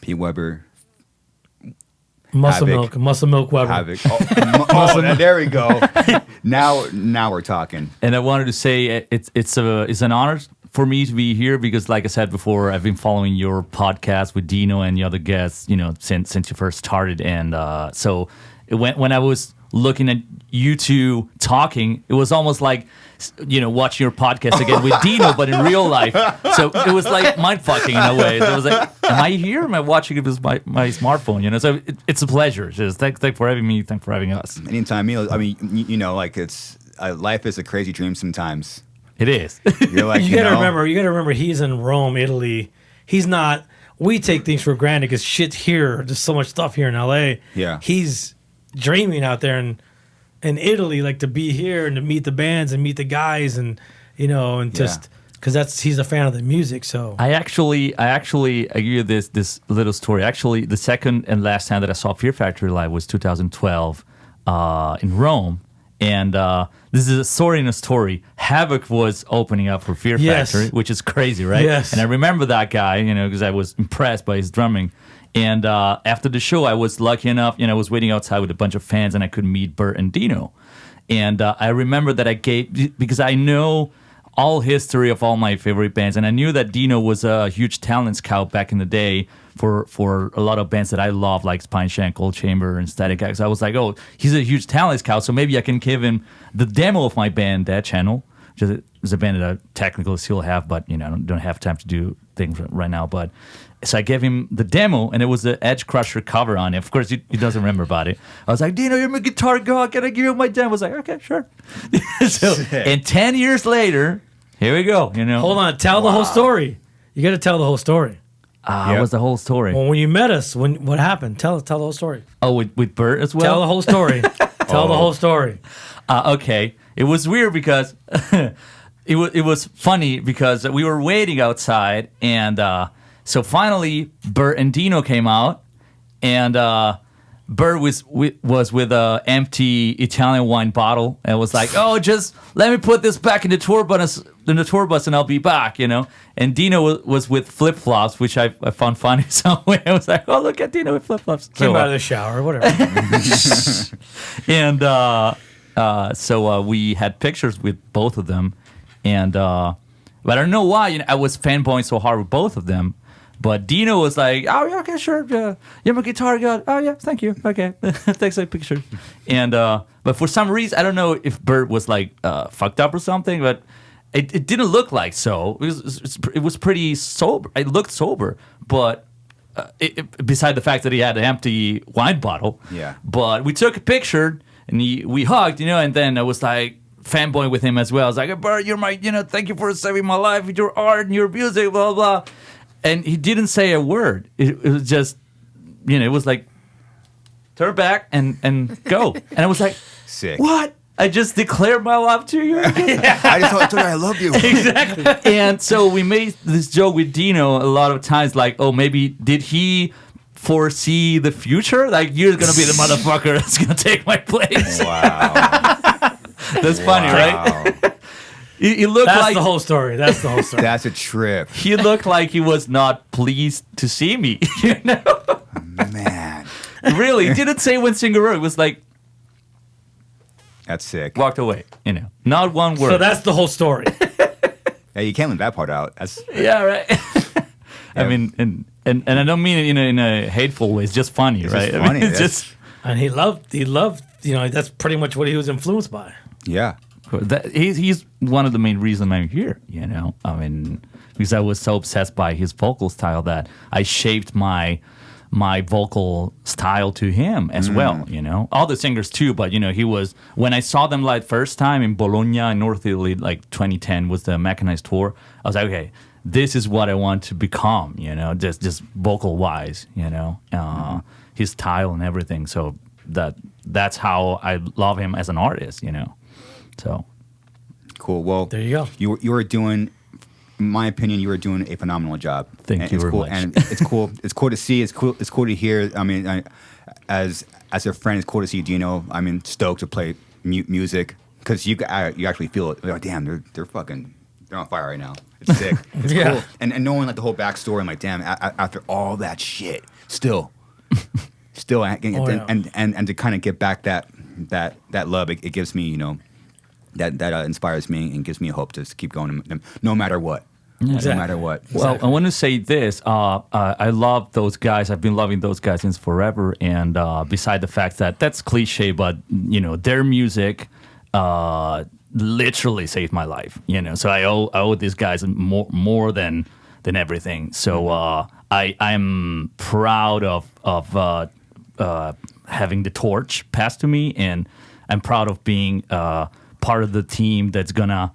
Speaker 2: Pete Weber.
Speaker 1: Muscle
Speaker 2: Havoc.
Speaker 1: Milk Weber.
Speaker 2: Havoc. There we go. Now we're talking.
Speaker 3: And I wanted to say it's an honor for me to be here because, like I said before, I've been following your podcast with Dino and the other guests, since you first started. And so when I was looking at you two talking, it was almost like, watching your podcast again with Dino, but in real life. So it was like mind fucking in a way. So it was like, am I here? Am I watching it with my smartphone? So it's a pleasure. Just thanks for having me. Thanks for having us.
Speaker 2: Anytime, I mean, it's life is a crazy dream sometimes.
Speaker 3: It is.
Speaker 2: You're like,
Speaker 1: You gotta remember he's in Rome, Italy. He's not. We take things for granted because shit's here. There's so much stuff here in LA.
Speaker 2: Yeah.
Speaker 1: He's dreaming out there in Italy, like to be here and to meet the bands and meet the guys and just because he's a fan of the music. So
Speaker 3: I actually give you this little story. Actually, the second and last time that I saw Fear Factory live was 2012 in Rome. And this is a story in a story. Havoc was opening up for Fear
Speaker 1: Yes.
Speaker 3: Factory, which is crazy, right?
Speaker 1: Yes.
Speaker 3: And I remember that guy, because I was impressed by his drumming. And after the show, I was lucky enough, I was waiting outside with a bunch of fans and I could meet Bert and Dino. And I remember that because I know all history of all my favorite bands. And I knew that Dino was a huge talent scout back in the day for a lot of bands that I love, like Spineshank, Cold Chamber, and Static X. I was like, oh, he's a huge talent scout, so maybe I can give him the demo of my band, That Channel, which is a band that I technically still have, but I don't have time to do things right now. But so I gave him the demo, and it was the Edge Crusher cover on it. Of course, he doesn't remember about it. I was like, Dino, you're my guitar god. Can I give you my demo? I was like, okay, sure. And 10 years later, here we go.
Speaker 1: hold on, tell the whole story. You got to tell the whole story.
Speaker 3: What was the whole story?
Speaker 1: Well, when you met us, what happened? Tell the whole story.
Speaker 3: Oh, with Bert as well?
Speaker 1: Tell the whole story. Tell the whole story.
Speaker 3: Okay. It was weird because it was funny because we were waiting outside, and so finally Bert and Dino came out, and Bert was with a empty Italian wine bottle and was like, "Oh, just let me put this back in the tour bus, and I'll be back," And Dino was with flip flops, which I found funny somewhere. I was like, "Oh, look at Dino with flip flops."
Speaker 1: Came out of the shower, whatever.
Speaker 3: And so we had pictures with both of them, and but I don't know why I was fanboying so hard with both of them. But Dino was like, oh, yeah, okay, sure. Yeah, you're my guitar guy. Oh, yeah, thank you. Okay. Thanks for the picture. And, but for some reason, I don't know if Bert was like fucked up or something, but it didn't look like so. It was pretty sober. It looked sober, but beside the fact that he had an empty wine bottle.
Speaker 2: Yeah.
Speaker 3: But we took a picture and we hugged, and then I was like, fanboying with him as well. I was like, Bert, you're my, thank you for saving my life with your art and your music, blah, blah. And he didn't say a word. It was just, it was like, turn back and go. And I was like,
Speaker 2: sick.
Speaker 3: What? I just declared my love to you.
Speaker 2: I just told you I love you.
Speaker 3: Exactly. And so we made this joke with Dino a lot of times, like, oh, maybe did he foresee the future? Like, you're going to be the motherfucker that's going to take my place.
Speaker 2: Wow.
Speaker 3: That's funny, right? He looked
Speaker 1: That's
Speaker 3: like
Speaker 1: the whole story. That's the whole story.
Speaker 2: That's a trip.
Speaker 3: he looked like he was not pleased to see me.
Speaker 2: Man.
Speaker 3: Really, he didn't say one single word. It was like
Speaker 2: That's sick.
Speaker 3: walked away. Not one word.
Speaker 1: So that's the whole story.
Speaker 2: Yeah, you can't leave that part out. That's
Speaker 3: yeah, right. I mean, and I don't mean it in a hateful way. It's just funny,
Speaker 2: It's
Speaker 3: right?
Speaker 2: just funny.
Speaker 3: It's
Speaker 2: That's-
Speaker 3: just
Speaker 1: And he loved, that's pretty much what he was influenced by.
Speaker 2: yeah.
Speaker 3: he's one of the main reasons I'm here. I mean, because I was so obsessed by his vocal style that I shaped my vocal style to him as well. All the singers too, but he was, when I saw them live first time in Bologna in North Italy, like 2010 was the Mechanized tour. I was like, okay, this is what I want to become. Just vocal wise. His style and everything. So that's how I love him as an artist. So
Speaker 2: Cool. Well,
Speaker 1: There you go.
Speaker 2: You were doing, in my opinion, you were doing a phenomenal job.
Speaker 3: Thank
Speaker 2: And
Speaker 3: you
Speaker 2: it's
Speaker 3: very
Speaker 2: cool,
Speaker 3: much.
Speaker 2: And it's cool. It's cool to see. It's cool to hear. I mean, as a friend, it's cool to see Dino. I mean, stoked to play music because you actually feel it. Like, damn, they're fucking. They're on fire right now. It's sick. It's
Speaker 1: Yeah.
Speaker 2: cool. And knowing like the whole backstory, I'm like, damn. After all that shit, still, and to kind of get back that love, it gives me, that inspires me and gives me hope to keep going, no matter what.
Speaker 1: Exactly.
Speaker 2: No matter what.
Speaker 3: Well, I want to say this. I love those guys. I've been loving those guys since forever. And beside the fact that that's cliche, but their music literally saved my life. So I owe these guys more than everything. So I'm proud of having the torch passed to me, and I'm proud of being part of the team that's gonna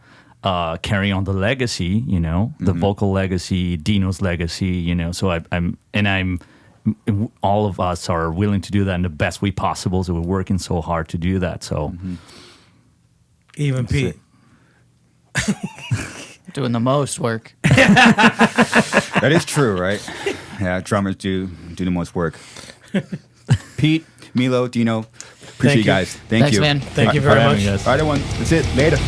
Speaker 3: carry on the legacy, the vocal legacy, Dino's legacy, So I'm all of us are willing to do that in the best way possible. So we're working so hard to do that. So
Speaker 1: Even Pete.
Speaker 4: Doing the most work.
Speaker 2: That is true, right? Yeah, drummers do the most work. Pete, Milo, Dino, appreciate
Speaker 1: Thank
Speaker 2: you
Speaker 1: you.
Speaker 2: guys. Thank
Speaker 4: Thanks,
Speaker 2: you.
Speaker 4: man.
Speaker 1: Thank you
Speaker 3: for
Speaker 1: very
Speaker 3: having
Speaker 1: much.
Speaker 3: us.
Speaker 2: All right, everyone. That's it. Later.